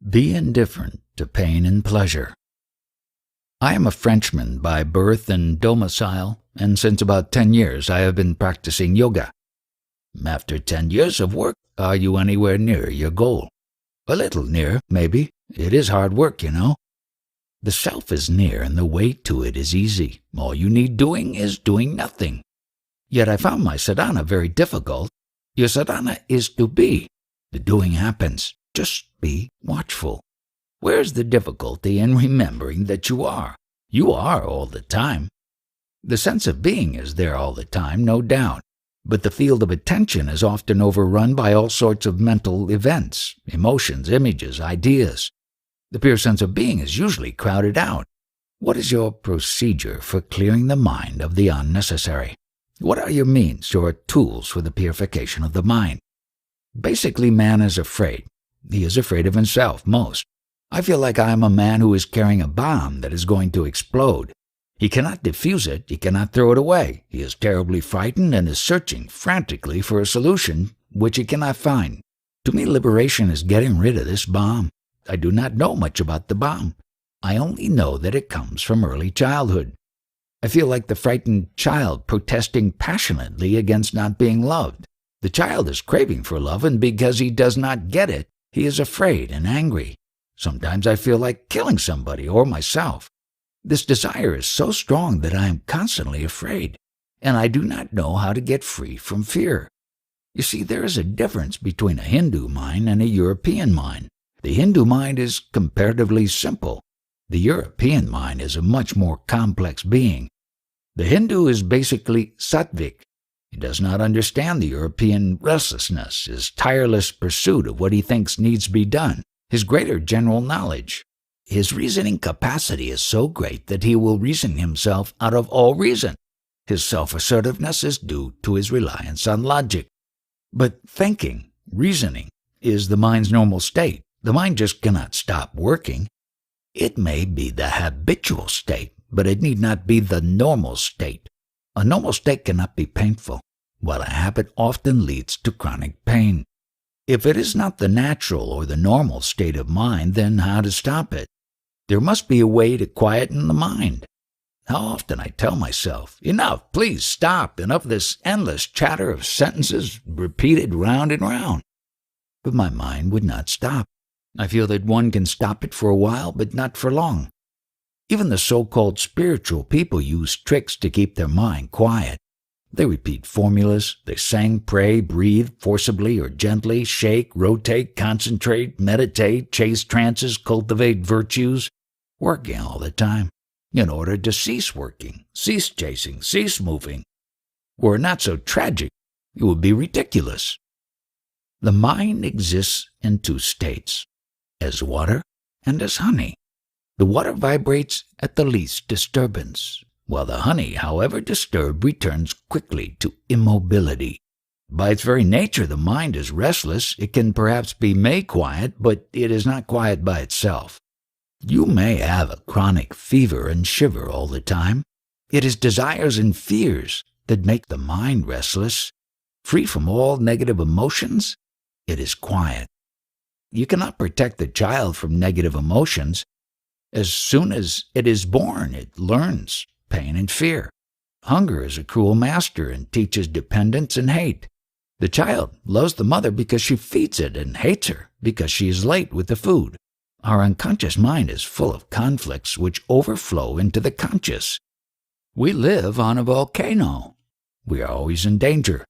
Be indifferent to pain and pleasure. I am a Frenchman by birth and domicile, and since about 10 years I have been practicing yoga. After 10 years of work, are you anywhere near your goal? A little near, maybe. It is hard work, you know. The self is near and the way to it is easy. All you need doing is doing nothing. Yet I found my sadhana very difficult. Your sadhana is to be. The doing happens. Just be watchful. Where's the difficulty in remembering that you are? You are all the time. The sense of being is there all the time, no doubt. But the field of attention is often overrun by all sorts of mental events, emotions, images, ideas. The pure sense of being is usually crowded out. What is your procedure for clearing the mind of the unnecessary? What are your means, your tools for the purification of the mind? Basically, man is afraid. He is afraid of himself most. I feel like I am a man who is carrying a bomb that is going to explode. He cannot defuse it, he cannot throw it away. He is terribly frightened and is searching frantically for a solution which he cannot find. To me, liberation is getting rid of this bomb. I do not know much about the bomb. I only know that it comes from early childhood. I feel like the frightened child protesting passionately against not being loved. The child is craving for love, and because he does not get it, he is afraid and angry. Sometimes I feel like killing somebody or myself. This desire is so strong that I am constantly afraid, and I do not know how to get free from fear. You see, there is a difference between a Hindu mind and a European mind. The Hindu mind is comparatively simple. The European mind is a much more complex being. The Hindu is basically sattvic. He does not understand the European restlessness, his tireless pursuit of what he thinks needs to be done, his greater general knowledge. His reasoning capacity is so great that he will reason himself out of all reason. His self-assertiveness is due to his reliance on logic. But thinking, reasoning, is the mind's normal state. The mind just cannot stop working. It may be the habitual state, but it need not be the normal state. A normal state cannot be painful, while a habit often leads to chronic pain. If it is not the natural or the normal state of mind, then how to stop it? There must be a way to quieten the mind. How often I tell myself, enough, please stop, enough of this endless chatter of sentences repeated round and round. But my mind would not stop. I feel that one can stop it for a while, but not for long. Even the so-called spiritual people use tricks to keep their mind quiet. They repeat formulas, they sing, pray, breathe forcibly or gently, shake, rotate, concentrate, meditate, chase trances, cultivate virtues, working all the time, in order to cease working, cease chasing, cease moving. Were it not so tragic, it would be ridiculous. The mind exists in two states, as water and as honey. The water vibrates at the least disturbance, while the honey, however disturbed, returns quickly to immobility. By its very nature, the mind is restless. It can perhaps be made quiet, but it is not quiet by itself. You may have a chronic fever and shiver all the time. It is desires and fears that make the mind restless. Free from all negative emotions, it is quiet. You cannot protect the child from negative emotions. As soon as it is born, it learns pain and fear. Hunger is a cruel master and teaches dependence and hate. The child loves the mother because she feeds it and hates her because she is late with the food. Our unconscious mind is full of conflicts which overflow into the conscious. We live on a volcano. We are always in danger.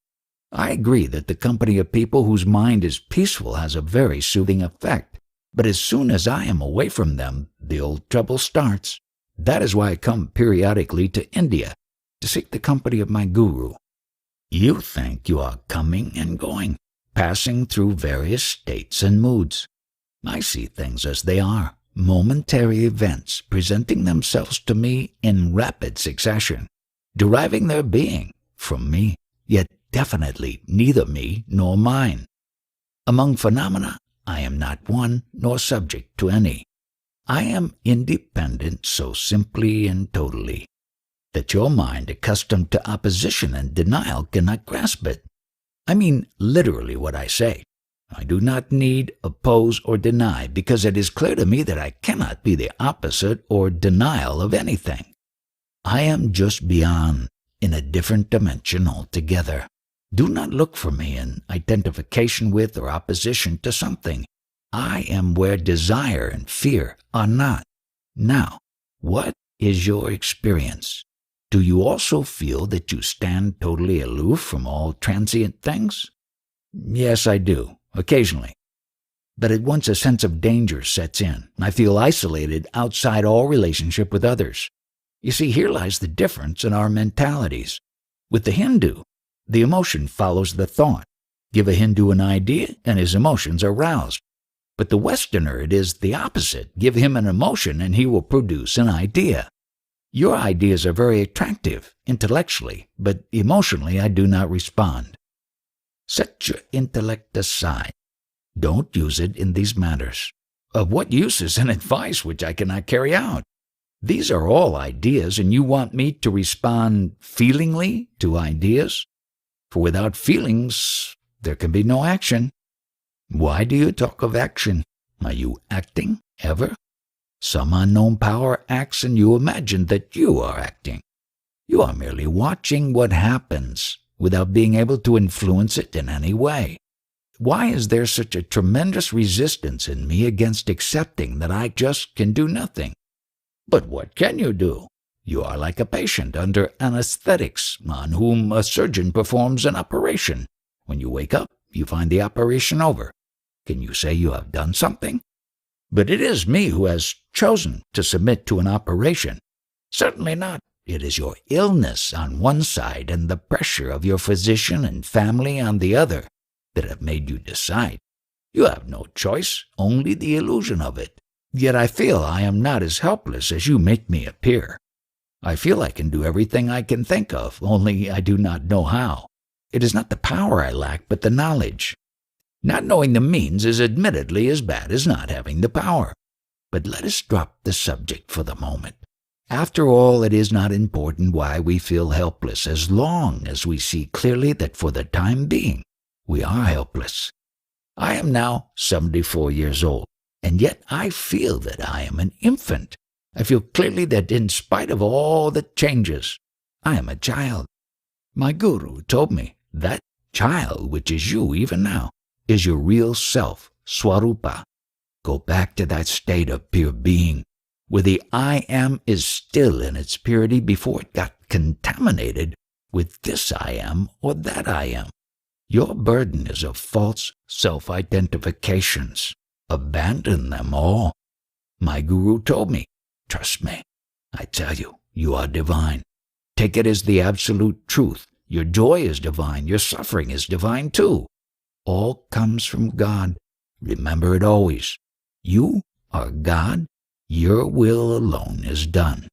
I agree that the company of people whose mind is peaceful has a very soothing effect, but as soon as I am away from them, the old trouble starts. That is why I come periodically to India, to seek the company of my guru. You think you are coming and going, passing through various states and moods. I see things as they are, momentary events presenting themselves to me in rapid succession, deriving their being from me, yet definitely neither me nor mine. Among phenomena, I am not one nor subject to any. I am independent so simply and totally that your mind, accustomed to opposition and denial, cannot grasp it. I mean literally what I say. I do not need, oppose, or deny, because it is clear to me that I cannot be the opposite or denial of anything. I am just beyond, in a different dimension altogether. Do not look for me in identification with or opposition to something. I am where desire and fear are not. Now, what is your experience? Do you also feel that you stand totally aloof from all transient things? Yes, I do. Occasionally. But at once a sense of danger sets in. I feel isolated outside all relationship with others. You see, here lies the difference in our mentalities. With the Hindu, the emotion follows the thought. Give a Hindu an idea, and his emotions are roused. But the Westerner, it is the opposite. Give him an emotion, and he will produce an idea. Your ideas are very attractive, intellectually, but emotionally I do not respond. Set your intellect aside. Don't use it in these matters. Of what use is an advice which I cannot carry out? These are all ideas, and you want me to respond feelingly to ideas? For without feelings, there can be no action. Why do you talk of action? Are you acting, ever? Some unknown power acts, and you imagine that you are acting. You are merely watching what happens, without being able to influence it in any way. Why is there such a tremendous resistance in me against accepting that I just can do nothing? But what can you do? You are like a patient under anesthetics on whom a surgeon performs an operation. When you wake up, you find the operation over. Can you say you have done something? But it is me who has chosen to submit to an operation. Certainly not. It is your illness on one side and the pressure of your physician and family on the other that have made you decide. You have no choice, only the illusion of it. Yet I feel I am not as helpless as you make me appear. I feel I can do everything I can think of, only I do not know how. It is not the power I lack, but the knowledge. Not knowing the means is admittedly as bad as not having the power. But let us drop the subject for the moment. After all, it is not important why we feel helpless as long as we see clearly that for the time being we are helpless. I am now 74 years old, and yet I feel that I am an infant. I feel clearly that in spite of all the changes, I am a child. My guru told me that child, which is you even now, is your real self, Swarupa. Go back to that state of pure being, where the I am is still in its purity before it got contaminated with this I am or that I am. Your burden is of false self-identifications. Abandon them all. My guru told me, trust me. I tell you, you are divine. Take it as the absolute truth. Your joy is divine. Your suffering is divine too. All comes from God. Remember it always. You are God. Your will alone is done.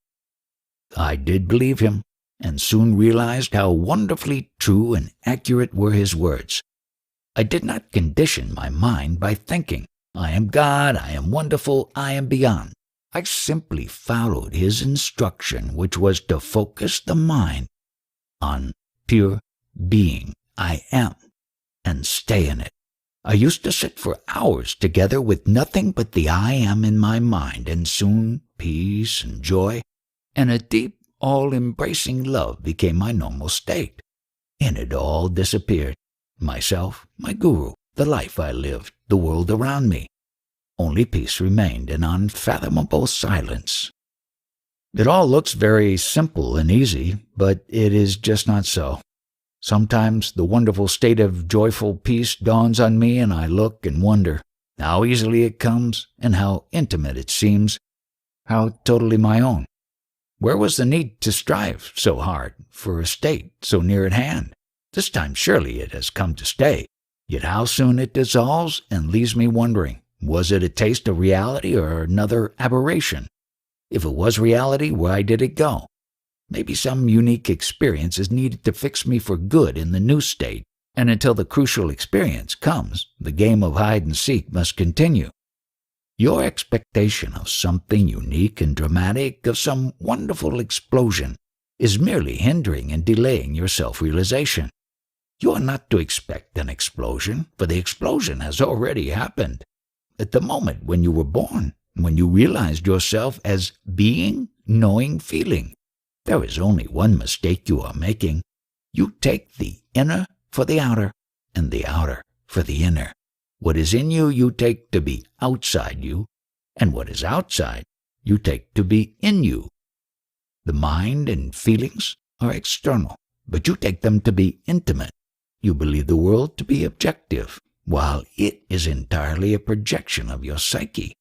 I did believe him, and soon realized how wonderfully true and accurate were his words. I did not condition my mind by thinking, I am God, I am wonderful, I am beyond. I simply followed his instruction, which was to focus the mind on pure being, I am, and stay in it. I used to sit for hours together with nothing but the I am in my mind, and soon peace and joy and a deep, all-embracing love became my normal state. And it all disappeared. Myself, my guru, the life I lived, the world around me. Only peace remained and unfathomable silence. It all looks very simple and easy, but it is just not so. Sometimes the wonderful state of joyful peace dawns on me, and I look and wonder how easily it comes and how intimate it seems, how totally my own. Where was the need to strive so hard for a state so near at hand? This time surely it has come to stay. Yet how soon it dissolves and leaves me wondering, was it a taste of reality or another aberration? If it was reality, why did it go? Maybe some unique experience is needed to fix me for good in the new state, and until the crucial experience comes, the game of hide and seek must continue. Your expectation of something unique and dramatic, of some wonderful explosion, is merely hindering and delaying your self-realization. You are not to expect an explosion, for the explosion has already happened. At the moment when you were born, when you realized yourself as being, knowing, feeling, there is only one mistake you are making. You take the inner for the outer, and the outer for the inner. What is in you, you take to be outside you, and what is outside, you take to be in you. The mind and feelings are external, but you take them to be intimate. You believe the world to be objective, while it is entirely a projection of your psyche.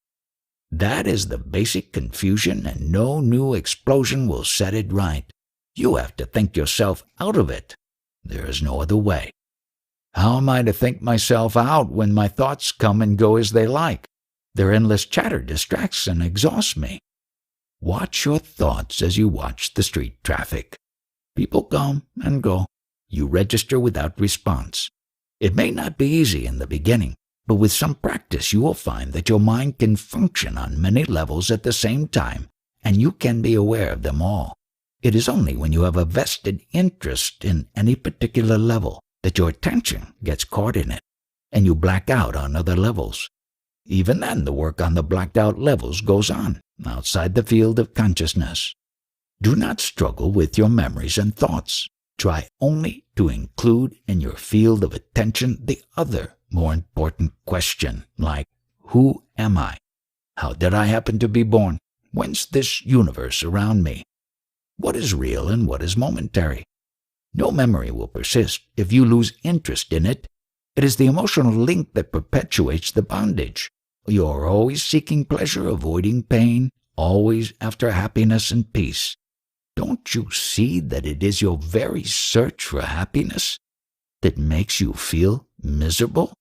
That is the basic confusion, and no new explosion will set it right. You have to think yourself out of it. There is no other way. How am I to think myself out when my thoughts come and go as they like? Their endless chatter distracts and exhausts me. Watch your thoughts as you watch the street traffic. People come and go. You register without response. It may not be easy in the beginning, but with some practice you will find that your mind can function on many levels at the same time, and you can be aware of them all. It is only when you have a vested interest in any particular level that your attention gets caught in it, and you black out on other levels. Even then, the work on the blacked out levels goes on, outside the field of consciousness. Do not struggle with your memories and thoughts. Try only to include in your field of attention the other, more important question, like, who am I? How did I happen to be born? Whence this universe around me? What is real and what is momentary? No memory will persist if you lose interest in it. It is the emotional link that perpetuates the bondage. You are always seeking pleasure, avoiding pain, always after happiness and peace. Don't you see that it is your very search for happiness that makes you feel miserable?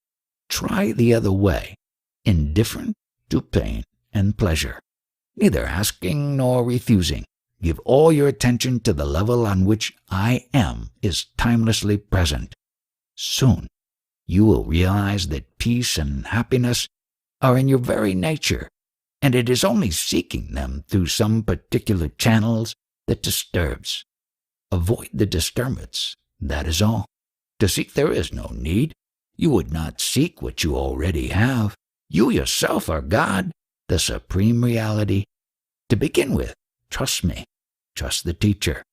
Try the other way, indifferent to pain and pleasure, neither asking nor refusing. Give all your attention to the level on which I am is timelessly present. Soon, you will realize that peace and happiness are in your very nature, and it is only seeking them through some particular channels that disturbs. Avoid the disturbance, that is all. To seek there is no need. You would not seek what you already have. You yourself are God, the supreme reality. To begin with, trust me. Trust the teacher.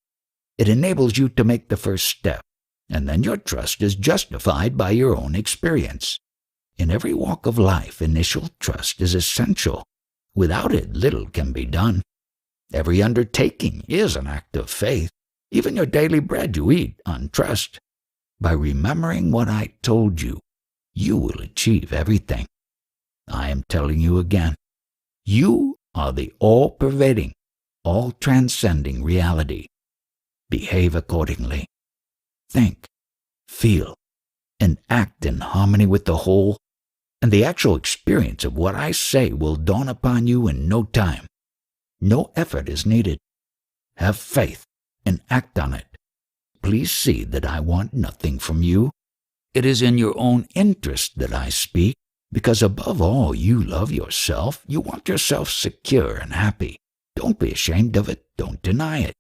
It enables you to make the first step, and then your trust is justified by your own experience. In every walk of life, initial trust is essential. Without it, little can be done. Every undertaking is an act of faith. Even your daily bread you eat on trust. By remembering what I told you, you will achieve everything. I am telling you again, you are the all-pervading, all-transcending reality. Behave accordingly. Think, feel, and act in harmony with the whole, and the actual experience of what I say will dawn upon you in no time. No effort is needed. Have faith and act on it. Please see that I want nothing from you. It is in your own interest that I speak, because above all you love yourself. You want yourself secure and happy. Don't be ashamed of it. Don't deny it.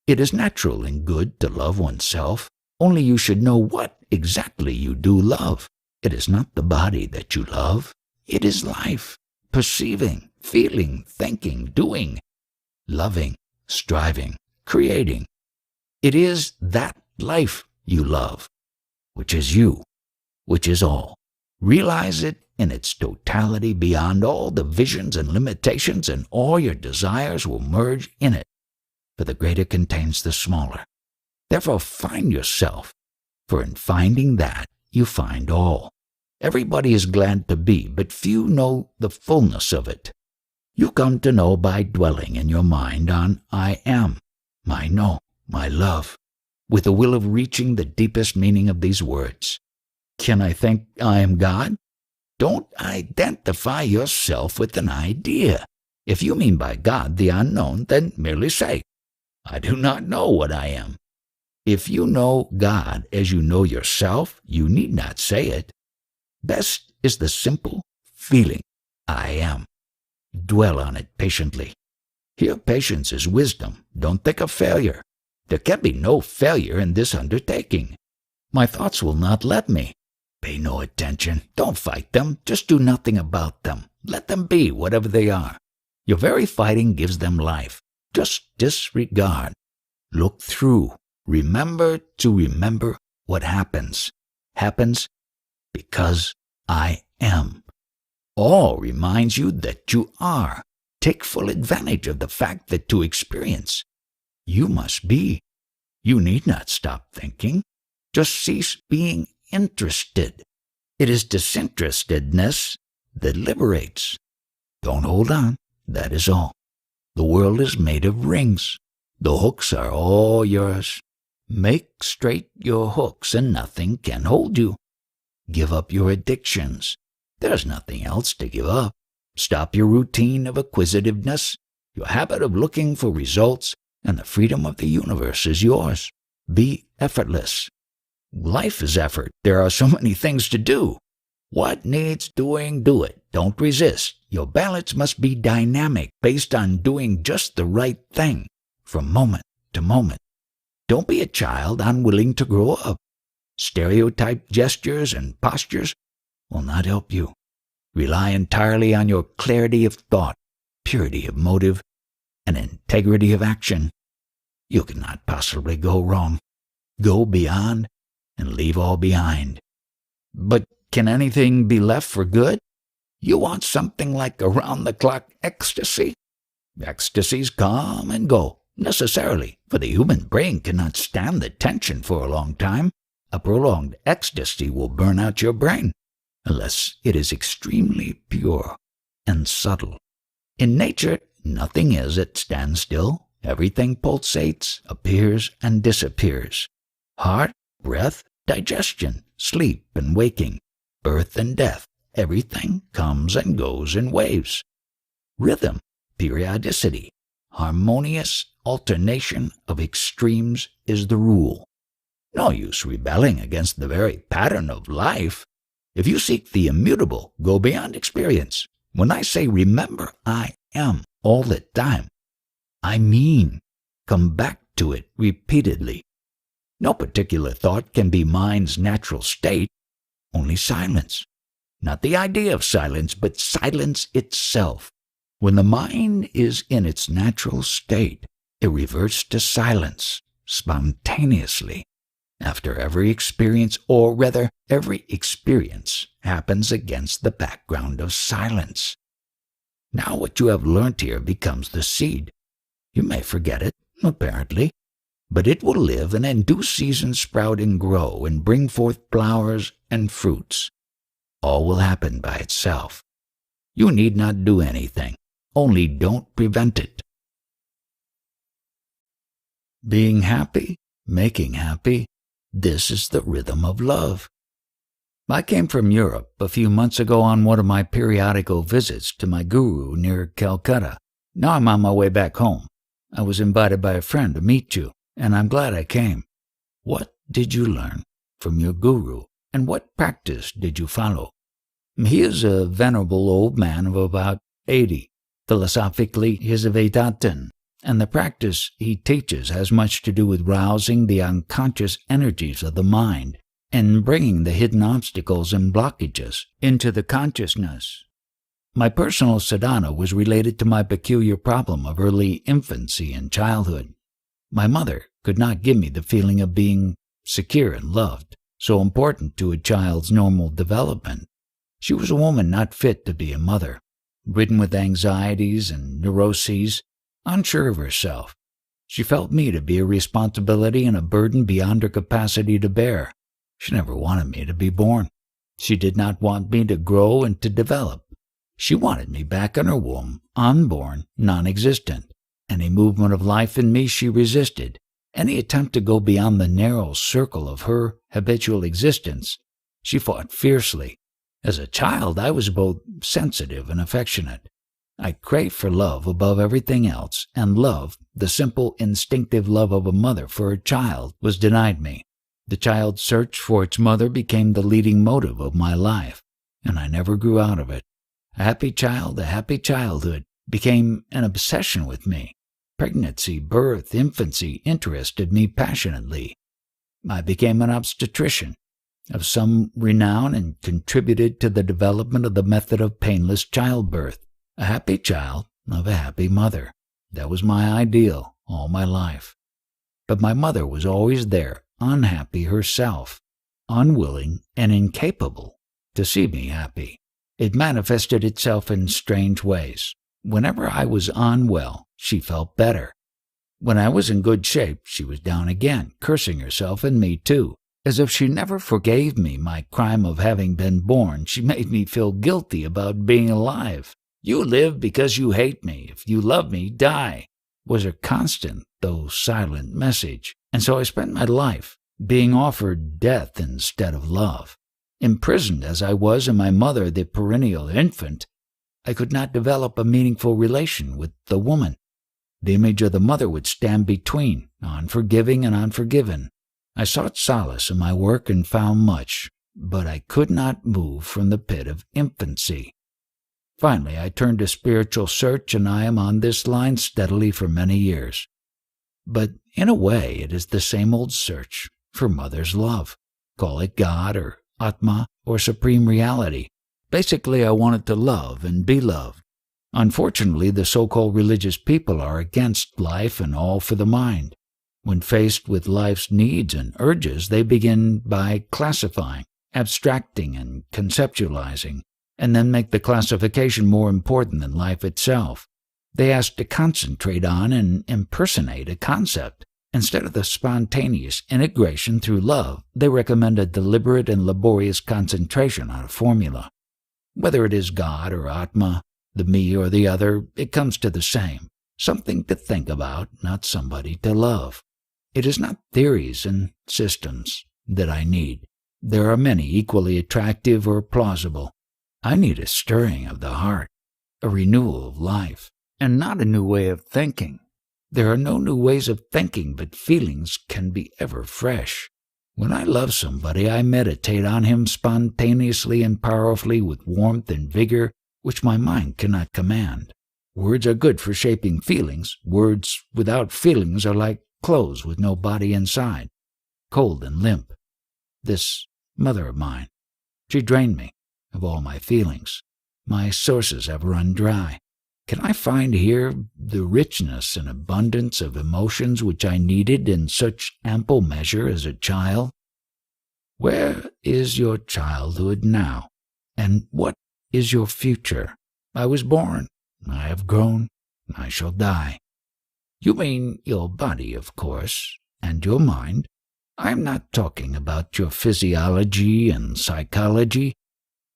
It is natural and good to love oneself. Only you should know what exactly you do love. It is not the body that you love. It is life, perceiving, feeling, thinking, doing, loving, striving, creating. It is that life you love, which is you, which is all. Realize it in its totality beyond all the visions and limitations, and all your desires will merge in it, for the greater contains the smaller. Therefore find yourself, for in finding that you find all. Everybody is glad to be, but few know the fullness of it. You come to know by dwelling in your mind on I am, my know, my love, with the will of reaching the deepest meaning of these words. Can I think I am God? Don't identify yourself with an idea. If you mean by God the unknown, then merely say, I do not know what I am. If you know God as you know yourself, you need not say it. Best is the simple feeling, I am. Dwell on it patiently. Here patience is wisdom. Don't think of failure. There can be no failure in this undertaking. My thoughts will not let me. Pay no attention. Don't fight them. Just do nothing about them. Let them be, whatever they are. Your very fighting gives them life. Just disregard. Look through. Remember to remember what happens. Happens because I am. All reminds you that you are. Take full advantage of the fact that to experience, you must be. You need not stop thinking. Just cease being interested. It is disinterestedness that liberates. Don't hold on, that is all. The world is made of rings. The hooks are all yours. Make straight your hooks and nothing can hold you. Give up your addictions. There's nothing else to give up. Stop your routine of acquisitiveness, your habit of looking for results, and the freedom of the universe is yours. Be effortless. Life is effort. There are so many things to do. What needs doing, do it. Don't resist. Your balance must be dynamic, based on doing just the right thing, from moment to moment. Don't be a child unwilling to grow up. Stereotyped gestures and postures will not help you. Rely entirely on your clarity of thought, purity of motive, and integrity of action. You cannot possibly go wrong. Go beyond and leave all behind. But can anything be left for good? You want something like around-the-clock ecstasy? Ecstasies come and go, necessarily, for the human brain cannot stand the tension for a long time. A prolonged ecstasy will burn out your brain, unless it is extremely pure and subtle. In nature, nothing is at standstill. Everything pulsates, appears, and disappears. Heart, breath, digestion, sleep and waking, birth and death, everything comes and goes in waves. Rhythm, periodicity, harmonious alternation of extremes is the rule. No use rebelling against the very pattern of life. If you seek the immutable, go beyond experience. When I say remember I am all the time, I mean come back to it repeatedly. No particular thought can be mind's natural state, only silence. Not the idea of silence, but silence itself. When the mind is in its natural state, it reverts to silence spontaneously. After every experience, or rather, every experience happens against the background of silence. Now what you have learnt here becomes the seed. You may forget it, apparently, but it will live and in due season sprout and grow and bring forth flowers and fruits. All will happen by itself. You need not do anything, only don't prevent it. Being happy, making happy, this is the rhythm of love. I came from Europe a few months ago on one of my periodical visits to my guru near Calcutta. Now I'm on my way back home. I was invited by a friend to meet you, and I'm glad I came. What did you learn from your guru, and what practice did you follow? He is a venerable old man of about 80. Philosophically, he is a Vedantin, and the practice he teaches has much to do with rousing the unconscious energies of the mind and bringing the hidden obstacles and blockages into the consciousness. My personal sadhana was related to my peculiar problem of early infancy and childhood. My mother could not give me the feeling of being secure and loved, so important to a child's normal development. She was a woman not fit to be a mother, ridden with anxieties and neuroses, unsure of herself. She felt me to be a responsibility and a burden beyond her capacity to bear. She never wanted me to be born. She did not want me to grow and to develop. She wanted me back in her womb, unborn, non-existent. Any movement of life in me she resisted. Any attempt to go beyond the narrow circle of her habitual existence, she fought fiercely. As a child, I was both sensitive and affectionate. I craved for love above everything else, and love, the simple instinctive love of a mother for her child, was denied me. The child's search for its mother became the leading motive of my life, and I never grew out of it. A happy child, a happy childhood, became an obsession with me. Pregnancy, birth, infancy interested me passionately. I became an obstetrician of some renown and contributed to the development of the method of painless childbirth. A happy child of a happy mother. That was my ideal all my life. But my mother was always there, unhappy herself, unwilling and incapable to see me happy. It manifested itself in strange ways. Whenever I was unwell, she felt better. When I was in good shape, she was down again, cursing herself and me too. As if she never forgave me my crime of having been born, she made me feel guilty about being alive. "You live because you hate me. If you love me, die," was her constant, though silent, message. And so I spent my life being offered death instead of love. Imprisoned as I was in my mother, the perennial infant, I could not develop a meaningful relation with the woman. The image of the mother would stand between, unforgiving and unforgiven. I sought solace in my work and found much, but I could not move from the pit of infancy. Finally, I turned to spiritual search, and I am on this line steadily for many years. But in a way, it is the same old search for mother's love. Call it God or Atma or Supreme Reality. Basically, I wanted to love and be loved. Unfortunately, the so-called religious people are against life and all for the mind. When faced with life's needs and urges, they begin by classifying, abstracting, and conceptualizing, and then make the classification more important than life itself. They ask to concentrate on and impersonate a concept. Instead of the spontaneous integration through love, they recommend a deliberate and laborious concentration on a formula. Whether it is God or Atma, the me or the other, it comes to the same. Something to think about, not somebody to love. It is not theories and systems that I need. There are many equally attractive or plausible. I need a stirring of the heart, a renewal of life, and not a new way of thinking. There are no new ways of thinking, but feelings can be ever fresh. When I love somebody, I meditate on him spontaneously and powerfully with warmth and vigor which my mind cannot command. Words are good for shaping feelings. Words without feelings are like clothes with no body inside, cold and limp. This mother of mine, she drained me of all my feelings. My sources have run dry. Can I find here the richness and abundance of emotions which I needed in such ample measure as a child? Where is your childhood now? And what is your future? I was born, I have grown, I shall die. You mean your body, of course, and your mind. I am not talking about your physiology and psychology.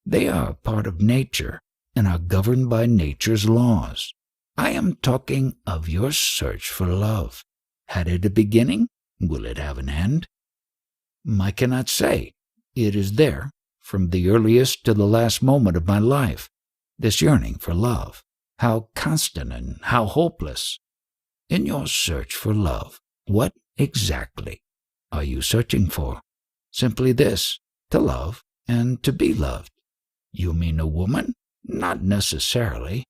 They are part of nature and are governed by nature's laws. I am talking of your search for love. Had it a beginning? Will it have an end? I cannot say. It is there, from the earliest to the last moment of my life, this yearning for love. How constant and how hopeless. In your search for love, what exactly are you searching for? Simply this, to love and to be loved. You mean a woman? Not necessarily.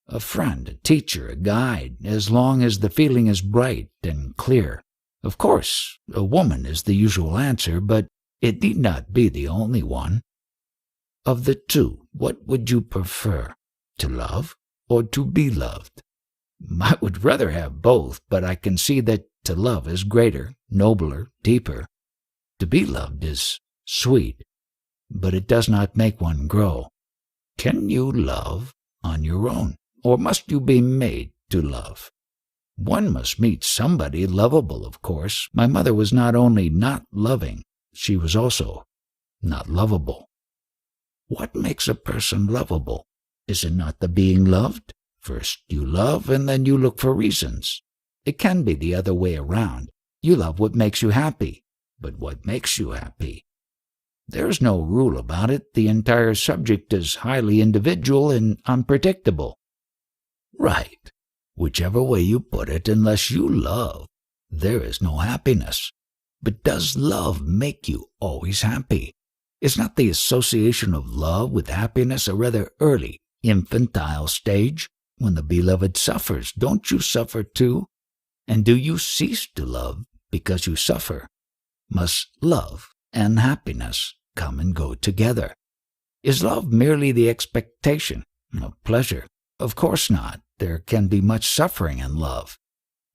A friend, a teacher, a guide, as long as the feeling is bright and clear. Of course, a woman is the usual answer, but it need not be the only one. Of the two, what would you prefer, to love or to be loved? I would rather have both, but I can see that to love is greater, nobler, deeper. To be loved is sweet, but it does not make one grow. Can you love on your own, or must you be made to love? One must meet somebody lovable, of course. My mother was not only not loving, she was also not lovable. What makes a person lovable? Is it not the being loved? First you love, and then you look for reasons. It can be the other way around. You love what makes you happy, but what makes you happy? There is no rule about it. The entire subject is highly individual and unpredictable. Right. Whichever way you put it, unless you love, there is no happiness. But does love make you always happy? Is not the association of love with happiness a rather early, infantile stage? When the beloved suffers, don't you suffer too? And do you cease to love because you suffer? Must love and happiness come and go together? Is love merely the expectation of pleasure? Of course not. There can be much suffering in love.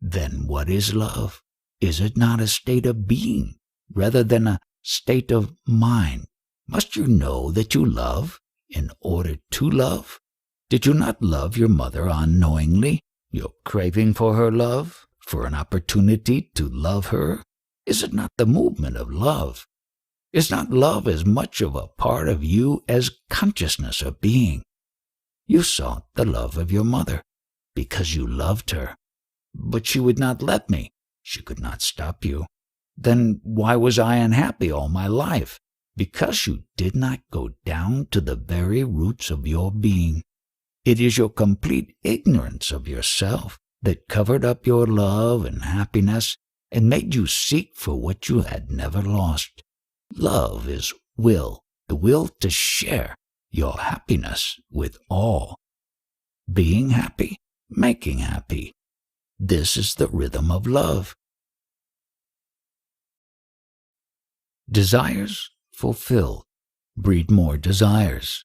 Then what is love? Is it not a state of being rather than a state of mind? Must you know that you love in order to love? Did you not love your mother unknowingly? Your craving for her love, for an opportunity to love her? Is it not the movement of love? Is not love as much of a part of you as consciousness of being? You sought the love of your mother because you loved her, but she would not let me. She could not stop you. Then why was I unhappy all my life? Because you did not go down to the very roots of your being. It is your complete ignorance of yourself that covered up your love and happiness and made you seek for what you had never lost. Love is will, the will to share your happiness with all. Being happy, making happy. This is the rhythm of love. Desires fulfilled breed more desires.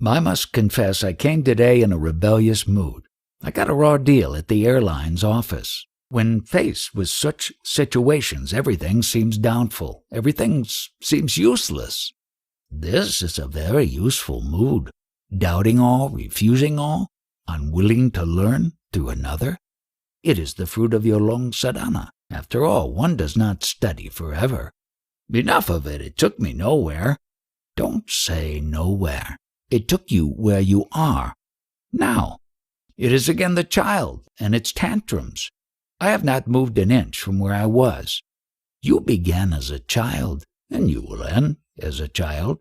I must confess I came today in a rebellious mood. I got a raw deal at the airline's office. When faced with such situations, everything seems doubtful. Everything seems useless. This is a very useful mood. Doubting all, refusing all, unwilling to learn through another. It is the fruit of your long sadhana. After all, one does not study forever. Enough of it. It took me nowhere. Don't say nowhere. It took you where you are. Now, it is again the child and its tantrums. I have not moved an inch from where I was. You began as a child, and you will end as a child.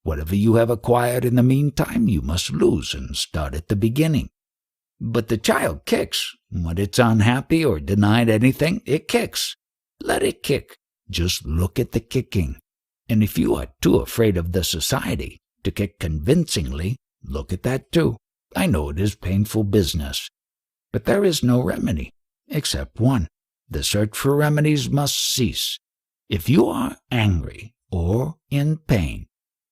Whatever you have acquired in the meantime, you must lose and start at the beginning. But the child kicks. When it's unhappy or denied anything, it kicks. Let it kick. Just look at the kicking. And if you are too afraid of the society to kick convincingly, look at that too. I know it is painful business. But there is no remedy, except one. The search for remedies must cease. If you are angry or in pain,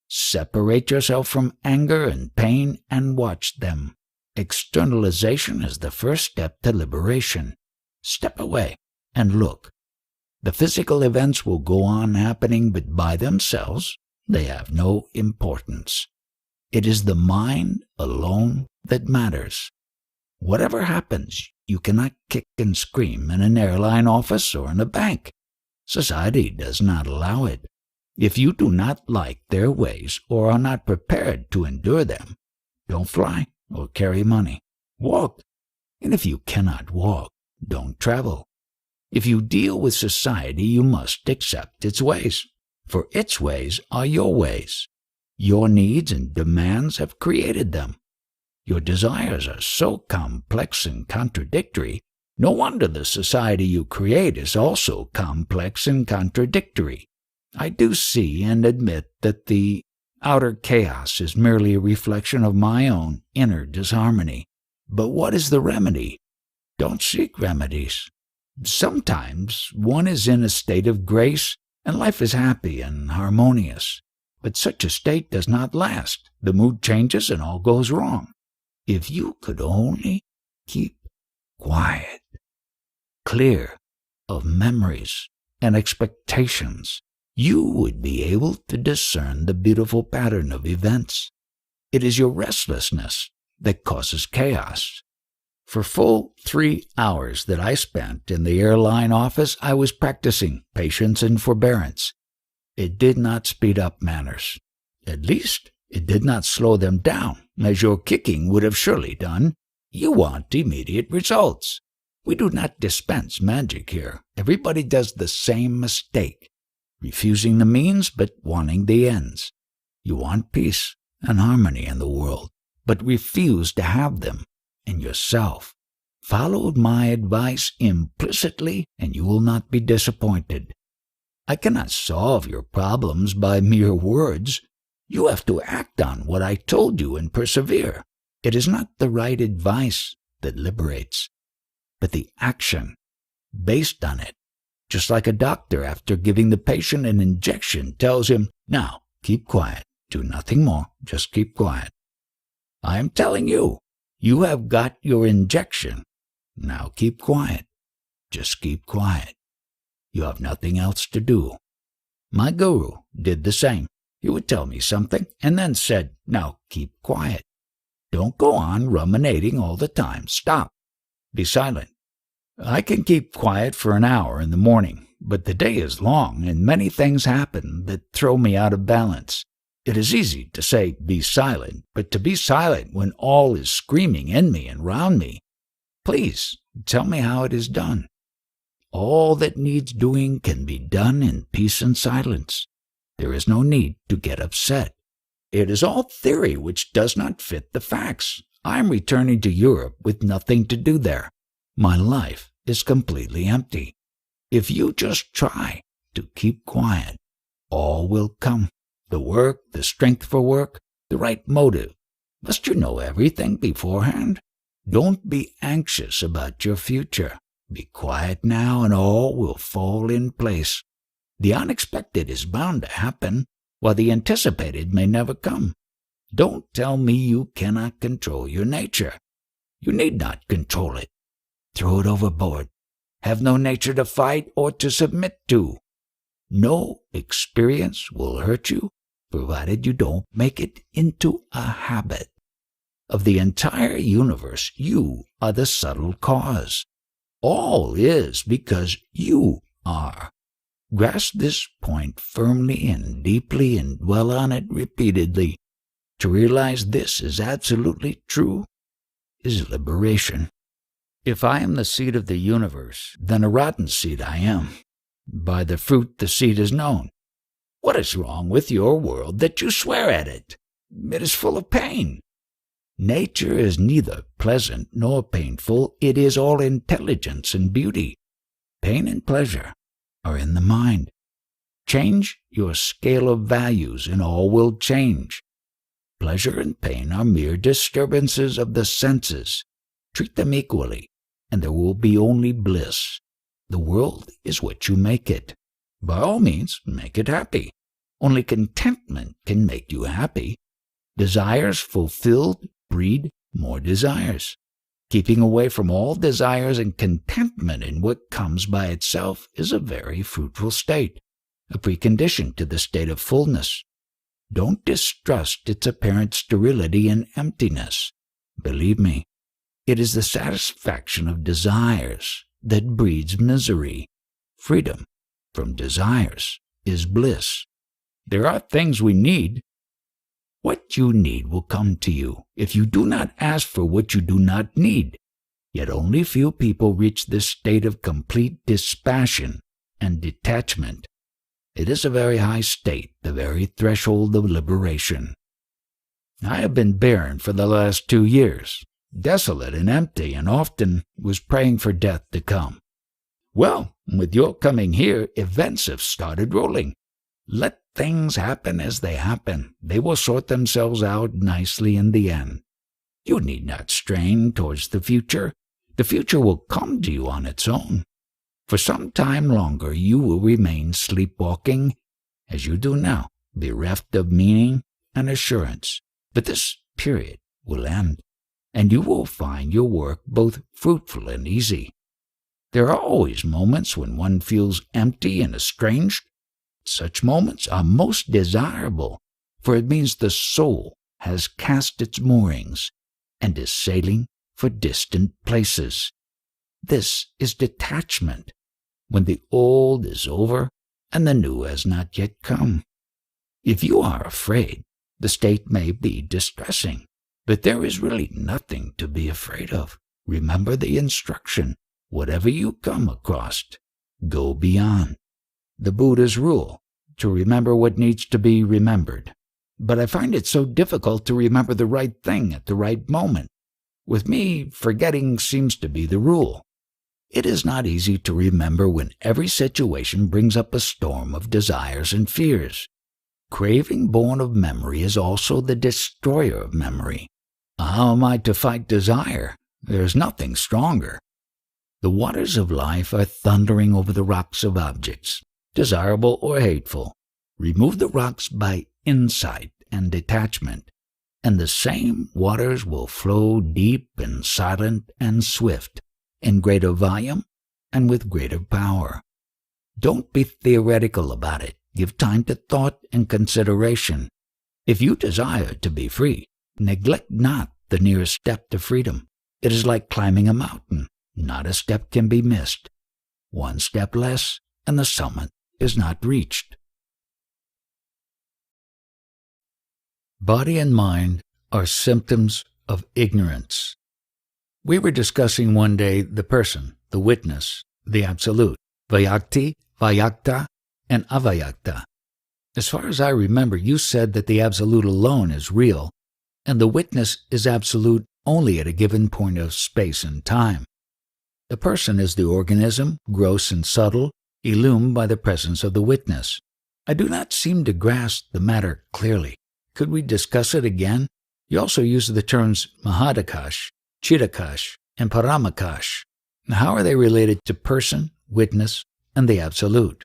separate yourself from anger and pain and watch them. Externalization is the first step to liberation. Step away and look. The physical events will go on happening, but by themselves, they have no importance. It is the mind alone that matters. Whatever happens, you cannot kick and scream in an airline office or in a bank. Society does not allow it. If you do not like their ways or are not prepared to endure them, don't fly or carry money. Walk. And if you cannot walk, don't travel. If you deal with society, you must accept its ways, for its ways are your ways. Your needs and demands have created them. Your desires are so complex and contradictory, no wonder the society you create is also complex and contradictory. I do see and admit that the outer chaos is merely a reflection of my own inner disharmony. But what is the remedy? Don't seek remedies. Sometimes one is in a state of grace and life is happy and harmonious. But such a state does not last. The mood changes and all goes wrong. If you could only keep quiet, clear of memories and expectations, you would be able to discern the beautiful pattern of events. It is your restlessness that causes chaos. For full 3 hours that I spent in the airline office, I was practicing patience and forbearance. It did not speed up matters. At least, it did not slow them down, as your kicking would have surely done. You want immediate results. We do not dispense magic here. Everybody does the same mistake, refusing the means but wanting the ends. You want peace and harmony in the world, but refuse to have them in yourself. Follow my advice implicitly, and you will not be disappointed. I cannot solve your problems by mere words. You have to act on what I told you and persevere. It is not the right advice that liberates, but the action based on it just like a doctor after giving the patient an injection tells him, "Now, keep quiet, do nothing more, just keep quiet." I am telling you, you have got your injection. Now keep quiet, just keep quiet. You have nothing else to do. My guru did the same. He would tell me something and then said, "Now keep quiet. Don't go on ruminating all the time. Stop. Be silent." I can keep quiet for an hour in the morning, but the day is long and many things happen that throw me out of balance. It is easy to say, "Be silent," but to be silent when all is screaming in me and round me. Please tell me how it is done. All that needs doing can be done in peace and silence. There is no need to get upset. It is all theory which does not fit the facts. I am returning to Europe with nothing to do there. My life is completely empty. If you just try to keep quiet, all will come. The work, the strength for work, the right motive. Must you know everything beforehand? Don't be anxious about your future. Be quiet now and all will fall in place. The unexpected is bound to happen, while the anticipated may never come. Don't tell me you cannot control your nature. You need not control it. Throw it overboard. Have no nature to fight or to submit to. No experience will hurt you, provided you don't make it into a habit. Of the entire universe, you are the subtle cause. All is because you are. Grasp this point firmly and deeply and dwell on it repeatedly. To realize this is absolutely true is liberation. If I am the seed of the universe, then a rotten seed I am. By the fruit the seed is known. What is wrong with your world that you swear at it? It is full of pain. Nature is neither pleasant nor painful. It is all intelligence and beauty. Pain and pleasure are in the mind. Change your scale of values and all will change. Pleasure and pain are mere disturbances of the senses. Treat them equally, and there will be only bliss. The world is what you make it. By all means, make it happy. Only contentment can make you happy. Desires fulfilled breed more desires. Keeping away from all desires and contentment in what comes by itself is a very fruitful state, a precondition to the state of fullness. Don't distrust its apparent sterility and emptiness. Believe me, it is the satisfaction of desires that breeds misery. Freedom from desires is bliss. There are things we need. What you need will come to you if you do not ask for what you do not need. Yet only few people reach this state of complete dispassion and detachment. It is a very high state, the very threshold of liberation. I have been barren for the last 2 years, desolate and empty, and often was praying for death to come. Well, with your coming here, events have started rolling. Let things happen as they happen. They will sort themselves out nicely in the end. You need not strain towards the future. The future will come to you on its own. For some time longer you will remain sleepwalking, as you do now, bereft of meaning and assurance. But this period will end, and you will find your work both fruitful and easy. There are always moments when one feels empty and estranged. Such moments are most desirable, for it means the soul has cast its moorings and is sailing for distant places. This is detachment, when the old is over and the new has not yet come. If you are afraid, the state may be distressing, but there is really nothing to be afraid of. Remember the instruction. Whatever you come across, go beyond. The Buddha's rule, to remember what needs to be remembered. But I find it so difficult to remember the right thing at the right moment. With me, forgetting seems to be the rule. It is not easy to remember when every situation brings up a storm of desires and fears. Craving born of memory is also the destroyer of memory. How am I to fight desire? There is nothing stronger. The waters of life are thundering over the rocks of objects, desirable or hateful. Remove the rocks by insight and detachment, and the same waters will flow deep and silent and swift, in greater volume and with greater power. Don't be theoretical about it. Give time to thought and consideration. If you desire to be free, neglect not the nearest step to freedom. It is like climbing a mountain. Not a step can be missed. One step less, and the summit is not reached. Body and mind are symptoms of ignorance. We were discussing one day the person, the witness, the absolute, Vyakti, Vyakta, and Avyakta. As far as I remember, you said that the absolute alone is real, and the witness is absolute only at a given point of space and time. The person is the organism, gross and subtle, illumined by the presence of the witness. I do not seem to grasp the matter clearly. Could we discuss it again? You also use the terms Mahadakash, Chidakash, and Paramakash. How are they related to person, witness, and the absolute?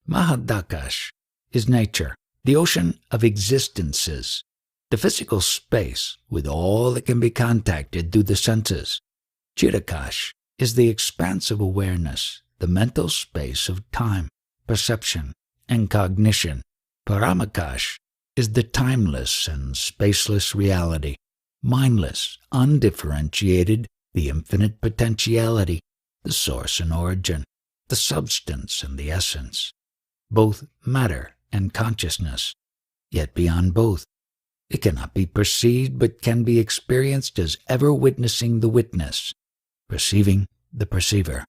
Mahadakash is nature, the ocean of existences, the physical space with all that can be contacted through the senses. Chidakash is the expanse of awareness, the mental space of time, perception, and cognition. Paramakash is the timeless and spaceless reality, mindless, undifferentiated, the infinite potentiality, the source and origin, the substance and the essence, both matter and consciousness, yet beyond both. It cannot be perceived but can be experienced as ever witnessing the witness, perceiving the perceiver,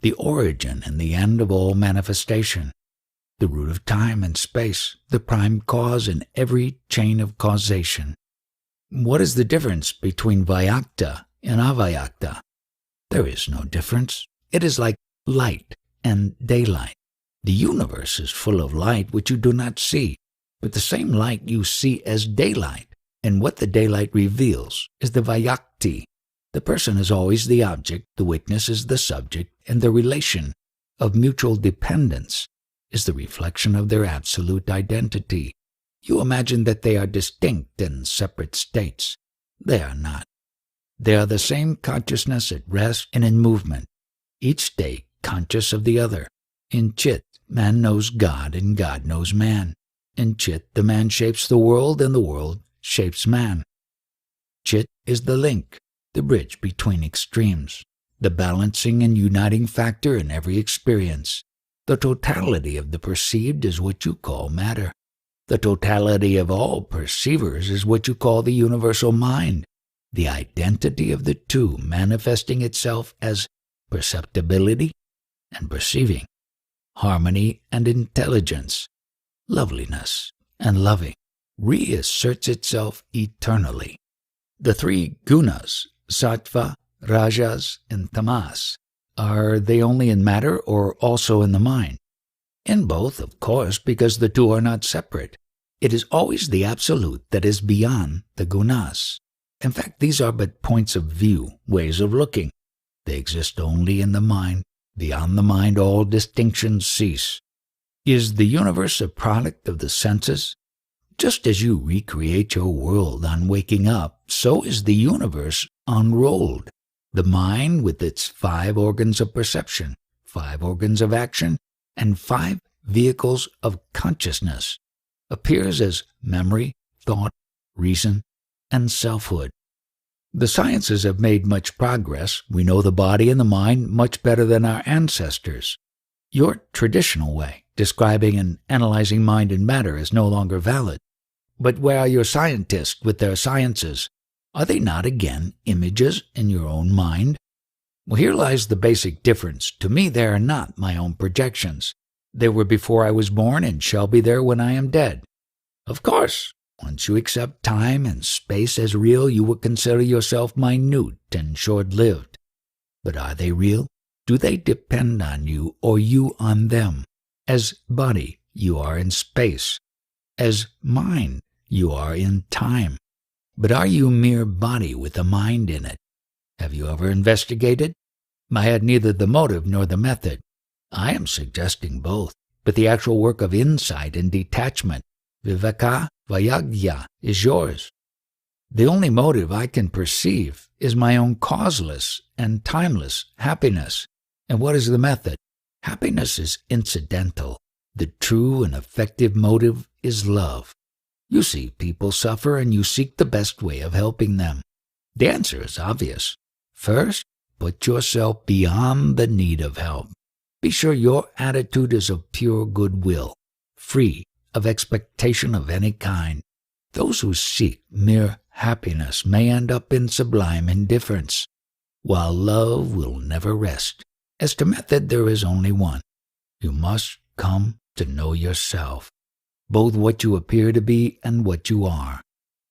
the origin and the end of all manifestation, the root of time and space, the prime cause in every chain of causation. What is the difference between Vyakta and Avyakta? There is no difference. It is like light and daylight. The universe is full of light which you do not see, but the same light you see as daylight, and what the daylight reveals is the Vyakti. The person is always the object, the witness is the subject, and the relation of mutual dependence is the reflection of their absolute identity. You imagine that they are distinct and separate states. They are not. They are the same consciousness at rest and in movement, each state conscious of the other. In Chit, man knows God and God knows man. In Chit, the man shapes the world and the world shapes man. Chit is the link, the bridge between extremes, the balancing and uniting factor in every experience. The totality of the perceived is what you call matter. The totality of all perceivers is what you call the universal mind, the identity of the two manifesting itself as perceptibility and perceiving, harmony and intelligence, loveliness and loving, reasserts itself eternally. The three gunas, sattva, rajas, and tamas, are they only in matter or also in the mind? In both, of course, because the two are not separate. It is always the absolute that is beyond the gunas. In fact, these are but points of view, ways of looking. They exist only in the mind. Beyond the mind, all distinctions cease. Is the universe a product of the senses? Just as you recreate your world on waking up, so is the universe unrolled. The mind, with its 5 organs of perception, 5 organs of action, and 5 vehicles of consciousness, appears as memory, thought, reason, and selfhood. The sciences have made much progress. We know the body and the mind much better than our ancestors. Your traditional way, describing and analyzing mind and matter, is no longer valid. But where are your scientists with their sciences? Are they not again images in your own mind? Well, here lies the basic difference. To me, they are not my own projections. They were before I was born and shall be there when I am dead. Of course, once you accept time and space as real, you will consider yourself minute and short-lived. But are they real? Do they depend on you or you on them? As body, you are in space. As mind, you are in time. But are you mere body with a mind in it? Have you ever investigated? I had neither the motive nor the method. I am suggesting both, but the actual work of insight and detachment, viveka vairagya, is yours. The only motive I can perceive is my own causeless and timeless happiness. And what is the method? Happiness is incidental. The true and effective motive is love. You see people suffer and you seek the best way of helping them. The answer is obvious. First, put yourself beyond the need of help. Be sure your attitude is of pure goodwill, free of expectation of any kind. Those who seek mere happiness may end up in sublime indifference, while love will never rest. As to method, there is only one. You must come to know yourself, both what you appear to be and what you are.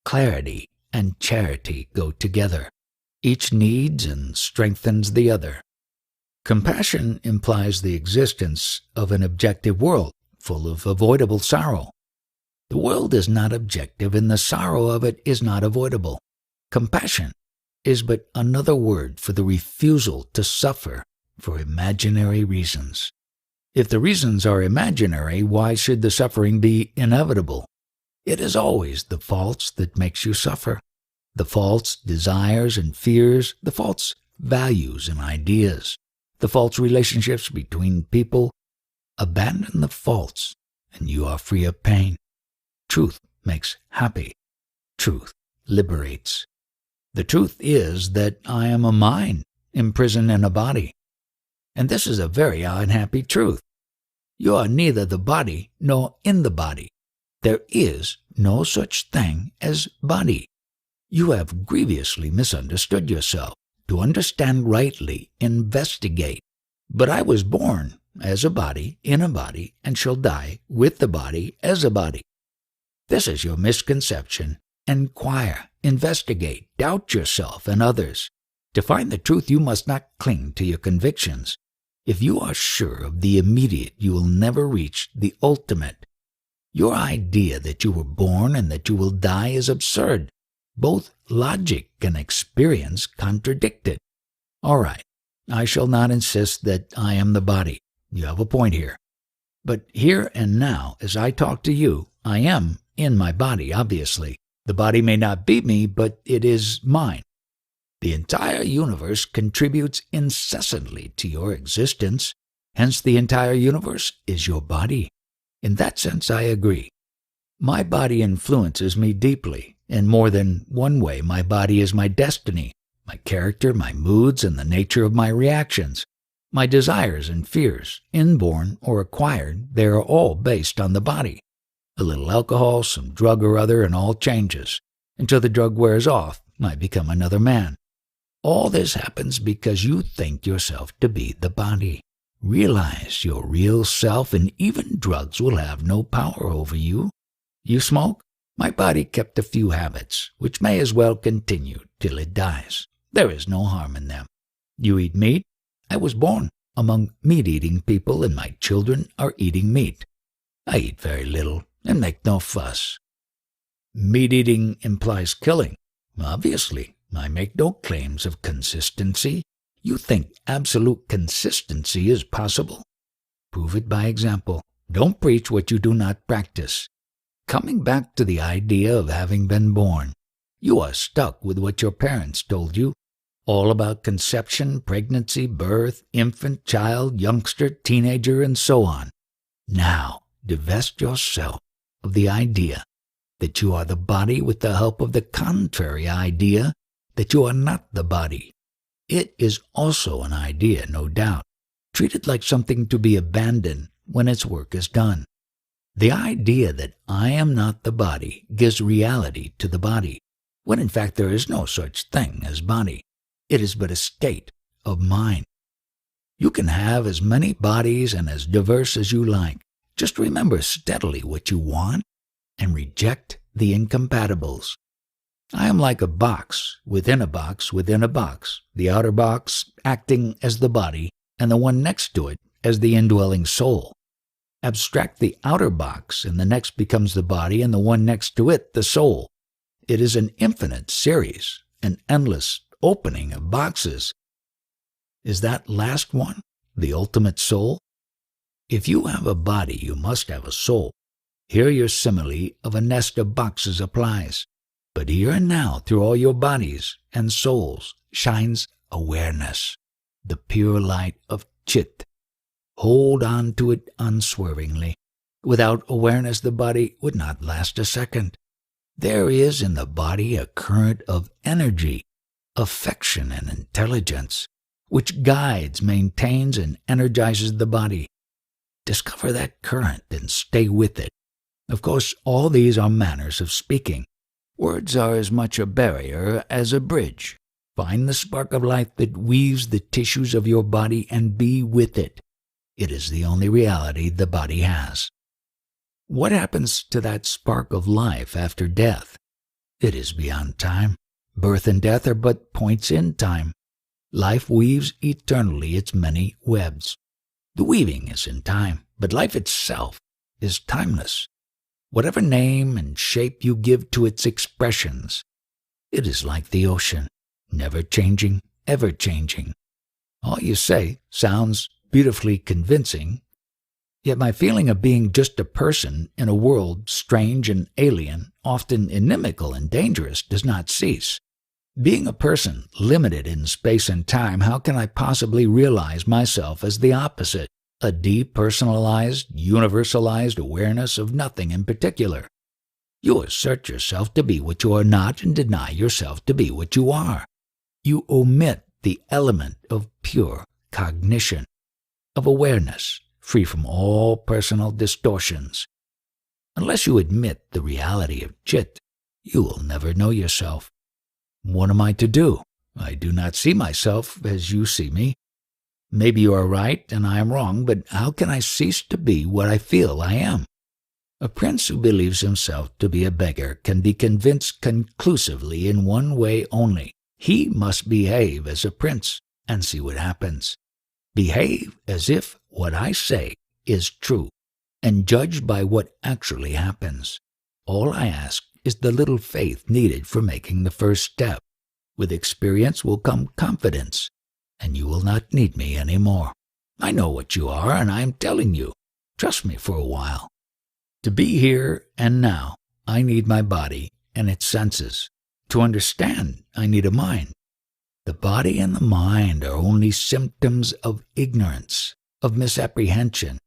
Clarity and charity go together. Each needs and strengthens the other. Compassion implies the existence of an objective world full of avoidable sorrow. The world is not objective and the sorrow of it is not avoidable. Compassion is but another word for the refusal to suffer for imaginary reasons. If the reasons are imaginary, why should the suffering be inevitable? It is always the false that makes you suffer. The false desires and fears, the false values and ideas, the false relationships between people. Abandon the false, and you are free of pain. Truth makes happy. Truth liberates. The truth is that I am a mind imprisoned in a body. And this is a very unhappy truth. You are neither the body nor in the body. There is no such thing as body. You have grievously misunderstood yourself. To understand rightly, investigate. But I was born as a body, in a body, and shall die with the body as a body. This is your misconception. Inquire, investigate, doubt yourself and others. To find the truth, you must not cling to your convictions. If you are sure of the immediate, you will never reach the ultimate. Your idea that you were born and that you will die is absurd. Both logic and experience contradict it. All right, I shall not insist that I am the body. You have a point here. But here and now, as I talk to you, I am in my body, obviously. The body may not be me, but it is mine. The entire universe contributes incessantly to your existence. Hence, the entire universe is your body. In that sense, I agree. My body influences me deeply. In more than one way, my body is my destiny, my character, my moods, and the nature of my reactions. My desires and fears, inborn or acquired, they are all based on the body. A little alcohol, some drug or other, and all changes. Until the drug wears off, I become another man. All this happens because you think yourself to be the body. Realize your real self, and even drugs will have no power over you. You smoke? My body kept a few habits, which may as well continue till it dies. There is no harm in them. You eat meat? I was born among meat-eating people, and my children are eating meat. I eat very little and make no fuss. Meat-eating implies killing. Obviously, I make no claims of consistency. You think absolute consistency is possible? Prove it by example. Don't preach what you do not practice. Coming back to the idea of having been born, you are stuck with what your parents told you, all about conception, pregnancy, birth, infant, child, youngster, teenager, and so on. Now, divest yourself of the idea that you are the body with the help of the contrary idea that you are not the body. It is also an idea, no doubt. Treat it like something to be abandoned when its work is done. The idea that I am not the body gives reality to the body, when in fact there is no such thing as body. It is but a state of mind. You can have as many bodies and as diverse as you like. Just remember steadily what you want and reject the incompatibles. I am like a box within a box within a box, the outer box acting as the body and the one next to it as the indwelling soul. Abstract the outer box, and the next becomes the body, and the one next to it the soul. It is an infinite series, an endless opening of boxes. Is that last one the ultimate soul? If you have a body, you must have a soul. Here your simile of a nest of boxes applies. But here and now, through all your bodies and souls, shines awareness, the pure light of Chit. Hold on to it unswervingly. Without awareness, the body would not last a second. There is in the body a current of energy, affection, and intelligence, which guides, maintains, and energizes the body. Discover that current and stay with it. Of course, all these are manners of speaking. Words are as much a barrier as a bridge. Find the spark of life that weaves the tissues of your body and be with it. It is the only reality the body has. What happens to that spark of life after death? It is beyond time. Birth and death are but points in time. Life weaves eternally its many webs. The weaving is in time, but life itself is timeless. Whatever name and shape you give to its expressions, it is like the ocean, never changing, ever changing. All you say sounds beautifully convincing, yet my feeling of being just a person in a world strange and alien, often inimical and dangerous, does not cease. Being a person limited in space and time, how can I possibly realize myself as the opposite? A depersonalized, universalized awareness of nothing in particular. You assert yourself to be what you are not and deny yourself to be what you are. You omit the element of pure cognition, of awareness, free from all personal distortions. Unless you admit the reality of Chit, you will never know yourself. What am I to do? I do not see myself as you see me. Maybe you are right and I am wrong, but how can I cease to be what I feel I am? A prince who believes himself to be a beggar can be convinced conclusively in one way only. He must behave as a prince and see what happens. Behave as if what I say is true, and judge by what actually happens. All I ask is the little faith needed for making the first step. With experience will come confidence, and you will not need me any more. I know what you are, and I am telling you. Trust me for a while. To be here and now, I need my body and its senses. To understand, I need a mind. The body and the mind are only symptoms of ignorance, of misapprehension.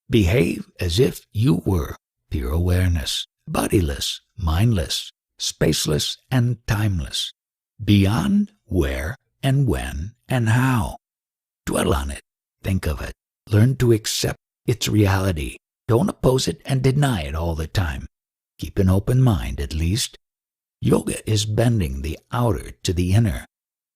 Behave as if you were pure awareness, bodiless, mindless, spaceless, and timeless, beyond where and when and how. Dwell on it, think of it, learn to accept its reality. Don't oppose it and deny it all the time. Keep an open mind at least. Yoga is bending the outer to the inner.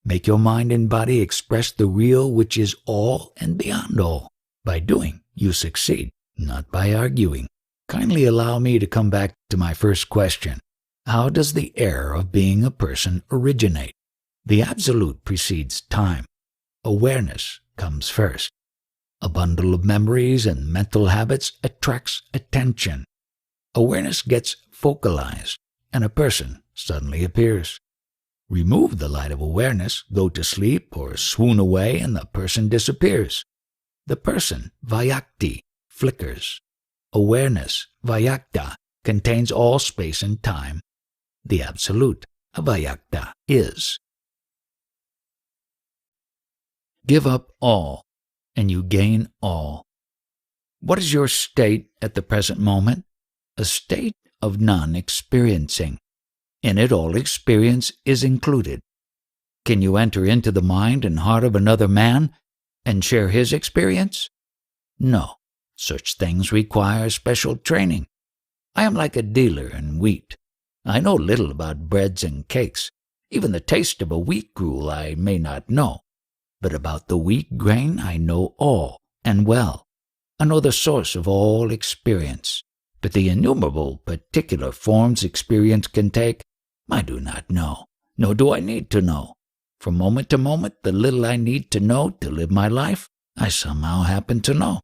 Make your mind and body express the real which is all and beyond all. By doing, you succeed, not by arguing. Kindly allow me to come back to my first question. How does the error of being a person originate? The absolute precedes time. Awareness comes first. A bundle of memories and mental habits attracts attention. Awareness gets focalized, and a person suddenly appears. Remove the light of awareness, go to sleep, or swoon away, and the person disappears. The person, Vyakti, flickers. Awareness, Vyakta, contains all space and time. The absolute, Avyakta, is. Give up all, and you gain all. What is your state at the present moment? A state of non-experiencing. In it all experience is included. Can you enter into the mind and heart of another man and share his experience? No, such things require special training. I am like a dealer in wheat. I know little about breads and cakes. Even the taste of a wheat gruel I may not know. But about the wheat grain I know all and well. I know the source of all experience. But the innumerable particular forms experience can take, I do not know, nor do I need to know. From moment to moment, the little I need to know to live my life, I somehow happen to know.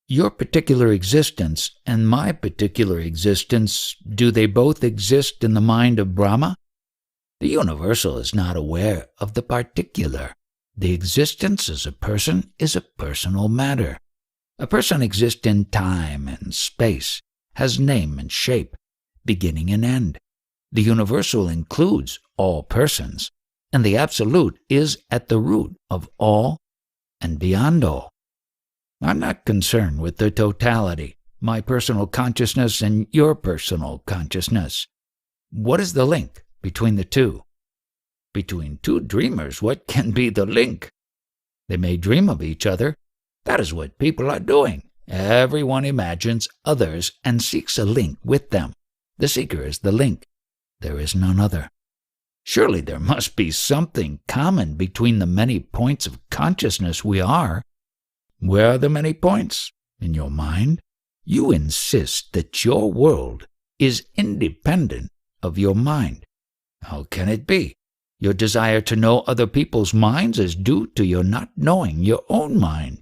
Your particular existence and my particular existence, do they both exist in the mind of Brahma? The universal is not aware of the particular. The existence as a person is a personal matter. A person exists in time and space, has name and shape, beginning and end. The universal includes all persons, and the absolute is at the root of all and beyond all. I'm not concerned with the totality, my personal consciousness and your personal consciousness. What is the link between the two? Between two dreamers, what can be the link? They may dream of each other. That is what people are doing. Everyone imagines others and seeks a link with them. The seeker is the link. There is none other. Surely there must be something common between the many points of consciousness we are. Where are the many points? In your mind. You insist that your world is independent of your mind. How can it be? Your desire to know other people's minds is due to your not knowing your own mind.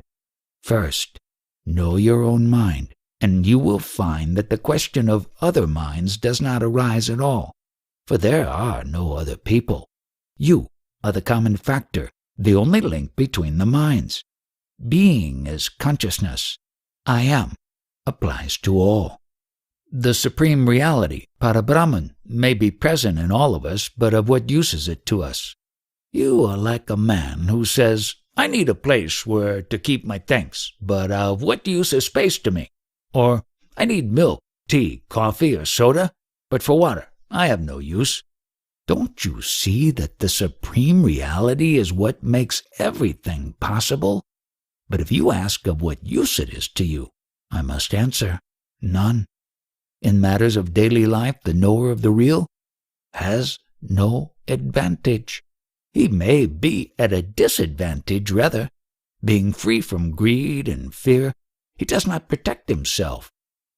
First, know your own mind, and you will find that the question of other minds does not arise at all, for there are no other people. You are the common factor, the only link between the minds. Being is consciousness. I am applies to all. The supreme reality, Parabrahman, may be present in all of us, but of what use is it to us? You are like a man who says, I need a place where to keep my things, but of what use is space to me? Or, I need milk, tea, coffee, or soda, but for water, I have no use. Don't you see that the supreme reality is what makes everything possible? But if you ask of what use it is to you, I must answer, none. In matters of daily life, the knower of the real has no advantage. He may be at a disadvantage, rather. Being free from greed and fear, he does not protect himself.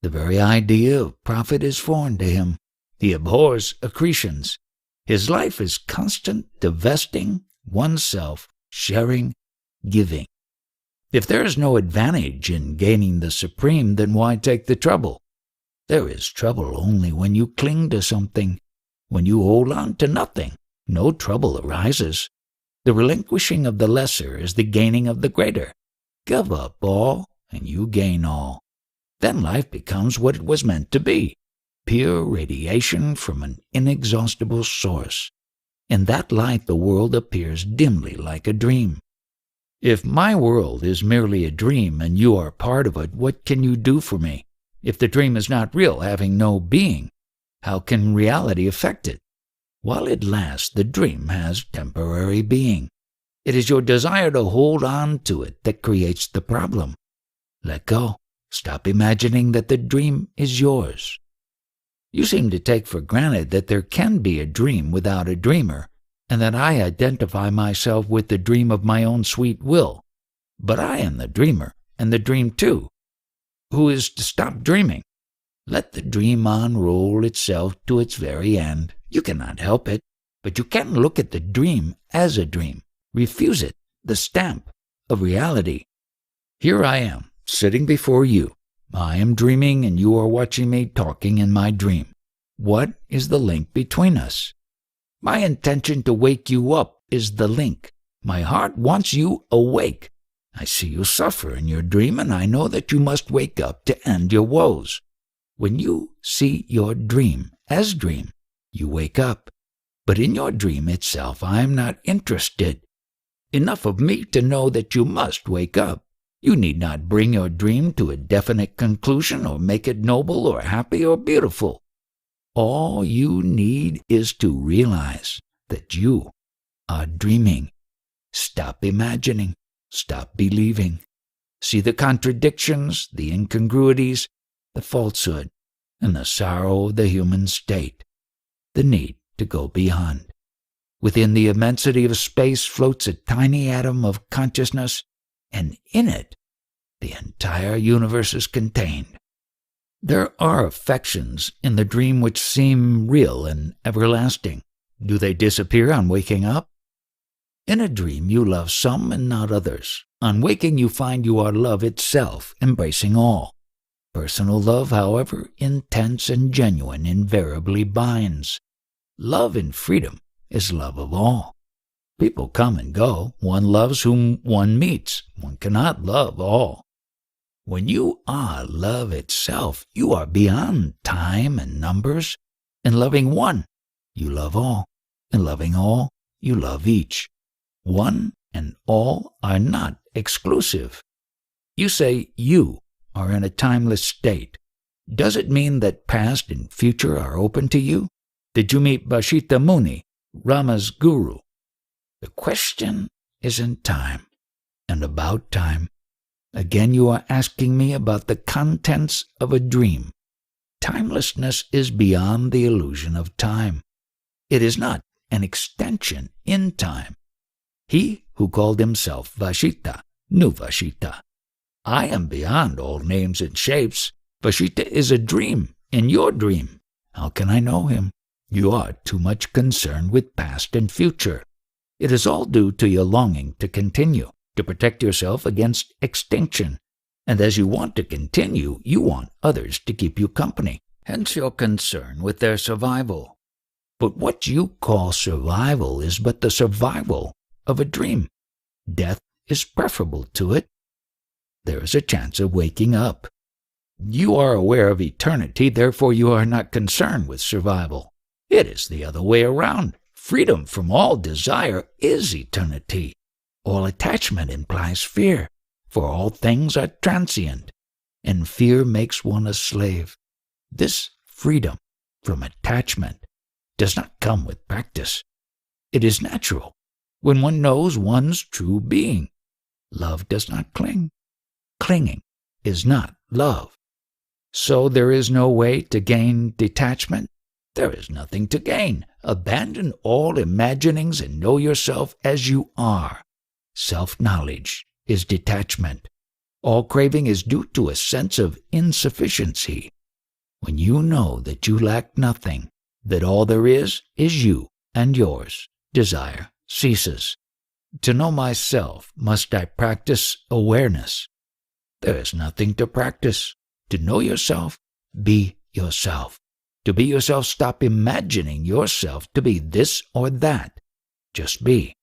The very idea of profit is foreign to him. He abhors accretions. His life is constant divesting oneself, sharing, giving. If there is no advantage in gaining the supreme, then why take the trouble? There is trouble only when you cling to something. When you hold on to nothing, no trouble arises. The relinquishing of the lesser is the gaining of the greater. Give up all, and you gain all. Then life becomes what it was meant to be, pure radiation from an inexhaustible source. In that light the world appears dimly like a dream. If my world is merely a dream and you are part of it, what can you do for me? If the dream is not real, having no being, how can reality affect it? While it lasts, the dream has temporary being. It is your desire to hold on to it that creates the problem. Let go. Stop imagining that the dream is yours. You seem to take for granted that there can be a dream without a dreamer, and that I identify myself with the dream of my own sweet will. But I am the dreamer, and the dream too. Who is to stop dreaming? Let the dream unroll itself to its very end. You cannot help it, but you can look at the dream as a dream. Refuse it, the stamp of reality. Here I am, sitting before you. I am dreaming, and you are watching me talking in my dream. What is the link between us? My intention to wake you up is the link. My heart wants you awake. I see you suffer in your dream, and I know that you must wake up to end your woes. When you see your dream as dream, you wake up. But in your dream itself, I am not interested. Enough of me to know that you must wake up. You need not bring your dream to a definite conclusion or make it noble or happy or beautiful. All you need is to realize that you are dreaming. Stop imagining. Stop believing. See the contradictions, the incongruities, the falsehood, and the sorrow of the human state. The need to go beyond. Within the immensity of space floats a tiny atom of consciousness, and in it the entire universe is contained. There are affections in the dream which seem real and everlasting. Do they disappear on waking up? In a dream you love some and not others. On waking you find you are love itself, embracing all. Personal love, however intense and genuine, invariably binds. Love in freedom is love of all. People come and go. One loves whom one meets. One cannot love all. When you are love itself, you are beyond time and numbers. In loving one, you love all. In loving all, you love each. One and all are not exclusive. You say you are in a timeless state. Does it mean that past and future are open to you? Did you meet Bashita Muni, Rama's guru? The question isn't time and about time. Again, you are asking me about the contents of a dream. Timelessness is beyond the illusion of time. It is not an extension in time. He who called himself Vashita knew Vashita. I am beyond all names and shapes. Vashita is a dream in your dream. How can I know him? You are too much concerned with past and future. It is all due to your longing to continue, to protect yourself against extinction. And as you want to continue, you want others to keep you company. Hence your concern with their survival. But what you call survival is but the survival of a dream. Death is preferable to it. There is a chance of waking up. You are aware of eternity, therefore you are not concerned with survival. It is the other way around. Freedom from all desire is eternity. All attachment implies fear, for all things are transient, and fear makes one a slave. This freedom from attachment does not come with practice. It is natural when one knows one's true being. Love does not cling. Clinging is not love. So there is no way to gain detachment. There is nothing to gain. Abandon all imaginings and know yourself as you are. Self-knowledge is detachment. All craving is due to a sense of insufficiency. When you know that you lack nothing, that all there is you and yours, desire ceases. To know myself, must I practice awareness? There is nothing to practice. To know yourself, be yourself. To be yourself, stop imagining yourself to be this or that. Just be.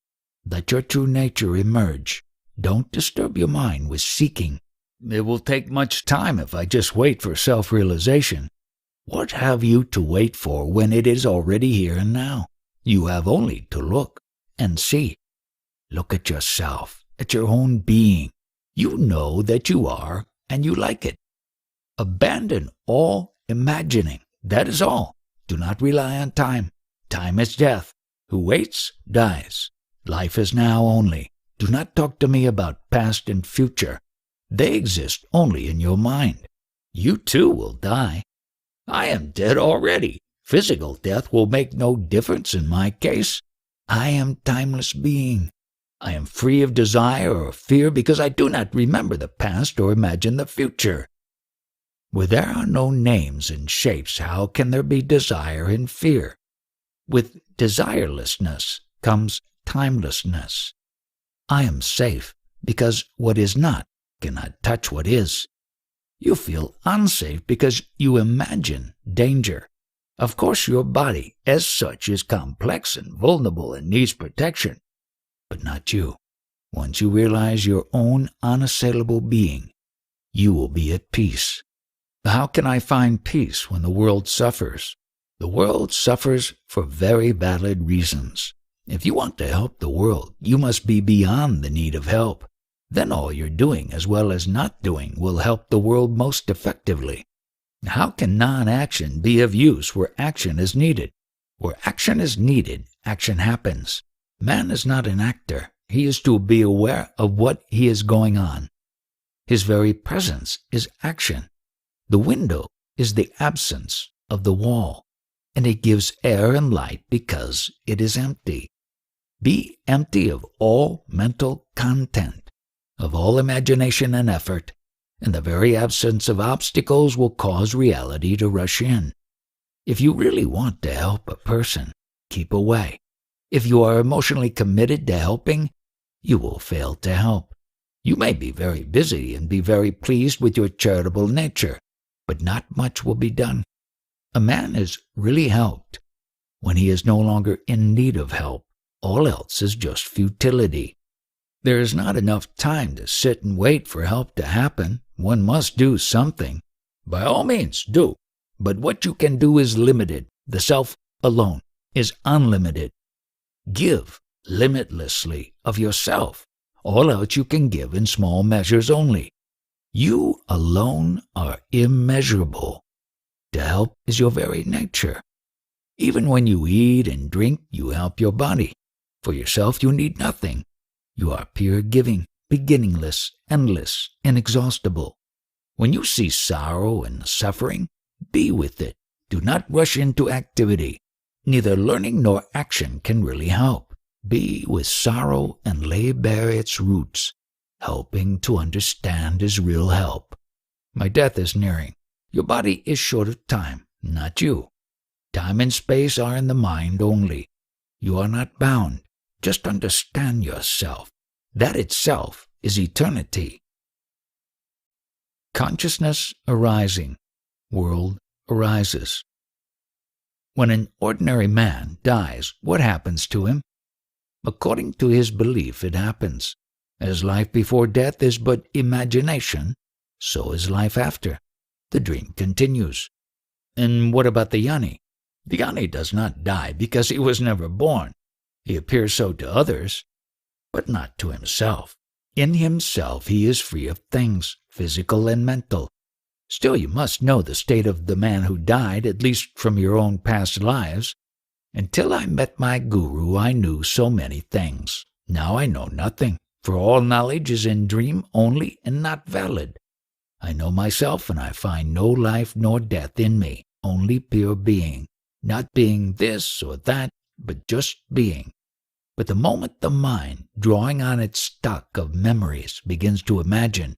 Let your true nature emerge. Don't disturb your mind with seeking. It will take much time if I just wait for self-realization. What have you to wait for when it is already here and now? You have only to look and see. Look at yourself, at your own being. You know that you are, and you like it. Abandon all imagining. That is all. Do not rely on time. Time is death. Who waits, dies. Life is now only. Do not talk to me about past and future. They exist only in your mind. You too will die. I am dead already. Physical death will make no difference in my case. I am timeless being. I am free of desire or fear because I do not remember the past or imagine the future. Where there are no names and shapes, how can there be desire and fear? With desirelessness comes timelessness. I am safe because what is not cannot touch what is. You feel unsafe because you imagine danger. Of course, your body as such is complex and vulnerable and needs protection, but not you. Once you realize your own unassailable being, you will be at peace. How can I find peace when the world suffers? The world suffers for very valid reasons. If you want to help the world, you must be beyond the need of help. Then all you're doing, as well as not doing, will help the world most effectively. How can non-action be of use where action is needed? Where action is needed, action happens. Man is not an actor. He is to be aware of what he is going on. His very presence is action. The window is the absence of the wall, and it gives air and light because it is empty. Be empty of all mental content, of all imagination and effort, and the very absence of obstacles will cause reality to rush in. If you really want to help a person, keep away. If you are emotionally committed to helping, you will fail to help. You may be very busy and be very pleased with your charitable nature, but not much will be done. A man is really helped when he is no longer in need of help. All else is just futility. There is not enough time to sit and wait for help to happen. One must do something. By all means, do. But what you can do is limited. The self alone is unlimited. Give limitlessly of yourself. All else you can give in small measures only. You alone are immeasurable. To help is your very nature. Even when you eat and drink, you help your body. For yourself, you need nothing. You are pure giving, beginningless, endless, inexhaustible. When you see sorrow and suffering, be with it. Do not rush into activity. Neither learning nor action can really help. Be with sorrow and lay bare its roots. Helping to understand is real help. My death is nearing. Your body is short of time, not you. Time and space are in the mind only. You are not bound. Just understand yourself. That itself is eternity. Consciousness arising. World arises. When an ordinary man dies, what happens to him? According to his belief, it happens. As life before death is but imagination, so is life after. The dream continues. And what about the Yoni? The Yoni does not die because he was never born. He appears so to others, but not to himself. In himself he is free of things, physical and mental. Still, you must know the state of the man who died, at least from your own past lives. Until I met my guru, I knew so many things. Now I know nothing, for all knowledge is in dream only and not valid. I know myself, and I find no life nor death in me, only pure being, not being this or that, but just being. But the moment the mind, drawing on its stock of memories, begins to imagine,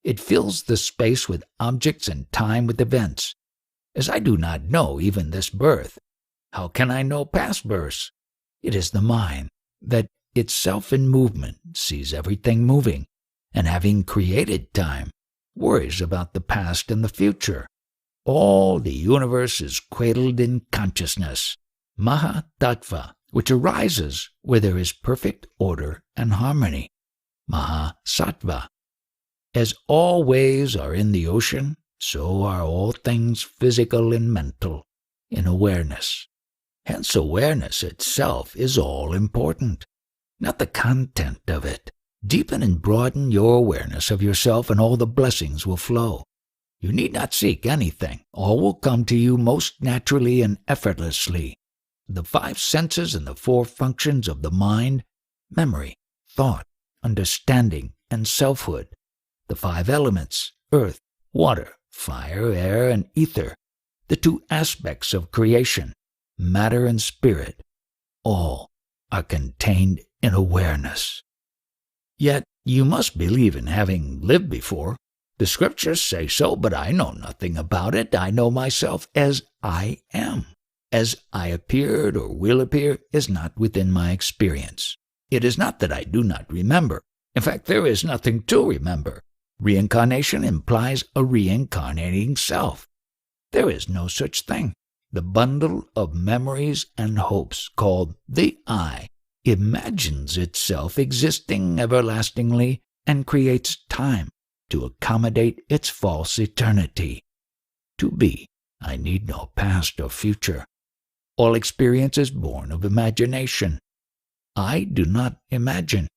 it fills the space with objects and time with events. As I do not know even this birth, how can I know past births? It is the mind that itself in movement sees everything moving, and having created time, worries about the past and the future. All the universe is cradled in consciousness, Maha-tattva, which arises where there is perfect order and harmony, Maha-sattva. As all waves are in the ocean, so are all things physical and mental in awareness. Hence awareness itself is all important, not the content of it. Deepen and broaden your awareness of yourself and all the blessings will flow. You need not seek anything. All will come to you most naturally and effortlessly. The 5 senses and the 4 functions of the mind, memory, thought, understanding, and selfhood. The 5 elements, earth, water, fire, air, and ether. The 2 aspects of creation, matter and spirit. All are contained in awareness. Yet you must believe in having lived before. The scriptures say so, but I know nothing about it. I know myself as I am. As I appeared or will appear is not within my experience. It is not that I do not remember. In fact, there is nothing to remember. Reincarnation implies a reincarnating self. There is no such thing. The bundle of memories and hopes called the I imagines itself existing everlastingly and creates time to accommodate its false eternity. To be, I need no past or future. All experience is born of imagination. I do not imagine,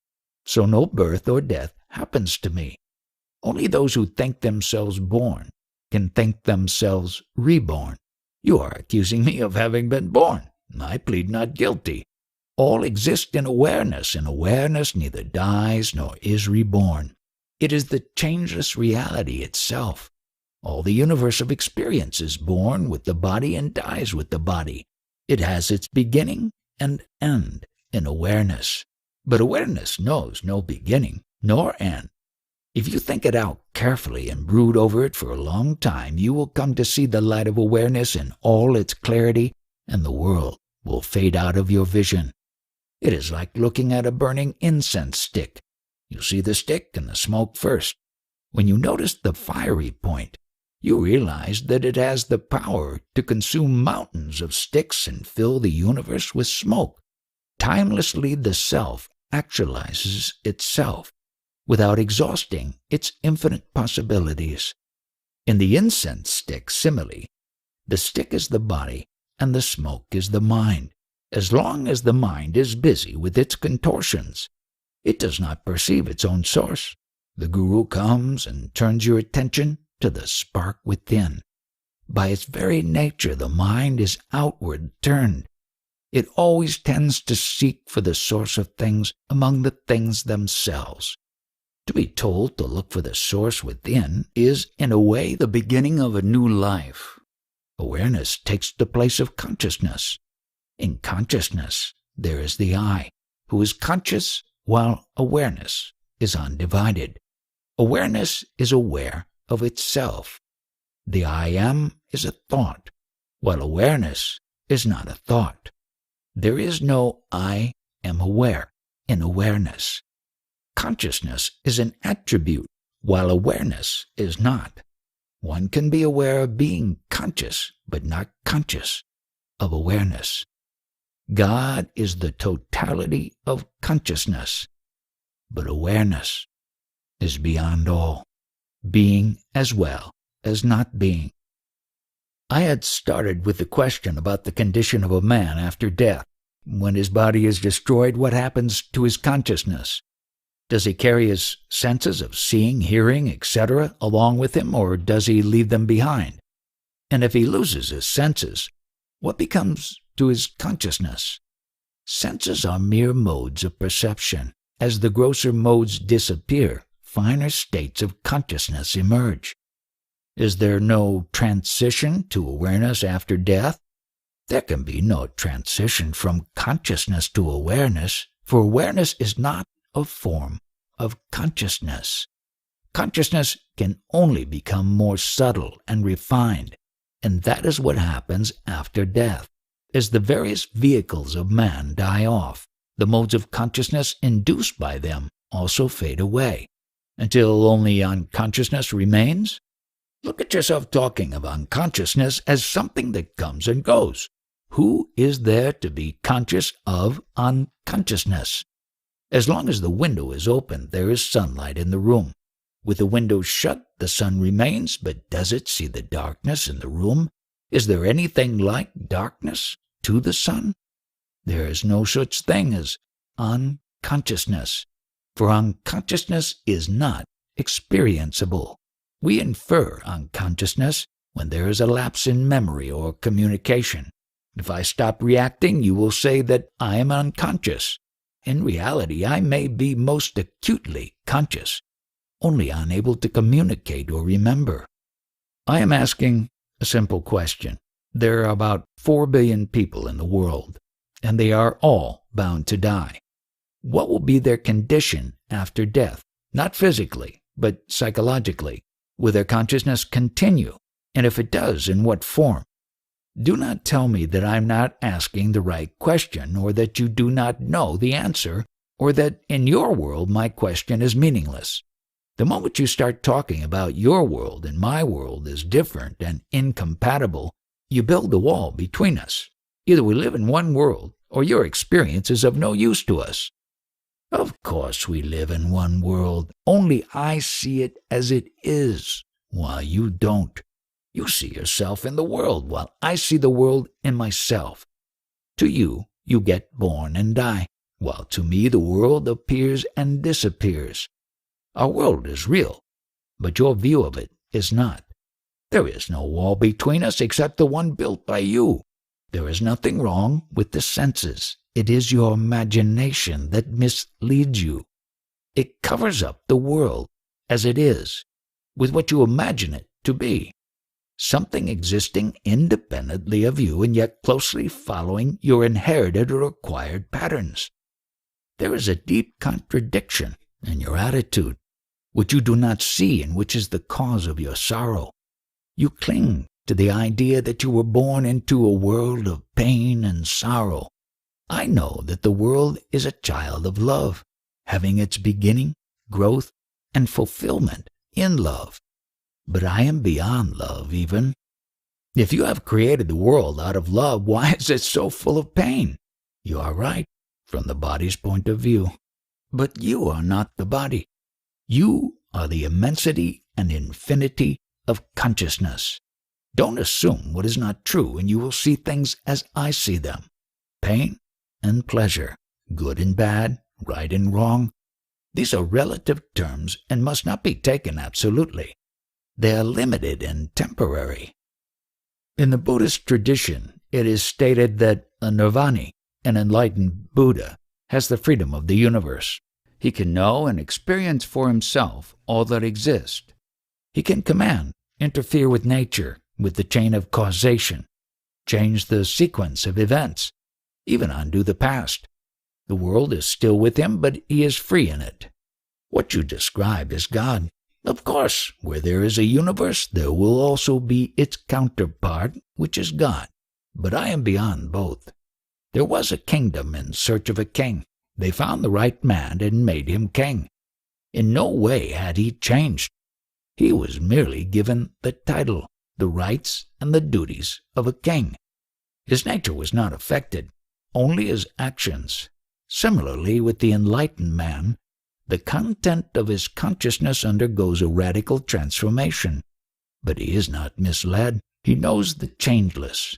so no birth or death happens to me. Only those who think themselves born can think themselves reborn. You are accusing me of having been born. I plead not guilty. All exist in awareness, and awareness neither dies nor is reborn. It is the changeless reality itself. All the universe of experience is born with the body and dies with the body. It has its beginning and end in awareness. But awareness knows no beginning nor end. If you think it out carefully and brood over it for a long time, you will come to see the light of awareness in all its clarity, and the world will fade out of your vision. It is like looking at a burning incense stick. You see the stick and the smoke first. When you notice the fiery point, you realize that it has the power to consume mountains of sticks and fill the universe with smoke. Timelessly the self actualizes itself without exhausting its infinite possibilities. In the incense stick simile, the stick is the body and the smoke is the mind. As long as the mind is busy with its contortions, it does not perceive its own source. The Guru comes and turns your attention to the spark within. By its very nature, the mind is outward turned. It always tends to seek for the source of things among the things themselves. To be told to look for the source within is, in a way, the beginning of a new life. Awareness takes the place of consciousness. In consciousness, there is the I, who is conscious while awareness is undivided. Awareness is aware of itself. The I am is a thought, while awareness is not a thought. There is no I am aware in awareness. Consciousness is an attribute, while awareness is not. One can be aware of being conscious, but not conscious of awareness. God is the totality of consciousness, but awareness is beyond all, being as well as not being. I had started with the question about the condition of a man after death. When his body is destroyed, what happens to his consciousness? Does he carry his senses of seeing, hearing, etc. along with him, or does he leave them behind? And if he loses his senses, what becomes to his consciousness? Senses are mere modes of perception. As the grosser modes disappear, finer states of consciousness emerge. Is there no transition to awareness after death? There can be no transition from consciousness to awareness, for awareness is not a form of consciousness. Consciousness can only become more subtle and refined, and that is what happens after death. As the various vehicles of man die off, the modes of consciousness induced by them also fade away, until only unconsciousness remains. Look at yourself talking of unconsciousness as something that comes and goes. Who is there to be conscious of unconsciousness? As long as the window is open, there is sunlight in the room. With the window shut, the sun remains, but does it see the darkness in the room? Is there anything like darkness to the sun? There is no such thing as unconsciousness, for unconsciousness is not experienceable. We infer unconsciousness when there is a lapse in memory or communication. If I stop reacting, you will say that I am unconscious. In reality, I may be most acutely conscious, only unable to communicate or remember. I am asking a simple question. There are about 4 billion people in the world, and they are all bound to die. What will be their condition after death? Not physically, but psychologically. Will their consciousness continue? And if it does, in what form? Do not tell me that I'm not asking the right question, or that you do not know the answer, or that in your world my question is meaningless. The moment you start talking about your world and my world is different and incompatible, you build a wall between us. Either we live in one world, or your experience is of no use to us. Of course we live in one world, only I see it as it is, while you don't. You see yourself in the world, while I see the world in myself. To you, you get born and die, while to me the world appears and disappears. Our world is real, but your view of it is not. There is no wall between us except the one built by you. There is nothing wrong with the senses. It is your imagination that misleads you. It covers up the world as it is, with what you imagine it to be. Something existing independently of you and yet closely following your inherited or acquired patterns. There is a deep contradiction in your attitude, which you do not see and which is the cause of your sorrow. You cling to the idea that you were born into a world of pain and sorrow. I know that the world is a child of love, having its beginning, growth, and fulfillment in love. But I am beyond love even. If you have created the world out of love, why is it so full of pain? You are right, from the body's point of view. But you are not the body. You are the immensity and infinity of consciousness. Don't assume what is not true, and you will see things as I see them. Pain and pleasure, good and bad, right and wrong. These are relative terms and must not be taken absolutely. They are limited and temporary. In the Buddhist tradition, it is stated that a nirvani, an enlightened Buddha, has the freedom of the universe. He can know and experience for himself all that exists. He can command, interfere with nature, with the chain of causation, change the sequence of events, even undo the past. The world is still with him, but he is free in it. What you describe is God. Of course, where there is a universe, there will also be its counterpart, which is God. But I am beyond both. There was a kingdom in search of a king. They found the right man and made him king. In no way had he changed. He was merely given the title, the rights, and the duties of a king. His nature was not affected, only his actions. Similarly, with the enlightened man, the content of his consciousness undergoes a radical transformation. But he is not misled. He knows the changeless.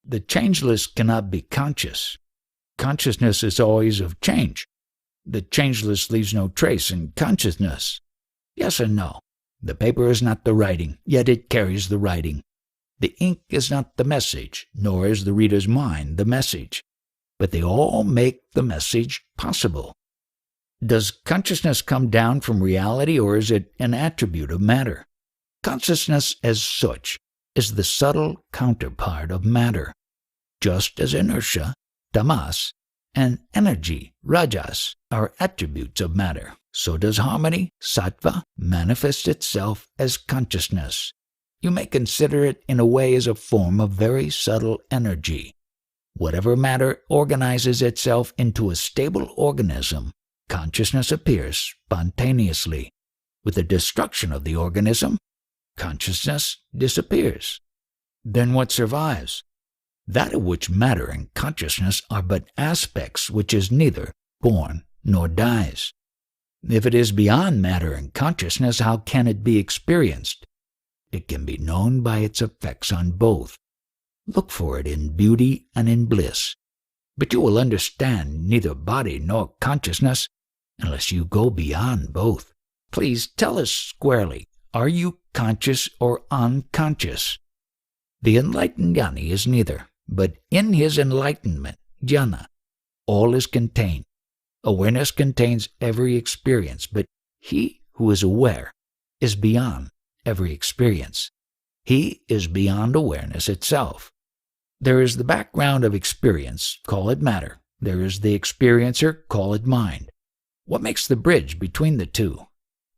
The changeless cannot be conscious. Consciousness is always of change. The changeless leaves no trace in consciousness. Yes and no. The paper is not the writing, yet it carries the writing. The ink is not the message, nor is the reader's mind the message. But they all make the message possible. Does consciousness come down from reality, or is it an attribute of matter? Consciousness as such is the subtle counterpart of matter. Just as inertia, tamas, and energy, rajas, are attributes of matter, so does harmony, sattva, manifest itself as consciousness. You may consider it in a way as a form of very subtle energy. Whatever matter organizes itself into a stable organism, consciousness appears spontaneously. With the destruction of the organism, consciousness disappears. Then what survives? That of which matter and consciousness are but aspects, which is neither born nor dies. If it is beyond matter and consciousness, how can it be experienced? It can be known by its effects on both. Look for it in beauty and in bliss. But you will understand neither body nor consciousness unless you go beyond both. Please tell us squarely, are you conscious or unconscious? The enlightened jnani is neither, but in his enlightenment, jhana, all is contained. Awareness contains every experience, but he who is aware is beyond every experience. He is beyond awareness itself. There is the background of experience, call it matter. There is the experiencer, call it mind. What makes the bridge between the two?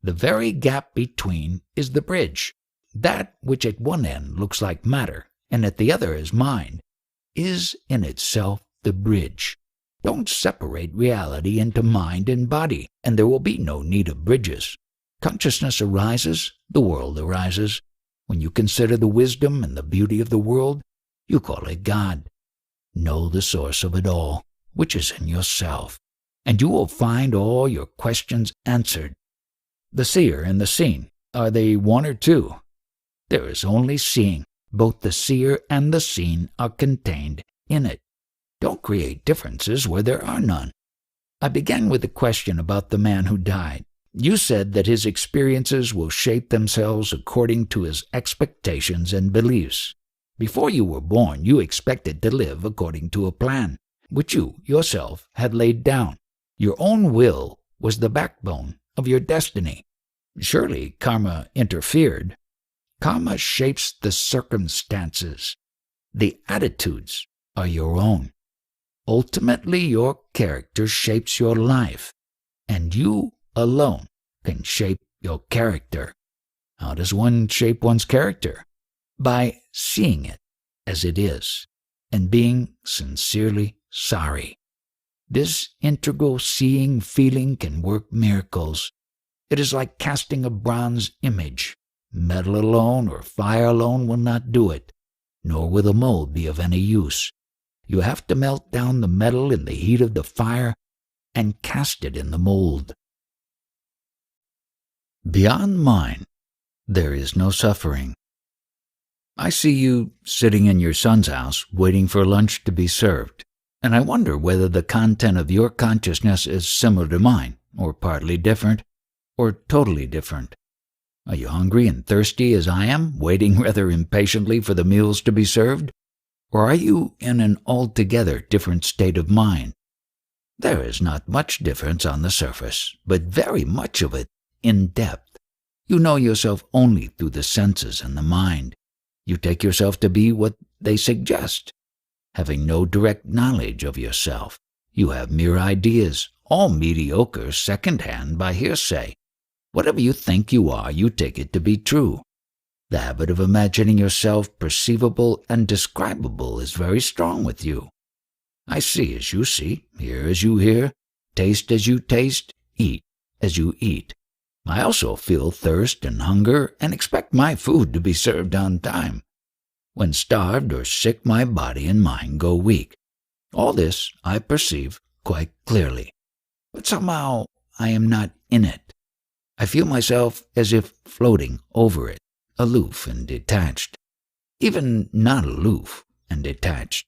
The very gap between is the bridge. That which at one end looks like matter, and at the other is mind, is in itself the bridge. Don't separate reality into mind and body, and there will be no need of bridges. Consciousness arises, the world arises. When you consider the wisdom and the beauty of the world, you call it God. Know the source of it all, which is in yourself, and you will find all your questions answered. The seer and the seen, are they one or two? There is only seeing. Both the seer and the seen are contained in it. Don't create differences where there are none. I began with a question about the man who died. You said that his experiences will shape themselves according to his expectations and beliefs. Before you were born, you expected to live according to a plan, which you yourself had laid down. Your own will was the backbone of your destiny. Surely karma interfered. Karma shapes the circumstances. The attitudes are your own. Ultimately, your character shapes your life, and you alone can shape your character. How does one shape one's character? By seeing it as it is, and being sincerely sorry. This integral seeing feeling can work miracles. It is like casting a bronze image. Metal alone or fire alone will not do it, nor will the mold be of any use. You have to melt down the metal in the heat of the fire and cast it in the mold. Beyond mind, there is no suffering. I see you sitting in your son's house waiting for lunch to be served, and I wonder whether the content of your consciousness is similar to mine, or partly different, or totally different. Are you hungry and thirsty as I am, waiting rather impatiently for the meals to be served? Or are you in an altogether different state of mind? There is not much difference on the surface, but very much of it in depth. You know yourself only through the senses and the mind. You take yourself to be what they suggest. Having no direct knowledge of yourself, you have mere ideas, all mediocre, second-hand by hearsay. Whatever you think you are, you take it to be true. The habit of imagining yourself perceivable and describable is very strong with you. I see as you see, hear as you hear, taste as you taste, eat as you eat. I also feel thirst and hunger and expect my food to be served on time. When starved or sick, my body and mind go weak. All this I perceive quite clearly. But somehow I am not in it. I feel myself as if floating over it, aloof and detached. Even not aloof and detached.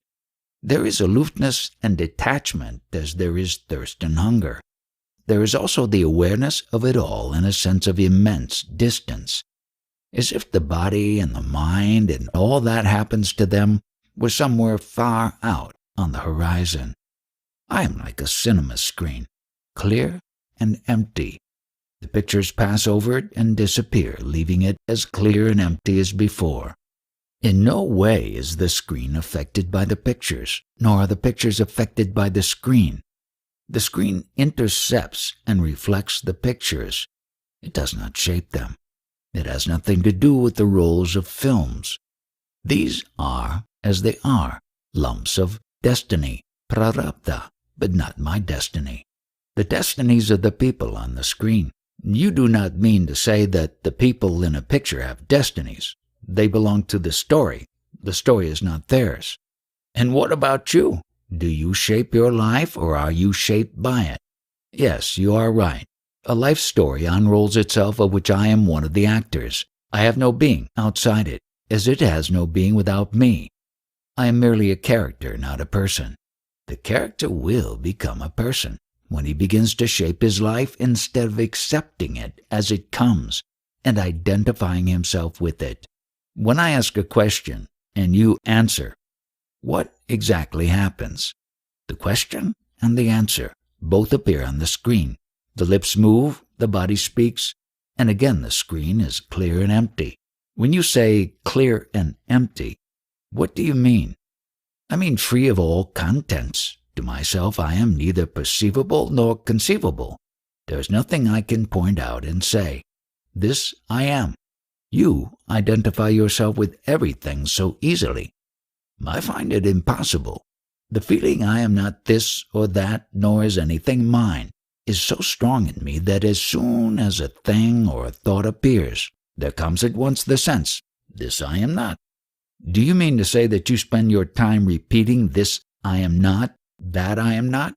There is aloofness and detachment as there is thirst and hunger. There is also the awareness of it all in a sense of immense distance, as if the body and the mind and all that happens to them were somewhere far out on the horizon. I am like a cinema screen, clear and empty. The pictures pass over it and disappear, leaving it as clear and empty as before. In no way is the screen affected by the pictures, nor are the pictures affected by the screen. The screen intercepts and reflects the pictures. It does not shape them. It has nothing to do with the rolls of films. These are as they are, lumps of destiny, prarabdha, but not my destiny. The destinies of the people on the screen. You do not mean to say that the people in a picture have destinies. They belong to the story. The story is not theirs. And what about you? Do you shape your life, or are you shaped by it? Yes, you are right. A life story unrolls itself of which I am one of the actors. I have no being outside it, as it has no being without me. I am merely a character, not a person. The character will become a person when he begins to shape his life instead of accepting it as it comes and identifying himself with it. When I ask a question and you answer, what exactly happens? The question and the answer both appear on the screen. The lips move, the body speaks, and again the screen is clear and empty. When you say clear and empty, what do you mean? I mean free of all contents. To myself I am neither perceivable nor conceivable. There is nothing I can point out and say, this I am. You identify yourself with everything so easily. I find it impossible. The feeling I am not this or that, nor is anything mine, is so strong in me that as soon as a thing or a thought appears, there comes at once the sense, this I am not. Do you mean to say that you spend your time repeating this I am not, that I am not?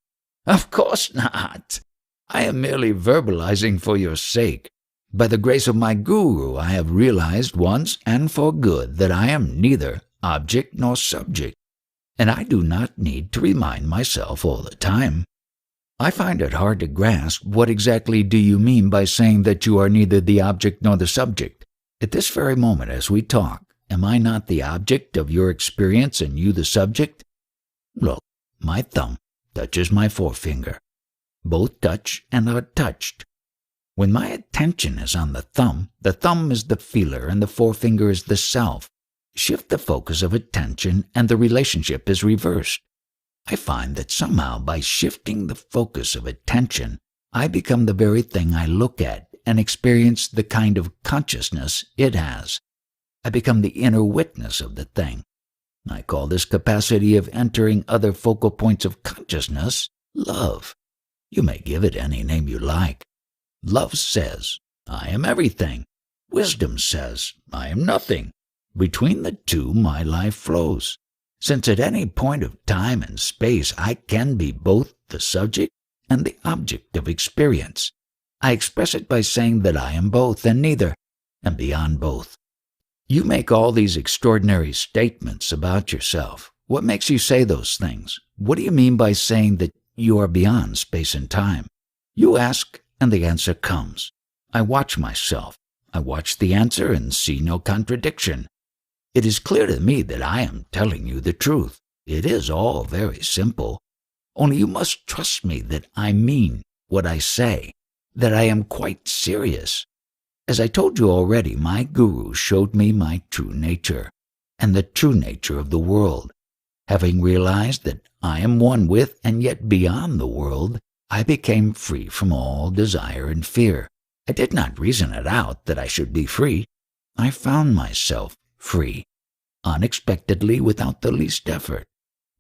Of course not. I am merely verbalizing for your sake. By the grace of my guru, I have realized once and for good that I am neither object nor subject, and I do not need to remind myself all the time. I find it hard to grasp what exactly do you mean by saying that you are neither the object nor the subject. At this very moment as we talk, am I not the object of your experience and you the subject? Look, my thumb touches my forefinger. Both touch and are touched. When my attention is on the thumb is the feeler and the forefinger is the self. Shift the focus of attention and the relationship is reversed. I find that somehow by shifting the focus of attention, I become the very thing I look at and experience the kind of consciousness it has. I become the inner witness of the thing. I call this capacity of entering other focal points of consciousness love. You may give it any name you like. Love says, I am everything. Wisdom says, I am nothing. Between the two, my life flows. since at any point of time and space I can be both the subject and the object of experience. I express it by saying that I am both and neither, and beyond both. You make all these extraordinary statements about yourself. What makes you say those things? What do you mean by saying that you are beyond space and time? You ask, and the answer comes. I watch myself. I watch the answer and see no contradiction. It is clear to me that I am telling you the truth. It is all very simple. Only you must trust me that I mean what I say, that I am quite serious. As I told you already, my guru showed me my true nature, and the true nature of the world. Having realized that I am one with and yet beyond the world, I became free from all desire and fear. I did not reason it out that I should be free. I found myself free, unexpectedly, without the least effort.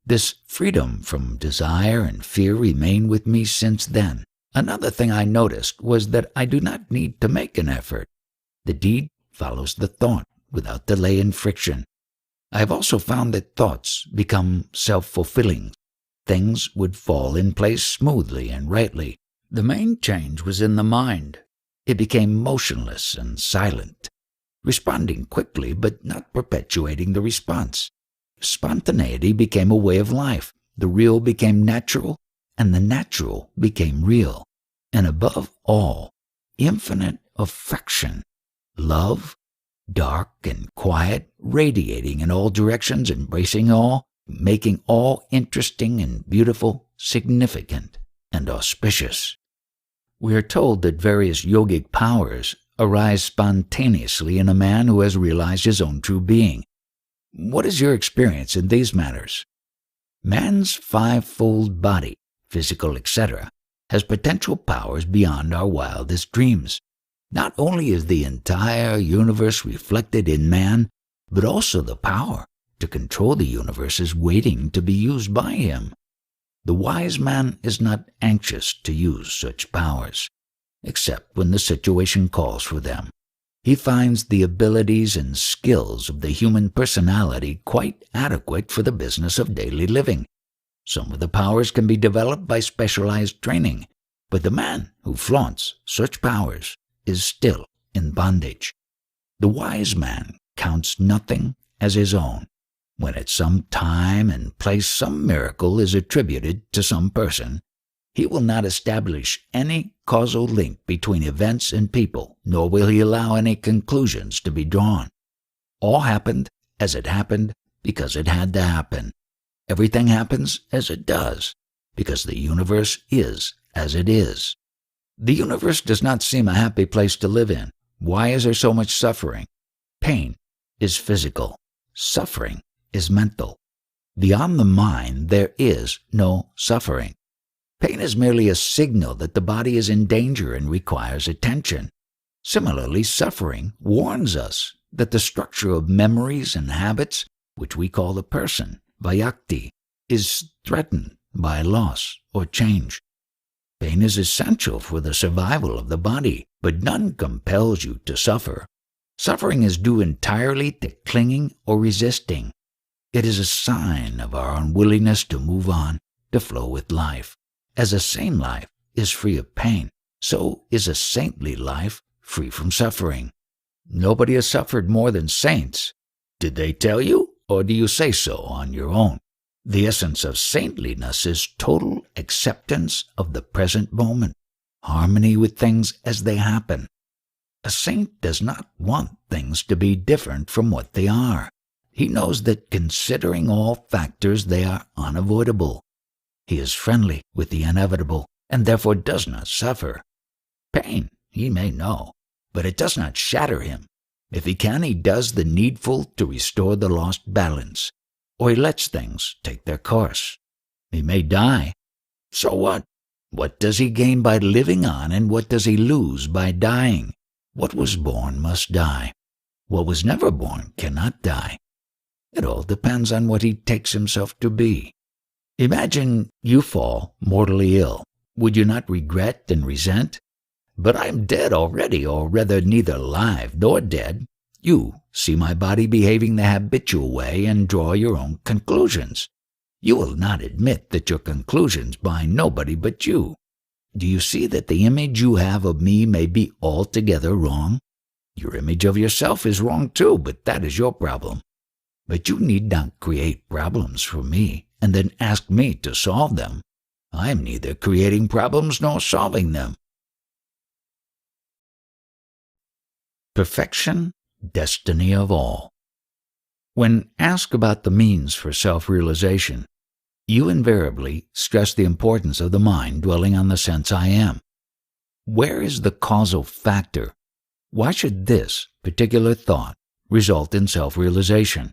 This freedom from desire and fear remained with me since then. Another thing I noticed was that I do not need to make an effort. The deed follows the thought without delay and friction. I have also found that thoughts become self-fulfilling. Things would fall in place smoothly and rightly. The main change was in the mind. It became motionless and silent, responding quickly but not perpetuating the response. Spontaneity became a way of life. The real became natural, and the natural became real. And above all, infinite affection, love, dark and quiet, radiating in all directions, embracing all, making all interesting and beautiful, significant and auspicious. We are told that various yogic powers arise spontaneously in a man who has realized his own true being. What is your experience in these matters? Man's fivefold body, physical, etc., has potential powers beyond our wildest dreams. Not only is the entire universe reflected in man, but also the power to control the universe is waiting to be used by him. The wise man is not anxious to use such powers, except when the situation calls for them. He finds the abilities and skills of the human personality quite adequate for the business of daily living. Some of the powers can be developed by specialized training, but the man who flaunts such powers is still in bondage. The wise man counts nothing as his own. When at some time and place some miracle is attributed to some person, he will not establish any causal link between events and people, nor will he allow any conclusions to be drawn. All happened as it happened because it had to happen. Everything happens as it does because the universe is as it is. The universe does not seem a happy place to live in. Why is there so much suffering? Pain is physical. Suffering is mental. Beyond the mind, there is no suffering. Pain is merely a signal that the body is in danger and requires attention. Similarly, suffering warns us that the structure of memories and habits, which we call the person, vyakti, is threatened by loss or change. Pain is essential for the survival of the body, but none compels you to suffer. Suffering is due entirely to clinging or resisting. It is a sign of our unwillingness to move on, to flow with life. As a sane life is free of pain, so is a saintly life free from suffering. Nobody has suffered more than saints. Did they tell you, or do you say so on your own? The essence of saintliness is total acceptance of the present moment, harmony with things as they happen. A saint does not want things to be different from what they are. He knows that considering all factors, they are unavoidable. He is friendly with the inevitable and therefore does not suffer. Pain, he may know, but it does not shatter him. If he can, he does the needful to restore the lost balance, or he lets things take their course. He may die. So what? What does he gain by living on, and what does he lose by dying? What was born must die. What was never born cannot die. It all depends on what he takes himself to be. Imagine you fall mortally ill. Would you not regret and resent? But I am dead already, or rather neither alive nor dead. You see my body behaving the habitual way and draw your own conclusions. You will not admit that your conclusions bind nobody but you. Do you see that the image you have of me may be altogether wrong? Your image of yourself is wrong too, but that is your problem. But you need not create problems for me and then ask me to solve them. I am neither creating problems nor solving them. Perfection, destiny of all. When asked about the means for self-realization, you invariably stress the importance of the mind dwelling on the sense I am. Where is the causal factor? Why should this particular thought result in self-realization?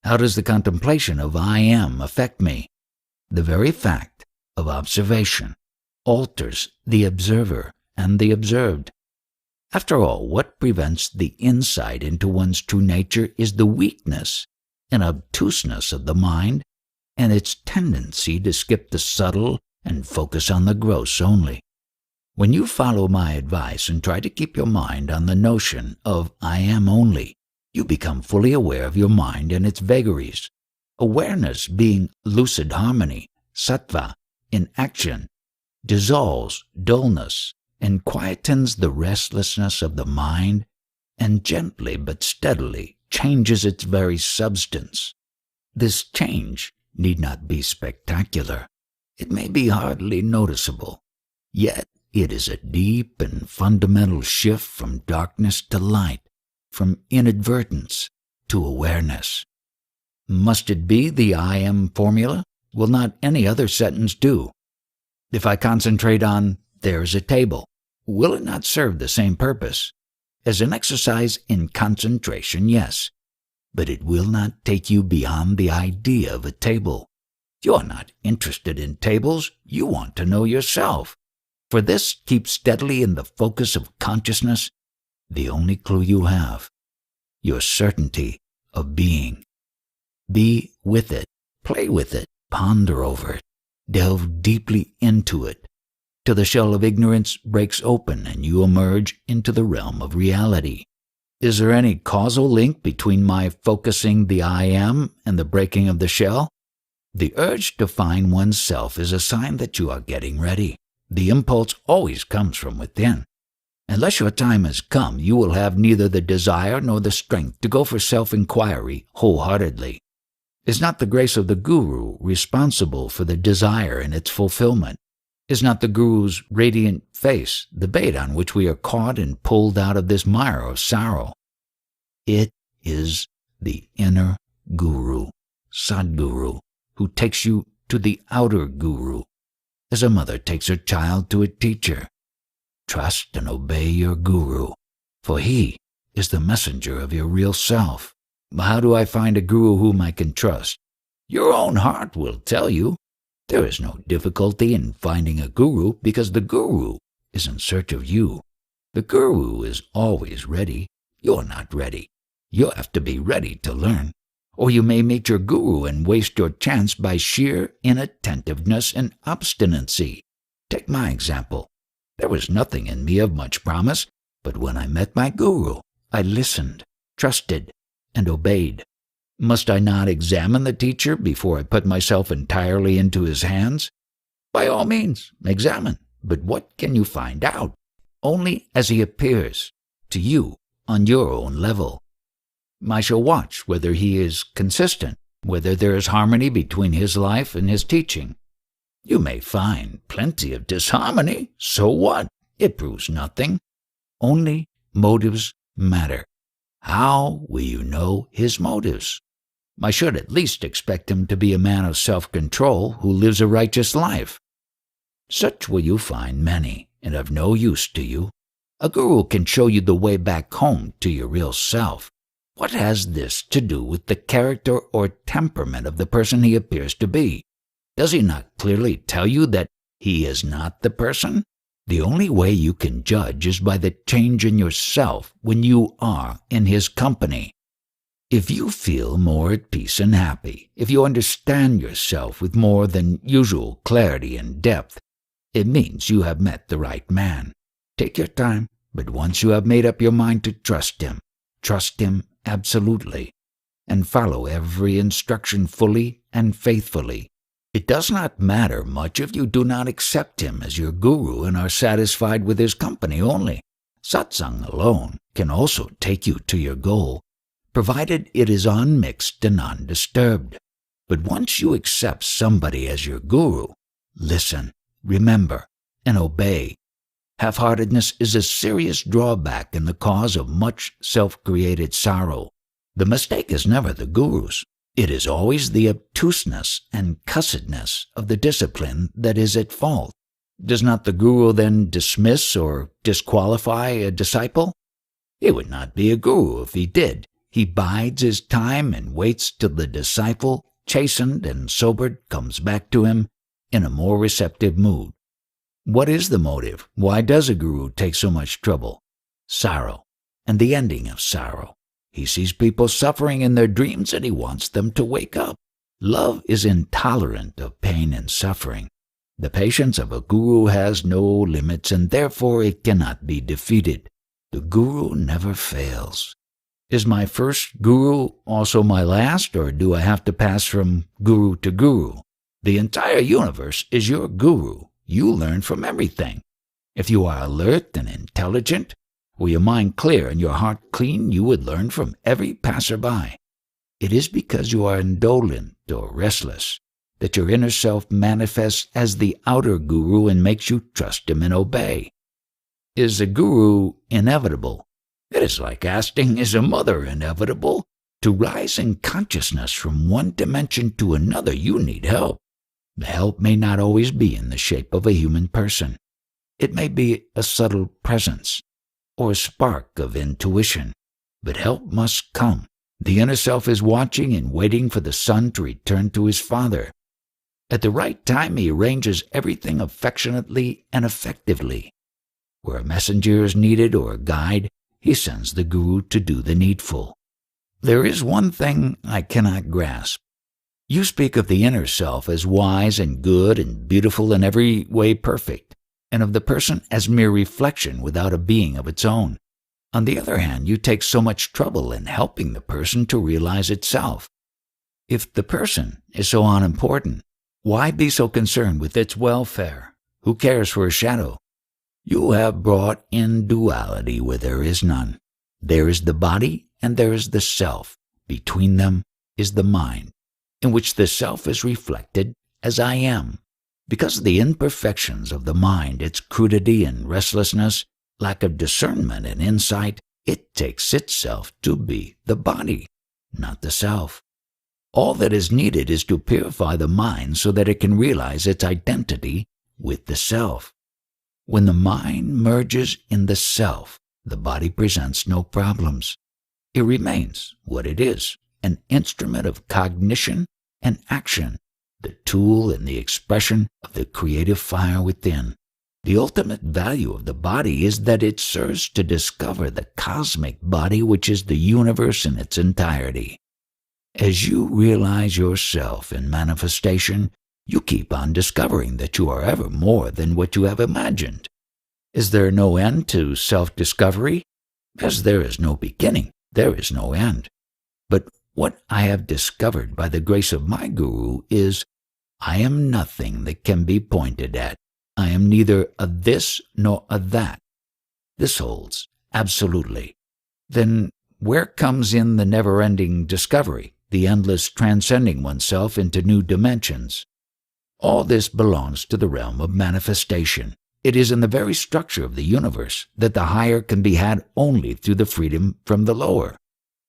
How does the contemplation of I am affect me? The very fact of observation alters the observer and the observed. After all, what prevents the insight into one's true nature is the weakness and obtuseness of the mind and its tendency to skip the subtle and focus on the gross only. When you follow my advice and try to keep your mind on the notion of I am only, you become fully aware of your mind and its vagaries. Awareness, being lucid harmony, sattva, in action, dissolves dullness and quietens the restlessness of the mind and gently but steadily changes its very substance. This change need not be spectacular. It may be hardly noticeable, yet it is a deep and fundamental shift from darkness to light, from inadvertence to awareness. Must it be the I am formula? Will not any other sentence do? If I concentrate on there's a table, will it not serve the same purpose? As an exercise in concentration, yes, but it will not take you beyond the idea of a table. You are not interested in tables, you want to know yourself. For this, keep steadily in the focus of consciousness the only clue you have, your certainty of being. Be with it, play with it, ponder over it, delve deeply into it, till the shell of ignorance breaks open and you emerge into the realm of reality. Is there any causal link between my focusing the I am and the breaking of the shell? The urge to find oneself is a sign that you are getting ready. The impulse always comes from within. Unless your time has come, you will have neither the desire nor the strength to go for self-inquiry wholeheartedly. Is not the grace of the Guru responsible for the desire and its fulfillment? Is not the Guru's radiant face the bait on which we are caught and pulled out of this mire of sorrow? It is the inner Guru, Sadguru, who takes you to the outer Guru, as a mother takes her child to a teacher. Trust and obey your Guru, for he is the messenger of your real self. How do I find a Guru whom I can trust? Your own heart will tell you. There is no difficulty in finding a Guru because the Guru is in search of you. The Guru is always ready. You're not ready. You have to be ready to learn. Or you may meet your Guru and waste your chance by sheer inattentiveness and obstinacy. Take my example. There was nothing in me of much promise, but when I met my Guru, I listened, trusted, and obeyed. Must I not examine the teacher before I put myself entirely into his hands? By all means, examine, but what can you find out? Only as he appears to you on your own level. I shall watch whether he is consistent, whether there is harmony between his life and his teaching. You may find plenty of disharmony. So what? It proves nothing. Only motives matter. How will you know his motives? I should at least expect him to be a man of self-control who lives a righteous life. Such will you find many, and of no use to you. A Guru can show you the way back home to your real self. What has this to do with the character or temperament of the person he appears to be? Does he not clearly tell you that he is not the person? The only way you can judge is by the change in yourself when you are in his company. If you feel more at peace and happy, if you understand yourself with more than usual clarity and depth, it means you have met the right man. Take your time, but once you have made up your mind to trust him, trust him absolutely and follow every instruction fully and faithfully. It does not matter much if you do not accept him as your guru and are satisfied with his company only. Satsang alone can also take you to your goal, provided it is unmixed and undisturbed. But once you accept somebody as your guru, listen, remember, and obey. Half-heartedness is a serious drawback and the cause of much self-created sorrow. The mistake is never the guru's. It is always the obtuseness and cussedness of the discipline that is at fault. Does not the guru then dismiss or disqualify a disciple? He would not be a guru if he did. He bides his time and waits till the disciple, chastened and sobered, comes back to him in a more receptive mood. What is the motive? Why does a guru take so much trouble? Sorrow, and the ending of sorrow. He sees people suffering in their dreams and he wants them to wake up. Love is intolerant of pain and suffering. The patience of a guru has no limits and therefore it cannot be defeated. The guru never fails. Is my first guru also my last, or do I have to pass from guru to guru? The entire universe is your guru. You learn from everything. If you are alert and intelligent, with your mind clear and your heart clean, you would learn from every passerby. It is because you are indolent or restless that your inner self manifests as the outer guru and makes you trust him and obey. Is a guru inevitable? It is like asking, is a mother inevitable? To rise in consciousness from one dimension to another, you need help. The help may not always be in the shape of a human person. It may be a subtle presence or a spark of intuition, but help must come. The inner self is watching and waiting for the son to return to his father. At the right time, he arranges everything affectionately and effectively. Where a messenger is needed or a guide, he sends the guru to do the needful. There is one thing I cannot grasp. You speak of the inner self as wise and good and beautiful and every way perfect, and of the person as mere reflection without a being of its own. On the other hand, you take so much trouble in helping the person to realize itself. If the person is so unimportant, why be so concerned with its welfare? Who cares for a shadow? You have brought in duality where there is none. There is the body and there is the self. Between them is the mind, in which the self is reflected as I am. Because of the imperfections of the mind, its crudity and restlessness, lack of discernment and insight, it takes itself to be the body, not the self. All that is needed is to purify the mind so that it can realize its identity with the self. When the mind merges in the self, the body presents no problems. It remains what it is, an instrument of cognition and action, the tool and the expression of the creative fire within. The ultimate value of the body is that it serves to discover the cosmic body, which is the universe in its entirety. As you realize yourself in manifestation, you keep on discovering that you are ever more than what you have imagined. Is there no end to self-discovery? As there is no beginning, there is no end. But what I have discovered by the grace of my guru is, I am nothing that can be pointed at. I am neither a this nor a that. This holds absolutely. Then where comes in the never-ending discovery, the endless transcending oneself into new dimensions? All this belongs to the realm of manifestation. It is in the very structure of the universe that the higher can be had only through the freedom from the lower.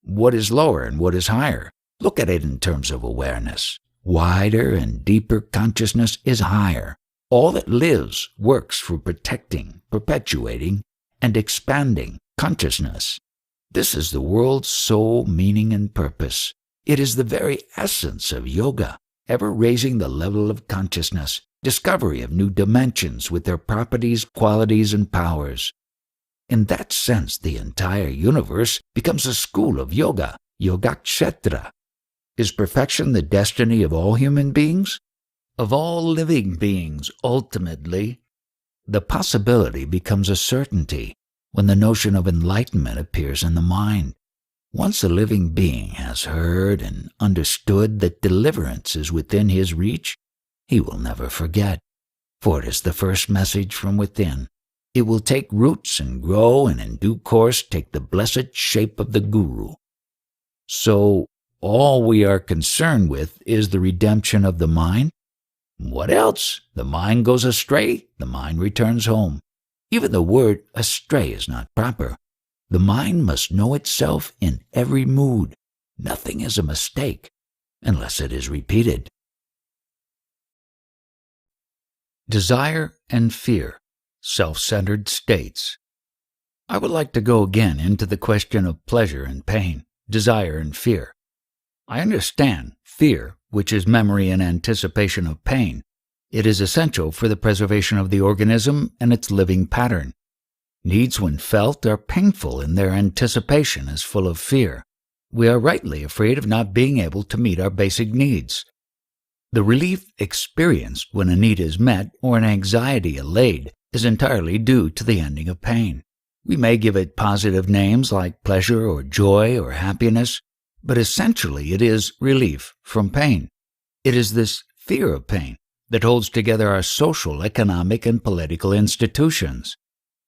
What is lower and what is higher? Look at it in terms of awareness. Wider and deeper consciousness is higher. All that lives works for protecting, perpetuating, and expanding consciousness. This is the world's sole meaning and purpose. It is the very essence of yoga, ever raising the level of consciousness, discovery of new dimensions with their properties, qualities, and powers. In that sense, the entire universe becomes a school of yoga, yogakshetra. Is perfection the destiny of all human beings? Of all living beings, ultimately? The possibility becomes a certainty when the notion of enlightenment appears in the mind. Once a living being has heard and understood that deliverance is within his reach, he will never forget, for it is the first message from within. It will take roots and grow, and in due course take the blessed shape of the Guru. So, all we are concerned with is the redemption of the mind? What else? The mind goes astray, the mind returns home. Even the word astray is not proper. The mind must know itself in every mood. Nothing is a mistake, unless it is repeated. Desire and fear, self-centered states. I would like to go again into the question of pleasure and pain, desire and fear. I understand fear, which is memory and anticipation of pain. It is essential for the preservation of the organism and its living pattern. Needs when felt are painful in their anticipation as full of fear. We are rightly afraid of not being able to meet our basic needs. The relief experienced when a need is met or an anxiety allayed is entirely due to the ending of pain. We may give it positive names like pleasure or joy or happiness, but essentially it is relief from pain. It is this fear of pain that holds together our social, economic, and political institutions.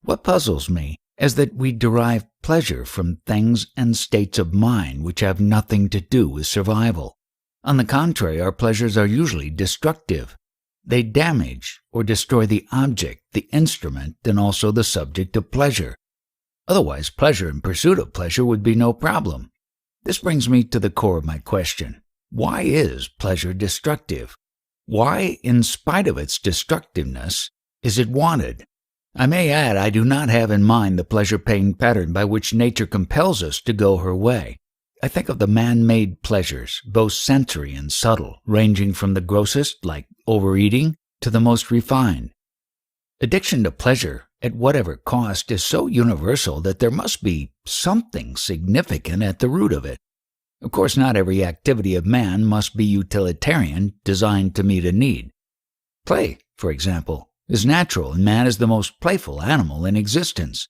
What puzzles me is that we derive pleasure from things and states of mind which have nothing to do with survival. On the contrary, our pleasures are usually destructive. They damage or destroy the object, the instrument, and also the subject of pleasure. Otherwise, pleasure and pursuit of pleasure would be no problem. This brings me to the core of my question. Why is pleasure destructive? Why, in spite of its destructiveness, is it wanted? I may add I do not have in mind the pleasure-pain pattern by which nature compels us to go her way. I think of the man-made pleasures, both sensory and subtle, ranging from the grossest, like overeating, to the most refined. Addiction to pleasure, at whatever cost, is so universal that there must be something significant at the root of it. Of course, not every activity of man must be utilitarian, designed to meet a need. Play, for example, is natural, and man is the most playful animal in existence.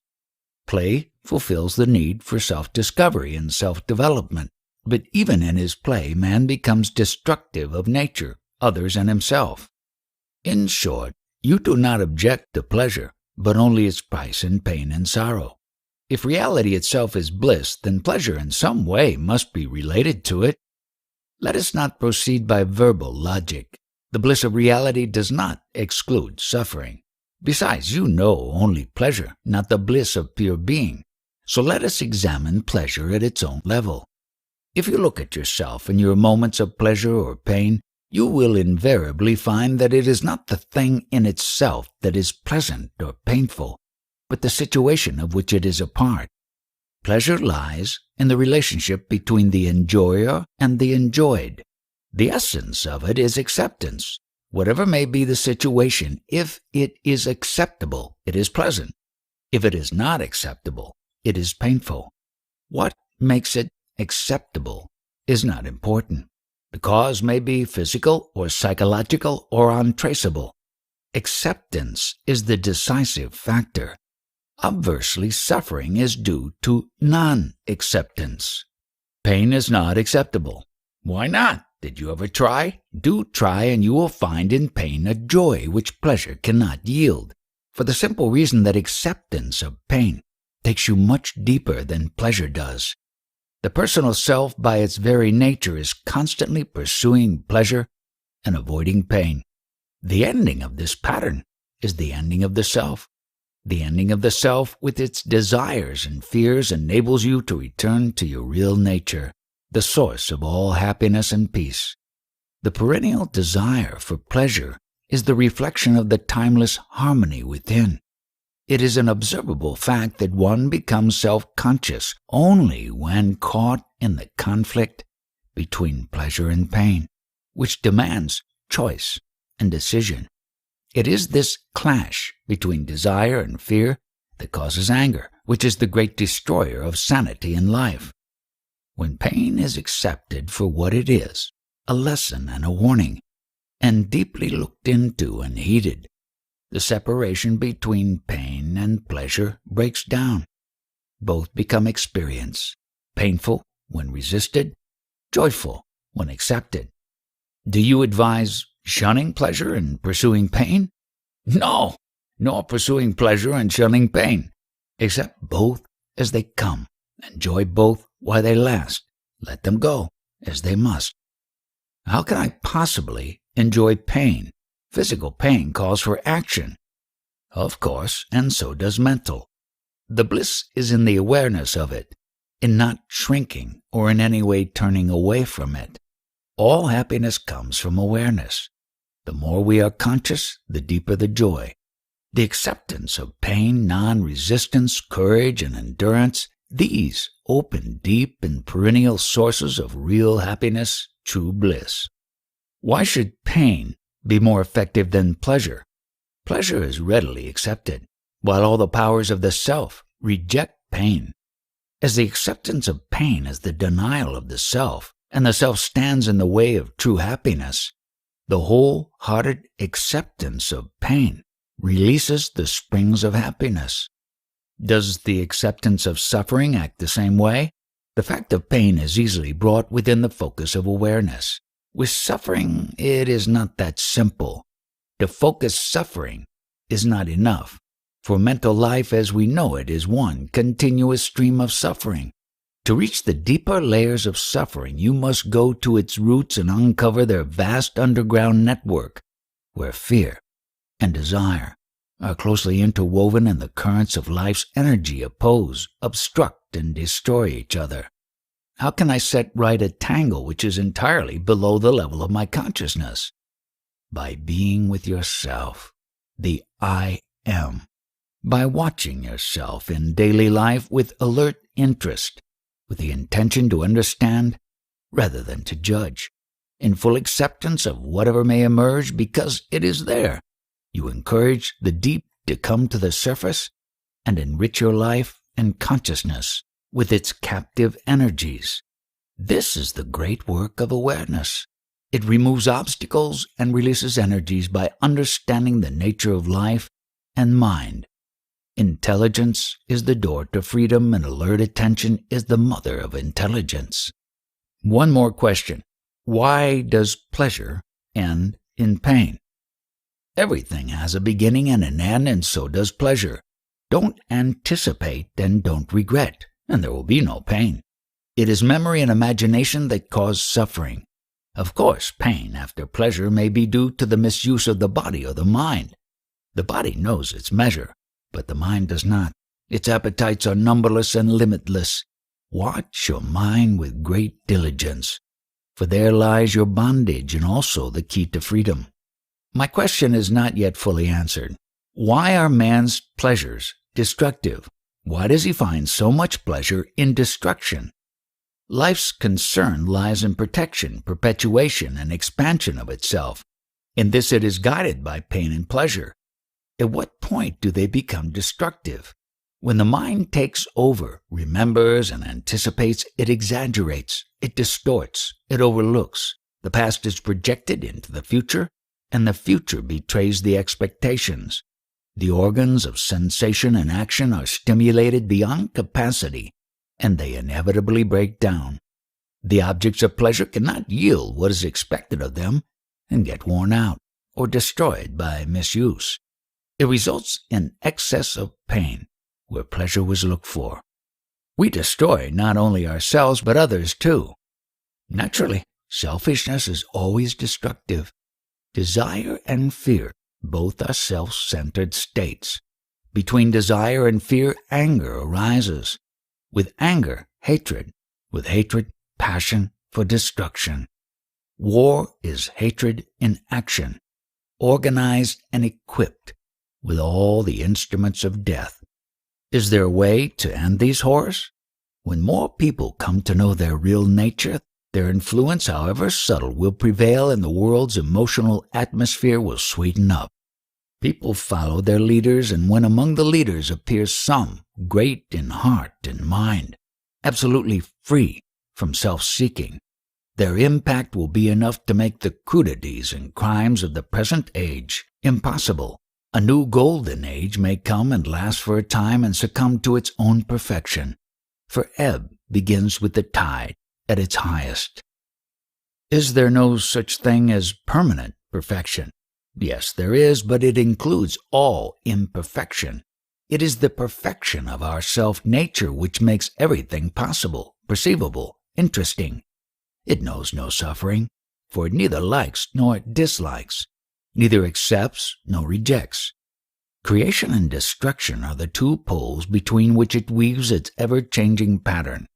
Play fulfills the need for self-discovery and self-development, but even in his play, man becomes destructive of nature, others, and himself. In short, you do not object to pleasure, but only its price in pain and sorrow. If reality itself is bliss, then pleasure in some way must be related to it. Let us not proceed by verbal logic. The bliss of reality does not exclude suffering. Besides, you know only pleasure, not the bliss of pure being. So let us examine pleasure at its own level. If you look at yourself in your moments of pleasure or pain, you will invariably find that it is not the thing in itself that is pleasant or painful, but the situation of which it is a part. Pleasure lies in the relationship between the enjoyer and the enjoyed. The essence of it is acceptance. Whatever may be the situation, if it is acceptable, it is pleasant. If it is not acceptable, it is painful. What makes it acceptable is not important. The cause may be physical or psychological or untraceable. Acceptance is the decisive factor. Obversely, suffering is due to non-acceptance. Pain is not acceptable. Why not? Did you ever try? Do try, and you will find in pain a joy which pleasure cannot yield, for the simple reason that acceptance of pain takes you much deeper than pleasure does. The personal self, by its very nature, is constantly pursuing pleasure and avoiding pain. The ending of this pattern is the ending of the self. The ending of the self with its desires and fears enables you to return to your real nature, the source of all happiness and peace. The perennial desire for pleasure is the reflection of the timeless harmony within. It is an observable fact that one becomes self-conscious only when caught in the conflict between pleasure and pain, which demands choice and decision. It is this clash between desire and fear that causes anger, which is the great destroyer of sanity in life. When pain is accepted for what it is, a lesson and a warning, and deeply looked into and heeded, the separation between pain and pleasure breaks down. Both become experience, painful when resisted, joyful when accepted. Do you advise shunning pleasure and pursuing pain? No, nor pursuing pleasure and shunning pain. Accept both as they come. Enjoy both while they last. Let them go as they must. How can I possibly enjoy pain? Physical pain calls for action. Of course, and so does mental. The bliss is in the awareness of it, in not shrinking or in any way turning away from it. All happiness comes from awareness. The more we are conscious, the deeper the joy. The acceptance of pain, non-resistance, courage, and endurance, these open deep and perennial sources of real happiness, true bliss. Why should pain be more effective than pleasure? Pleasure is readily accepted, while all the powers of the self reject pain. As the acceptance of pain is the denial of the self, and the self stands in the way of true happiness, the wholehearted acceptance of pain releases the springs of happiness. Does the acceptance of suffering act the same way? The fact of pain is easily brought within the focus of awareness. With suffering, it is not that simple. To focus suffering is not enough, for mental life as we know it is one continuous stream of suffering. To reach the deeper layers of suffering, you must go to its roots and uncover their vast underground network, where fear and desire are closely interwoven and the currents of life's energy oppose, obstruct, and destroy each other. How can I set right a tangle which is entirely below the level of my consciousness? By being with yourself, the I am. By watching yourself in daily life with alert interest, with the intention to understand rather than to judge, in full acceptance of whatever may emerge because it is there. You encourage the deep to come to the surface and enrich your life and consciousness with its captive energies. This is the great work of awareness. It removes obstacles and releases energies by understanding the nature of life and mind. Intelligence is the door to freedom, and alert attention is the mother of intelligence. One more question. Why does pleasure end in pain? Everything has a beginning and an end, and so does pleasure. Don't anticipate and don't regret, and there will be no pain. It is memory and imagination that cause suffering. Of course, pain after pleasure may be due to the misuse of the body or the mind. The body knows its measure, but the mind does not. Its appetites are numberless and limitless. Watch your mind with great diligence, for there lies your bondage and also the key to freedom. My question is not yet fully answered. Why are man's pleasures destructive? Why does he find so much pleasure in destruction? Life's concern lies in protection, perpetuation, and expansion of itself. In this it is guided by pain and pleasure. At what point do they become destructive? When the mind takes over, remembers, and anticipates, it exaggerates, it distorts, it overlooks. The past is projected into the future, and the future betrays the expectations. The organs of sensation and action are stimulated beyond capacity, and they inevitably break down. The objects of pleasure cannot yield what is expected of them and get worn out or destroyed by misuse. It results in excess of pain where pleasure was looked for. We destroy not only ourselves but others too. Naturally, selfishness is always destructive. Desire and fear both are self-centered states. Between desire and fear, anger arises. With anger, hatred. With hatred, passion for destruction. War is hatred in action, organized and equipped with all the instruments of death. Is there a way to end these horrors? When more people come to know their real nature, their influence, however subtle, will prevail and the world's emotional atmosphere will sweeten up. People follow their leaders, and when among the leaders appears some great in heart and mind, absolutely free from self-seeking, their impact will be enough to make the crudities and crimes of the present age impossible. A new golden age may come and last for a time and succumb to its own perfection. For ebb begins with the tide at its highest. Is there no such thing as permanent perfection? Yes, there is, but it includes all imperfection. It is the perfection of our self-nature which makes everything possible, perceivable, interesting. It knows no suffering, for it neither likes nor dislikes, neither accepts nor rejects. Creation and destruction are the two poles between which it weaves its ever-changing pattern.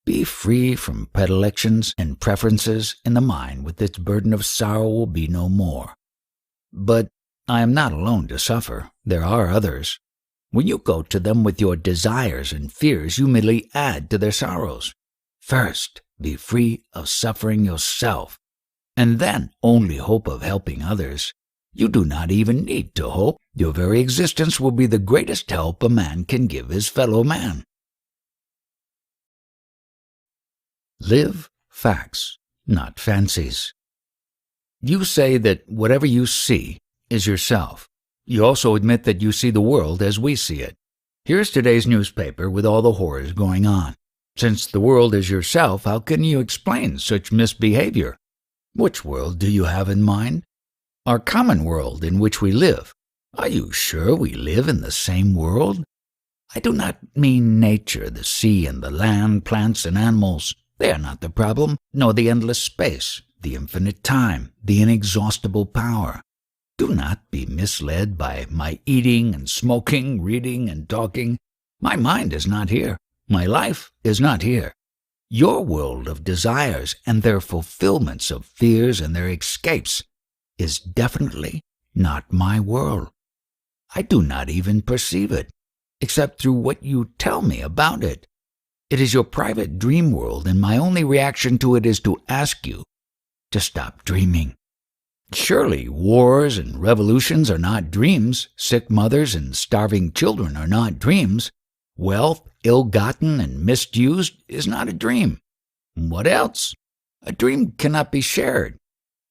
Be free from predilections and preferences, and the mind with its burden of sorrow will be no more. But I am not alone to suffer. There are others. When you go to them with your desires and fears, you merely add to their sorrows. First, be free of suffering yourself, and then only hope of helping others. You do not even need to hope. Your very existence will be the greatest help a man can give his fellow man. Live facts, not fancies. You say that whatever you see is yourself. You also admit that you see the world as we see it. Here's today's newspaper with all the horrors going on. Since the world is yourself, how can you explain such misbehavior? Which world do you have in mind? Our common world in which we live. Are you sure we live in the same world? I do not mean nature, the sea and the land, plants and animals. They are not the problem, nor the endless space, the infinite time, the inexhaustible power. Do not be misled by my eating and smoking, reading and talking. My mind is not here. My life is not here. Your world of desires and their fulfillments of fears and their escapes is definitely not my world. I do not even perceive it, except through what you tell me about it. It is your private dream world, and my only reaction to it is to ask you to stop dreaming. Surely wars and revolutions are not dreams. Sick mothers and starving children are not dreams. Wealth, ill-gotten and misused, is not a dream. What else? A dream cannot be shared,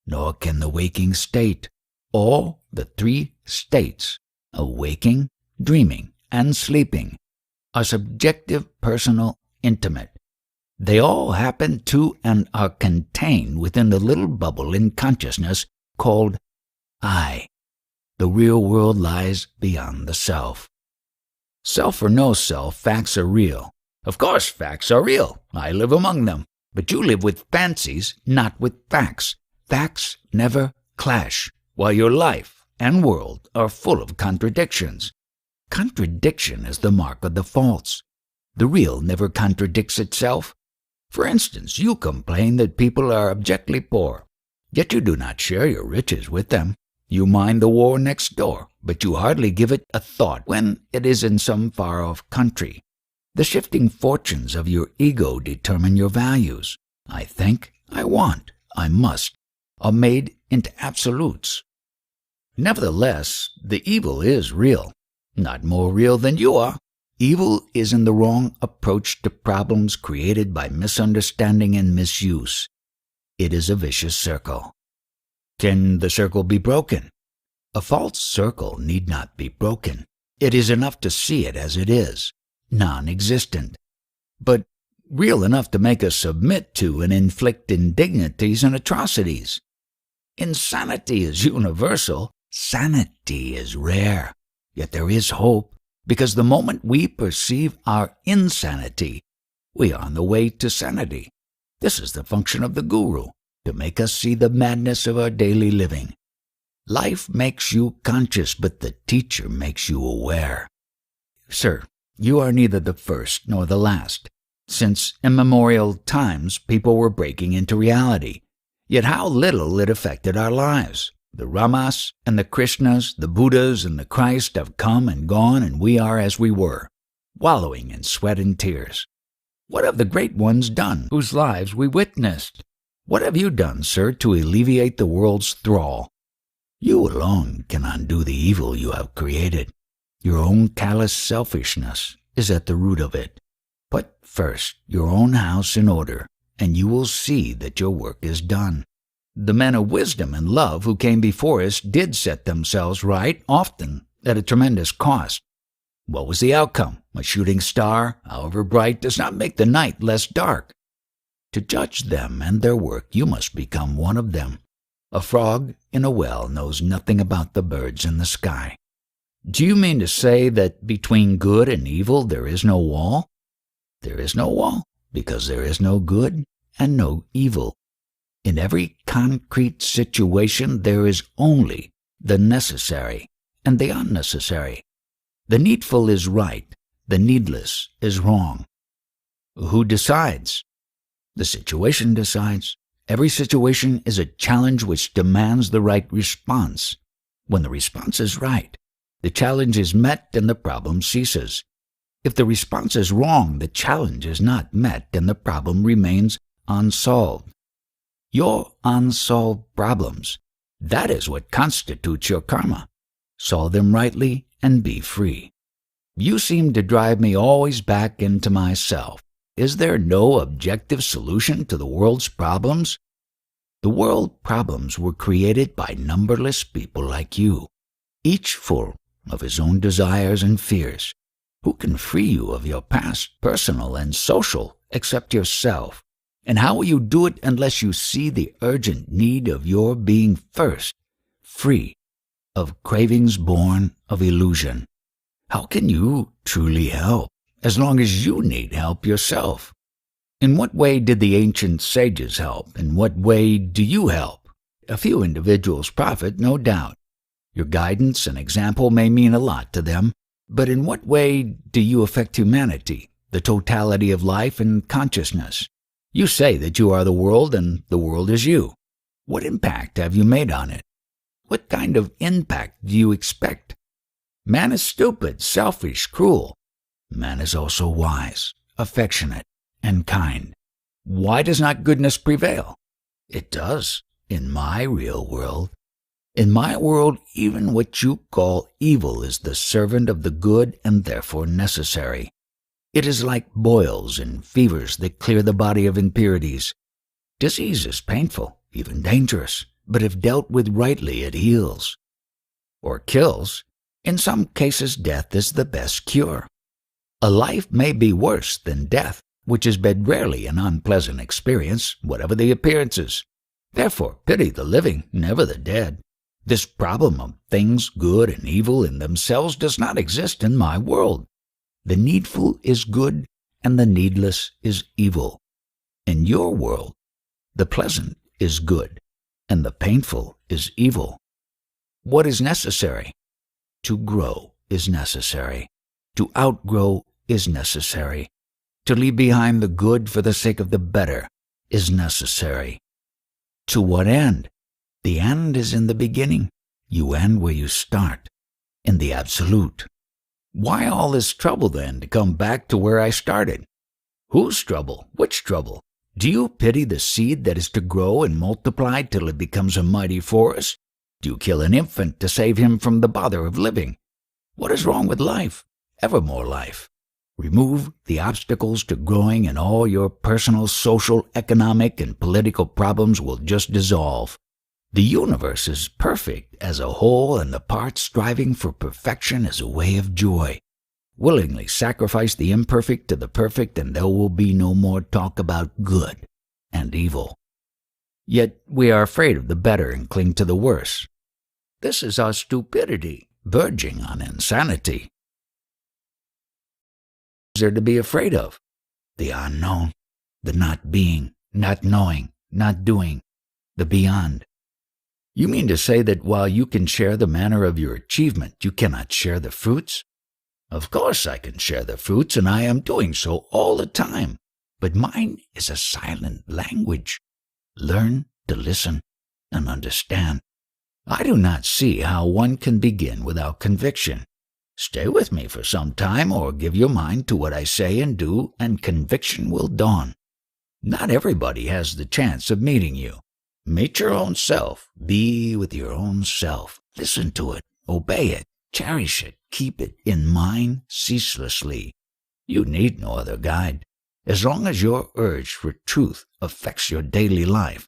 nor can the waking state. All the three states of waking, dreaming, and sleeping are subjective, personal, intimate. They all happen to and are contained within the little bubble in consciousness called I. The real world lies beyond the self. Self or no self, facts are real. Of course, facts are real. I live among them. But you live with fancies, not with facts. Facts never clash, while your life and world are full of contradictions. Contradiction is the mark of the false. The real never contradicts itself. For instance, you complain that people are abjectly poor, yet you do not share your riches with them. You mind the war next door, but you hardly give it a thought when it is in some far-off country. The shifting fortunes of your ego determine your values. I think, I want, I must, are made into absolutes. Nevertheless, the evil is real, not more real than you are. Evil is in the wrong approach to problems created by misunderstanding and misuse. It is a vicious circle. Can the circle be broken? A false circle need not be broken. It is enough to see it as it is, non-existent, but real enough to make us submit to and inflict indignities and atrocities. Insanity is universal. Sanity is rare. Yet there is hope, because the moment we perceive our insanity, we are on the way to sanity. This is the function of the guru, to make us see the madness of our daily living. Life makes you conscious, but the teacher makes you aware. Sir, you are neither the first nor the last. Since immemorial times, people were breaking into reality. Yet how little it affected our lives. The Ramas and the Krishnas, the Buddhas and the Christ have come and gone, and we are as we were, wallowing in sweat and tears. What have the great ones done, whose lives we witnessed? What have you done, sir, to alleviate the world's thrall? You alone can undo the evil you have created. Your own callous selfishness is at the root of it. Put first your own house in order, and you will see that your work is done. The men of wisdom and love who came before us did set themselves right, often at a tremendous cost. What was the outcome? A shooting star, however bright, does not make the night less dark. To judge them and their work, you must become one of them. A frog in a well knows nothing about the birds in the sky. Do you mean to say that between good and evil there is no wall? There is no wall because there is no good and no evil. In every concrete situation there is only the necessary and the unnecessary. The needful is right, the needless is wrong. Who decides? The situation decides. Every situation is a challenge which demands the right response. When the response is right, the challenge is met and the problem ceases. If the response is wrong, the challenge is not met and the problem remains unsolved. Your unsolved problems, that is what constitutes your karma. Solve them rightly and be free. You seem to drive me always back into myself. Is there no objective solution to the world's problems? The world problems were created by numberless people like you, each full of his own desires and fears. Who can free you of your past, personal and social, except yourself? And how will you do it unless you see the urgent need of your being first, free of cravings born of illusion? How can you truly help as long as you need help yourself? In what way did the ancient sages help? In what way do you help? A few individuals profit, no doubt. Your guidance and example may mean a lot to them, but in what way do you affect humanity, the totality of life and consciousness? You say that you are the world and the world is you. What impact have you made on it? What kind of impact do you expect? Man is stupid, selfish, cruel. Man is also wise, affectionate, and kind. Why does not goodness prevail? It does, in my real world. In my world, even what you call evil is the servant of the good and therefore necessary. It is like boils and fevers that clear the body of impurities. Disease is painful, even dangerous, but if dealt with rightly, it heals. Or kills. In some cases, death is the best cure. A life may be worse than death, which is but rarely an unpleasant experience, whatever the appearances. Therefore, pity the living, never the dead. This problem of things good and evil in themselves does not exist in my world. The needful is good and the needless is evil. In your world, the pleasant is good and the painful is evil. What is necessary? To grow is necessary. To outgrow is necessary. To leave behind the good for the sake of the better is necessary. To what end? The end is in the beginning. You end where you start, in the absolute. Why all this trouble, then, to come back to where I started? Whose trouble? Which trouble? Do you pity the seed that is to grow and multiply till it becomes a mighty forest? Do you kill an infant to save him from the bother of living? What is wrong with life? Ever more life. Remove the obstacles to growing and all your personal, social, economic, and political problems will just dissolve. The universe is perfect as a whole, and the parts striving for perfection is a way of joy. Willingly sacrifice the imperfect to the perfect, and there will be no more talk about good and evil. Yet we are afraid of the better and cling to the worse. This is our stupidity, verging on insanity. What is there to be afraid of? The unknown, the not being, not knowing, not doing, the beyond. You mean to say that while you can share the manner of your achievement, you cannot share the fruits? Of course I can share the fruits, and I am doing so all the time. But mine is a silent language. Learn to listen and understand. I do not see how one can begin without conviction. Stay with me for some time, or give your mind to what I say and do, and conviction will dawn. Not everybody has the chance of meeting you. Meet your own self. Be with your own self. Listen to it. Obey it. Cherish it. Keep it in mind ceaselessly. You need no other guide. As long as your urge for truth affects your daily life,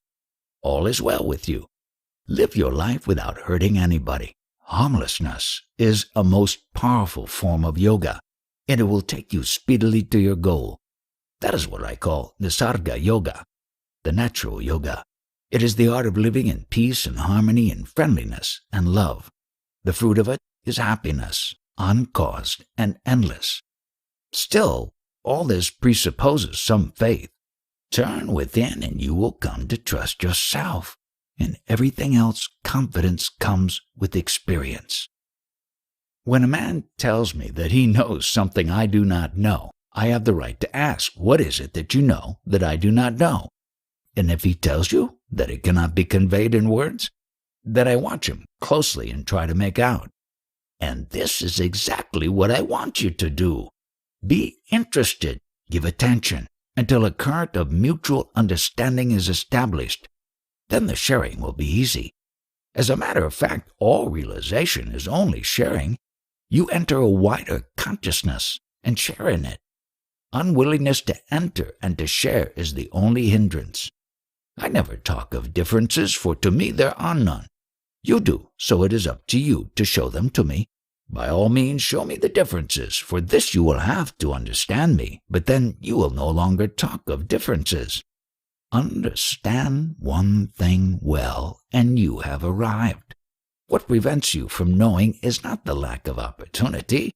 all is well with you. Live your life without hurting anybody. Harmlessness is a most powerful form of yoga. and it will take you speedily to your goal. That is what I call Nisarga Yoga, the natural yoga. It is the art of living in peace and harmony and friendliness and love. The fruit of it is happiness, uncaused and endless. Still, all this presupposes some faith. Turn within and you will come to trust yourself. In everything else, confidence comes with experience. When a man tells me that he knows something I do not know, I have the right to ask, what is it that you know that I do not know? And if he tells you that it cannot be conveyed in words, then I watch him closely and try to make out. And this is exactly what I want you to do. Be interested, give attention, until a current of mutual understanding is established. Then the sharing will be easy. As a matter of fact, all realization is only sharing. You enter a wider consciousness and share in it. Unwillingness to enter and to share is the only hindrance. I never talk of differences, for to me there are none. You do, so it is up to you to show them to me. By all means, show me the differences, for this you will have to understand me, but then you will no longer talk of differences. Understand one thing well, and you have arrived. What prevents you from knowing is not the lack of opportunity,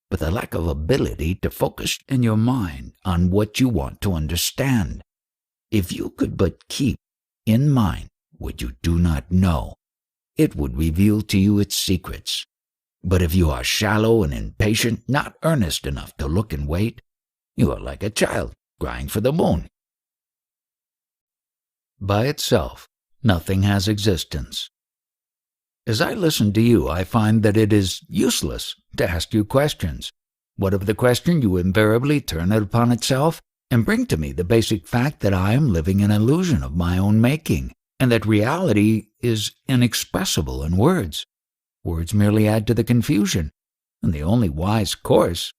but the lack of ability to focus in your mind on what you want to understand. If you could but keep in mind what you do not know, it would reveal to you its secrets. But if you are shallow and impatient, not earnest enough to look and wait, you are like a child crying for the moon. By itself, nothing has existence. As I listen to you, I find that it is useless to ask you questions. What of the question? You invariably turn it upon itself and bring to me the basic fact that I am living an illusion of my own making, and that reality is inexpressible in words. Words merely add to the confusion, and the only wise course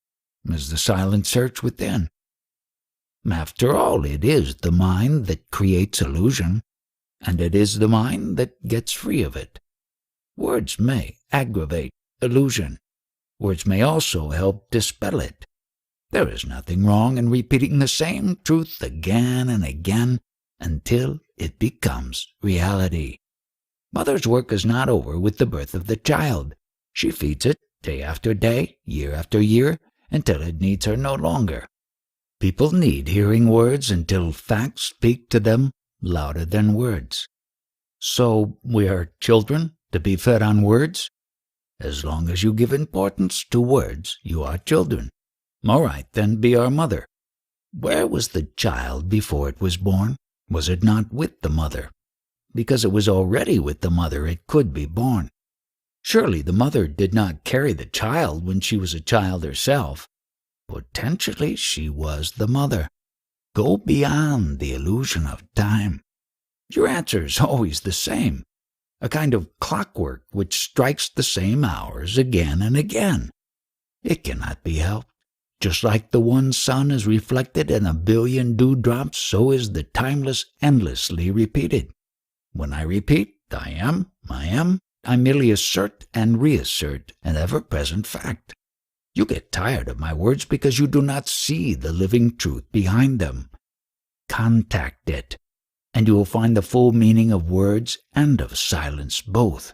is the silent search within. After all, it is the mind that creates illusion, and it is the mind that gets free of it. Words may aggravate illusion. Words may also help dispel it. There is nothing wrong in repeating the same truth again and again until it becomes reality. Mother's work is not over with the birth of the child. She feeds it day after day, year after year, until it needs her no longer. People need hearing words until facts speak to them louder than words. So we are children to be fed on words? As long as you give importance to words, you are children. All right, then be our mother. Where was the child before it was born? Was it not with the mother? Because it was already with the mother, it could be born. Surely the mother did not carry the child when she was a child herself. Potentially she was the mother. Go beyond the illusion of time. Your answer is always the same, a kind of clockwork which strikes the same hours again and again. It cannot be helped. Just like the one sun is reflected in a billion dewdrops, so is the timeless endlessly repeated. When I repeat, I am, I merely assert and reassert an ever-present fact. You get tired of my words because you do not see the living truth behind them. Contact it, and you will find the full meaning of words and of silence both.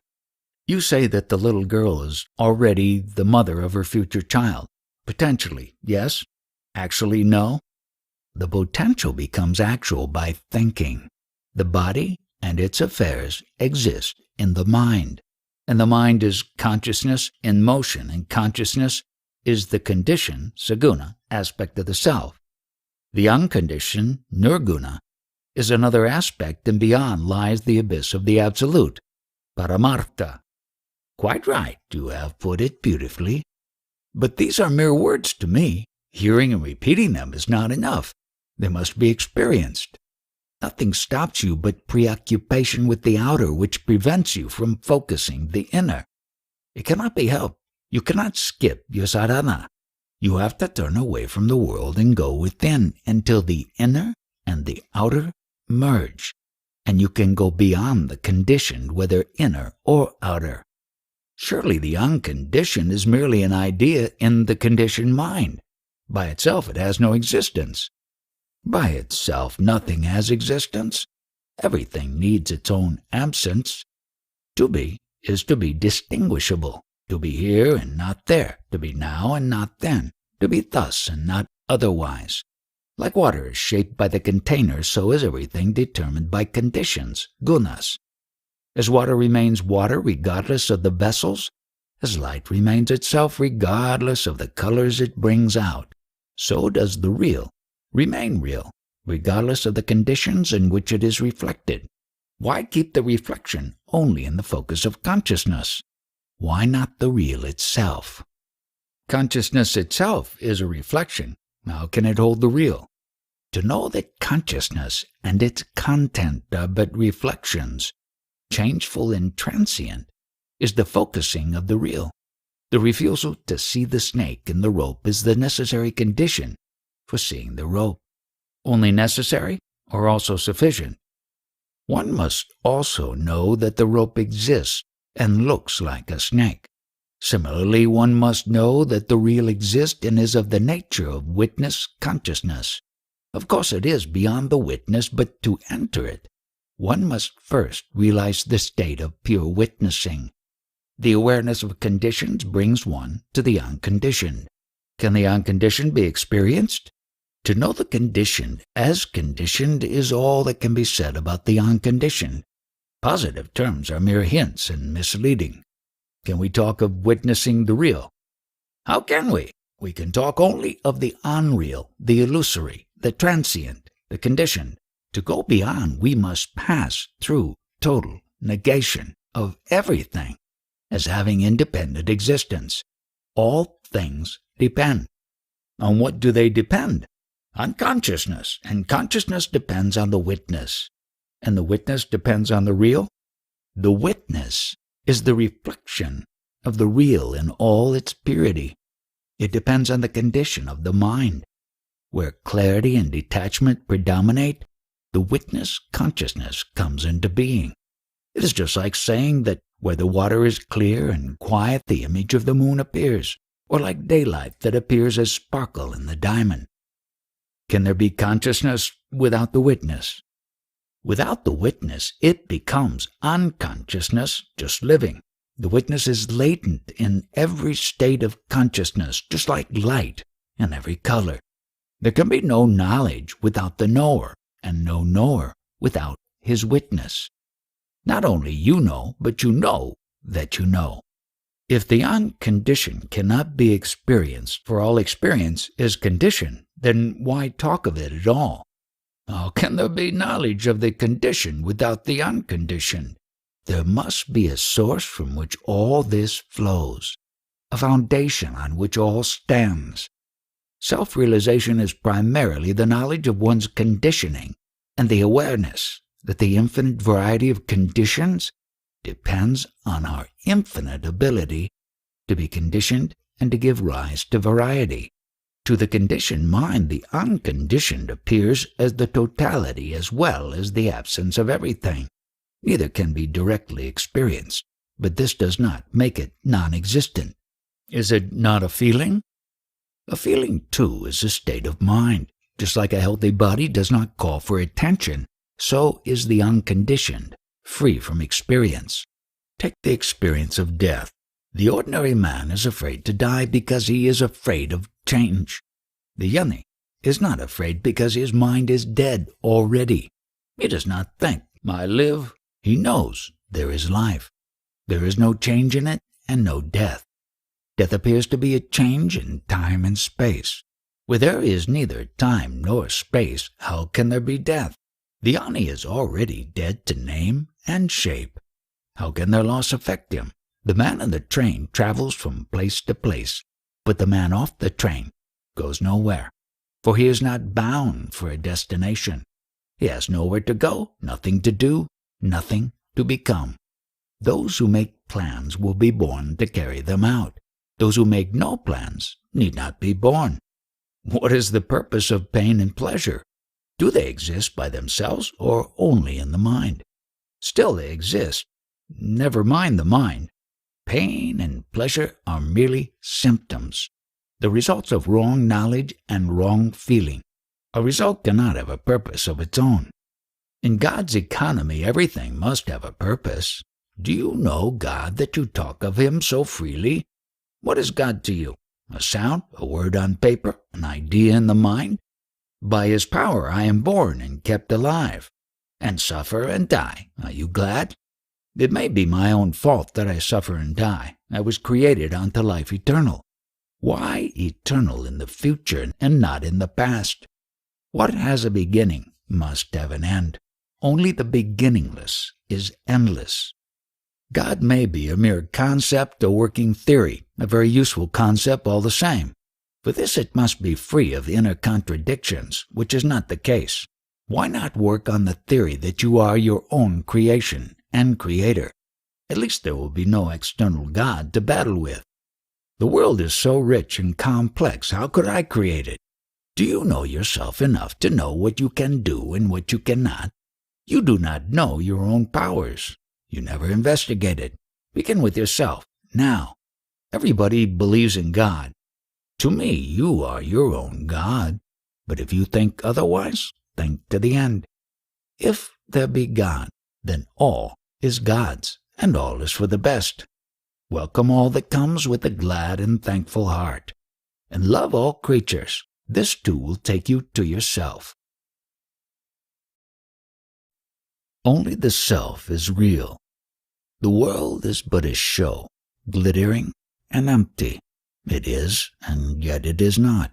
You say that the little girl is already the mother of her future child. Potentially, yes. Actually, no. The potential becomes actual by thinking. The body and its affairs exist in the mind, and the mind is consciousness in motion, and consciousness is the conditioned, saguna, aspect of the self. The unconditioned, nirguna, is another aspect, and beyond lies the abyss of the absolute, paramartha. Quite right, you have put it beautifully. But these are mere words to me. Hearing and repeating them is not enough. They must be experienced. Nothing stops you but preoccupation with the outer, which prevents you from focusing the inner. It cannot be helped. You cannot skip your sadhana. You have to turn away from the world and go within until the inner and the outer merge, and you can go beyond the conditioned, whether inner or outer. Surely the unconditioned is merely an idea in the conditioned mind. By itself it has no existence. By itself nothing has existence. Everything needs its own absence. To be is to be distinguishable, to be here and not there, to be now and not then, to be thus and not otherwise. Like water is shaped by the container, so is everything determined by conditions, gunas. As water remains water regardless of the vessels, as light remains itself regardless of the colors it brings out, so does the real remain real, regardless of the conditions in which it is reflected. Why keep the reflection only in the focus of consciousness? Why not the real itself? Consciousness itself is a reflection. How can it hold the real? To know that consciousness and its content are but reflections, changeful and transient, is the focusing of the real. The refusal to see the snake in the rope is the necessary condition for seeing the rope. Only necessary or also sufficient? One must also know that the rope exists and looks like a snake. Similarly, one must know that the real exists and is of the nature of witness consciousness. Of course it is beyond the witness, but to enter it, one must first realize the state of pure witnessing. The awareness of conditions brings one to the unconditioned. Can the unconditioned be experienced? To know the conditioned as conditioned is all that can be said about the unconditioned. Positive terms are mere hints and misleading. Can we talk of witnessing the real? How can we? We can talk only of the unreal, the illusory, the transient, the conditioned. To go beyond, we must pass through total negation of everything as having independent existence. All things depend. On what do they depend? On consciousness, and consciousness depends on the witness. And the witness depends on the real? The witness is the reflection of the real in all its purity. It depends on the condition of the mind. Where clarity and detachment predominate, the witness consciousness comes into being. It is just like saying that where the water is clear and quiet, the image of the moon appears, or like daylight that appears as sparkle in the diamond. Can there be consciousness without the witness? Without the witness, it becomes unconsciousness, just living. The witness is latent in every state of consciousness, just like light in every color. There can be no knowledge without the knower, and no knower without his witness. Not only you know, but you know that you know. If the unconditioned cannot be experienced, for all experience is conditioned, then why talk of it at all? How can there be knowledge of the conditioned without the unconditioned? There must be a source from which all this flows, a foundation on which all stands. Self-realization is primarily the knowledge of one's conditioning and the awareness that the infinite variety of conditions depends on our infinite ability to be conditioned and to give rise to variety. To the conditioned mind, the unconditioned appears as the totality as well as the absence of everything. Neither can be directly experienced, but this does not make it non-existent. Is it not a feeling? A feeling, too, is a state of mind. Just like a healthy body does not call for attention, so is the unconditioned, free from experience. Take the experience of death. The ordinary man is afraid to die because he is afraid of change. The yoni is not afraid because his mind is dead already. He does not think, I live. He knows there is life. There is no change in it and no death. Death appears to be a change in time and space. Where there is neither time nor space, how can there be death? The yoni is already dead to name and shape. How can their loss affect him? The man in the train travels from place to place, but the man off the train goes nowhere, for he is not bound for a destination. He has nowhere to go, nothing to do, nothing to become. Those who make plans will be born to carry them out. Those who make no plans need not be born. What is the purpose of pain and pleasure? Do they exist by themselves or only in the mind? Still they exist. Never mind the mind. pain and pleasure are merely symptoms, the results of wrong knowledge and wrong feeling. A result cannot have a purpose of its own. In God's economy, everything must have a purpose. Do you know God that you talk of Him so freely? What is God to you? A sound, a word on paper, an idea in the mind? By His power I am born and kept alive, and suffer and die. Are you glad? It may be my own fault that I suffer and die. I was created unto life eternal. Why eternal in the future and not in the past? What has a beginning must have an end. Only the beginningless is endless. God may be a mere concept, a working theory, a very useful concept all the same. For this it must be free of inner contradictions, which is not the case. Why not work on the theory that you are your own creation and creator? At least there will be no external God to battle with. The world is so rich and complex, how could I create it? Do you know yourself enough to know what you can do and what you cannot? You do not know your own powers. You never investigated. Begin with yourself, now. Everybody believes in God. To me, you are your own God. But if you think otherwise, think to the end. If there be God, then all is God's, and all is for the best. Welcome all that comes with a glad and thankful heart, and love all creatures. This too will take you to yourself. Only the self is real. The world is but a show, glittering and empty. It is, and yet it is not.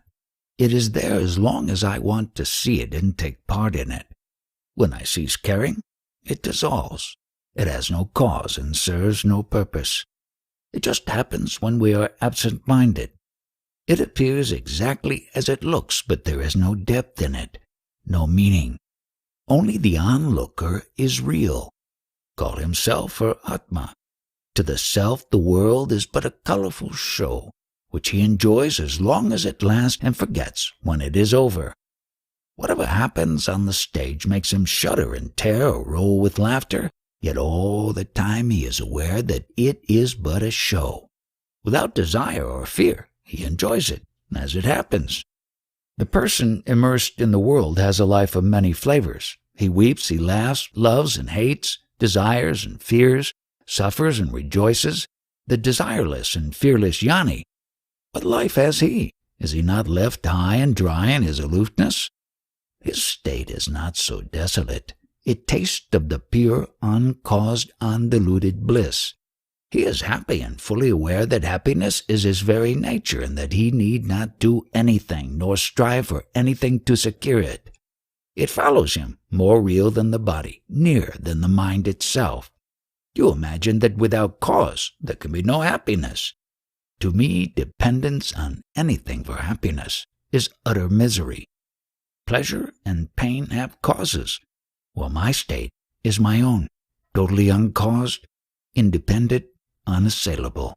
It is there as long as I want to see it and take part in it. When I cease caring, it dissolves. It has no cause and serves no purpose. It just happens when we are absent-minded. It appears exactly as it looks, but there is no depth in it, no meaning. Only the onlooker is real. Call him self or Atma. To the self, the world is but a colorful show, which he enjoys as long as it lasts and forgets when it is over. Whatever happens on the stage makes him shudder and tear or roll with laughter, yet all the time he is aware that it is but a show. Without desire or fear, he enjoys it as it happens. The person immersed in the world has a life of many flavors. He weeps, he laughs, loves and hates, desires and fears, suffers and rejoices. The desireless and fearless Jnani. What life has he? Is he not left high and dry in his aloofness? His state is not so desolate. It tastes of the pure, uncaused, undiluted bliss. He is happy and fully aware that happiness is his very nature and that he need not do anything nor strive for anything to secure it. It follows him, more real than the body, nearer than the mind itself. You imagine that without cause there can be no happiness. To me, dependence on anything for happiness is utter misery. Pleasure and pain have causes, while my state is my own, totally uncaused, independent, unassailable.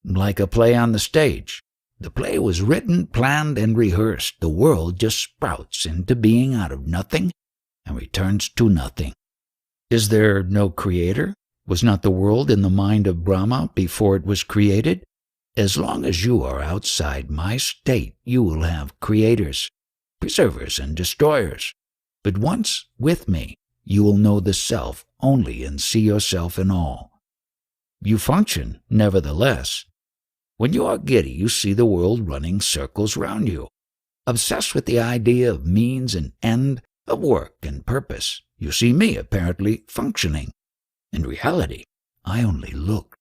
Like a play on the stage. The play was written, planned, and rehearsed. The world just sprouts into being out of nothing and returns to nothing. Is there no creator? Was not the world in the mind of Brahma before it was created? As long as you are outside my state, you will have creators, preservers, and destroyers. But once with me, you will know the self only and see yourself in all. You function, nevertheless. When you are giddy, you see the world running circles round you. Obsessed with the idea of means and end, of work and purpose, you see me apparently functioning. In reality, I only look.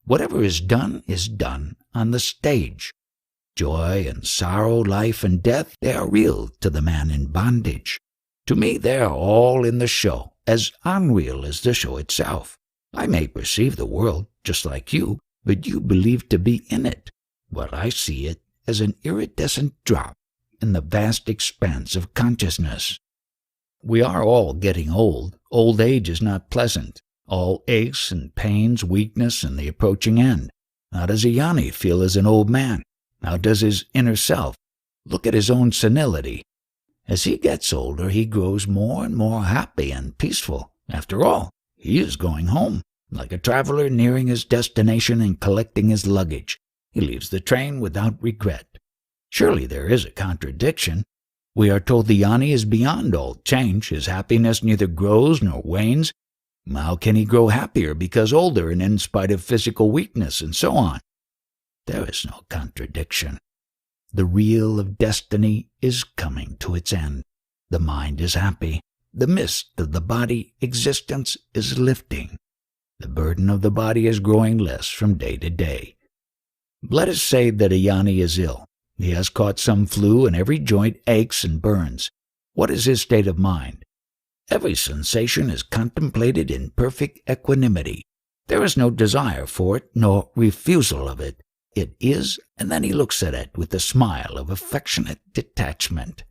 Whatever is done on the stage. Joy and sorrow, life and death, they are real to the man in bondage. To me, they are all in the show, as unreal as the show itself. I may perceive the world just like you, but you believe to be in it, while I see it as an iridescent drop in the vast expanse of consciousness. We are all getting old. Old age is not pleasant. All aches and pains, weakness, and the approaching end. How does a Jnani feel as an old man? How does his inner self look at his own senility? As he gets older, he grows more and more happy and peaceful. After all, he is going home. like a traveler nearing his destination and collecting his luggage. He leaves the train without regret. Surely there is a contradiction. We are told the Jnani is beyond all change. His happiness neither grows nor wanes. How can he grow happier because older and in spite of physical weakness and so on? There is no contradiction. The reel of destiny is coming to its end. The mind is happy. The mist of the body existence is lifting. The burden of the body is growing less from day to day. Let us say that a Jnani is ill. He has caught some flu and every joint aches and burns. What is his state of mind? Every sensation is contemplated in perfect equanimity. There is no desire for it, nor refusal of it. It is, and then he looks at it with a smile of affectionate detachment.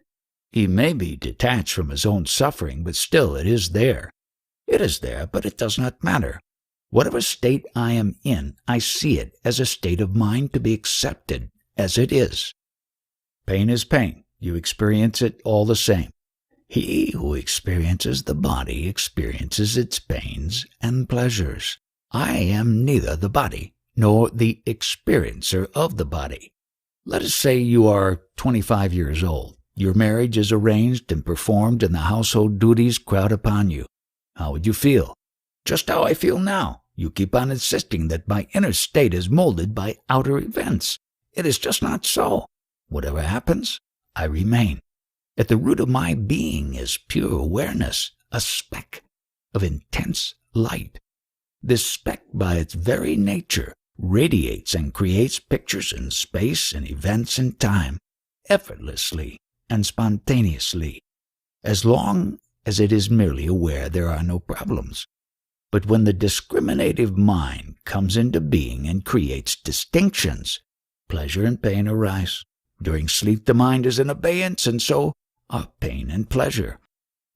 He may be detached from his own suffering, but still it is there. It is there, but it does not matter. Whatever state I am in, I see it as a state of mind to be accepted as it is. Pain is pain. You experience it all the same. He who experiences the body experiences its pains and pleasures. I am neither the body nor the experiencer of the body. Let us say you are 25 years old. Your marriage is arranged and performed and the household duties crowd upon you. How would you feel? Just how I feel now. You keep on insisting that my inner state is molded by outer events. It is just not so. Whatever happens, I remain. At the root of my being is pure awareness, a speck of intense light. This speck, by its very nature, radiates and creates pictures in space and events in time, effortlessly and spontaneously. As long as it is merely aware, there are no problems. But when the discriminative mind comes into being and creates distinctions, pleasure and pain arise. During sleep the mind is in abeyance, and so are pain and pleasure.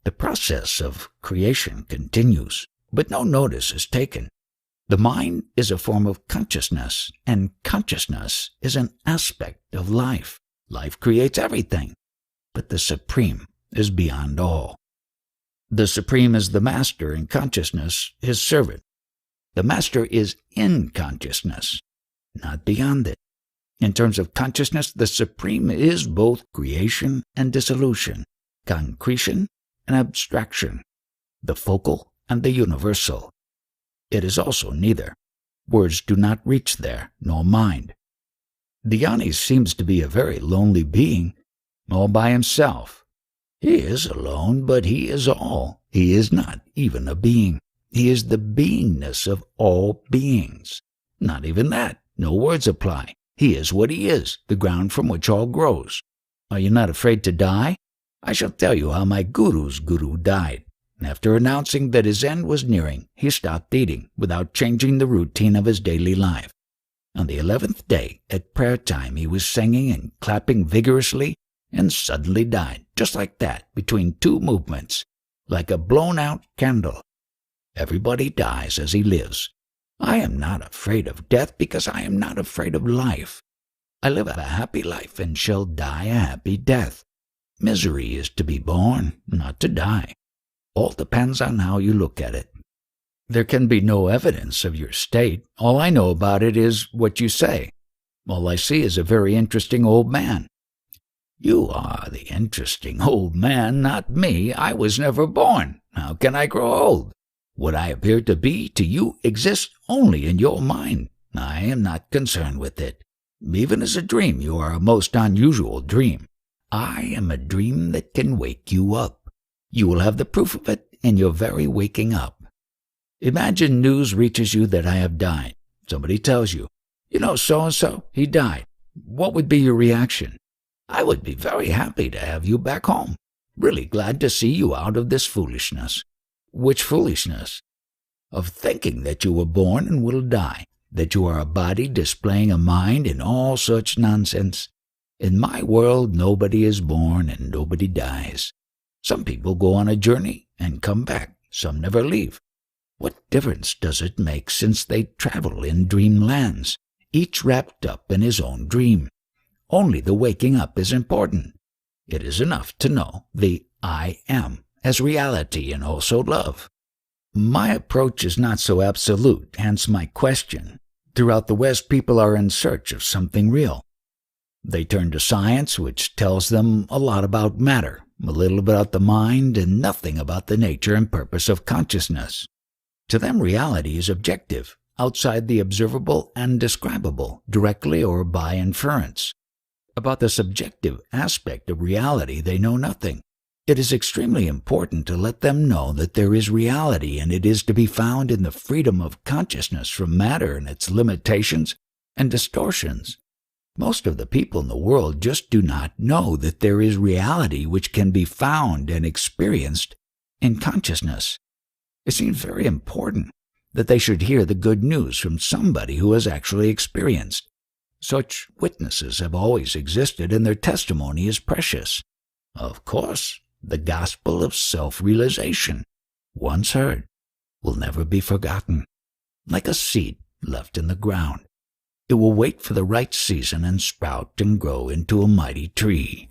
The process of creation continues, but no notice is taken. The mind is a form of consciousness, and consciousness is an aspect of life. Life creates everything, but the Supreme is beyond all. The Supreme is the master, and consciousness his servant. The master is in consciousness, not beyond it. In terms of consciousness, the Supreme is both creation and dissolution, concretion and abstraction, the focal and the universal. It is also neither. Words do not reach there, nor mind. The Jnani seems to be a very lonely being, all by himself. He is alone, but he is all. He is not even a being. He is the beingness of all beings. Not even that. No words apply. He is what he is, the ground from which all grows. Are you not afraid to die? I shall tell you how my guru's guru died. After announcing that his end was nearing, he stopped eating without changing the routine of his daily life. On the 11th day, at prayer time, he was singing and clapping vigorously and suddenly died, just like that, between two movements, like a blown-out candle. Everybody dies as he lives. I am not afraid of death because I am not afraid of life. I live a happy life and shall die a happy death. Misery is to be born, not to die. All depends on how you look at it. There can be no evidence of your state. All I know about it is what you say. All I see is a very interesting old man. You are the interesting old man, not me. I was never born. How can I grow old? What I appear to be to you exists only in your mind. I am not concerned with it. Even as a dream, you are a most unusual dream. I am a dream that can wake you up. You will have the proof of it in your very waking up. Imagine news reaches you that I have died. Somebody tells you, you know so-and-so, he died. What would be your reaction? I would be very happy to have you back home. Really glad to see you out of this foolishness. Which foolishness? Of thinking that you were born and will die, that you are a body displaying a mind and all such nonsense. In my world, nobody is born and nobody dies. Some people go on a journey and come back. Some never leave. What difference does it make since they travel in dreamlands, each wrapped up in his own dream? Only the waking up is important. It is enough to know the I am as reality and also love. My approach is not so absolute, hence my question. Throughout the West, people are in search of something real. They turn to science, which tells them a lot about matter, a little about the mind, and nothing about the nature and purpose of consciousness. To them, reality is objective, outside the observable and describable, directly or by inference. About the subjective aspect of reality, they know nothing. It is extremely important to let them know that there is reality, and it is to be found in the freedom of consciousness from matter and its limitations and distortions. Most of the people in the world just do not know that there is reality which can be found and experienced in consciousness. It seems very important that they should hear the good news from somebody who has actually experienced. Such witnesses have always existed, and their testimony is precious. Of course, the gospel of self-realization, once heard, will never be forgotten. Like a seed left in the ground, it will wait for the right season and sprout and grow into a mighty tree.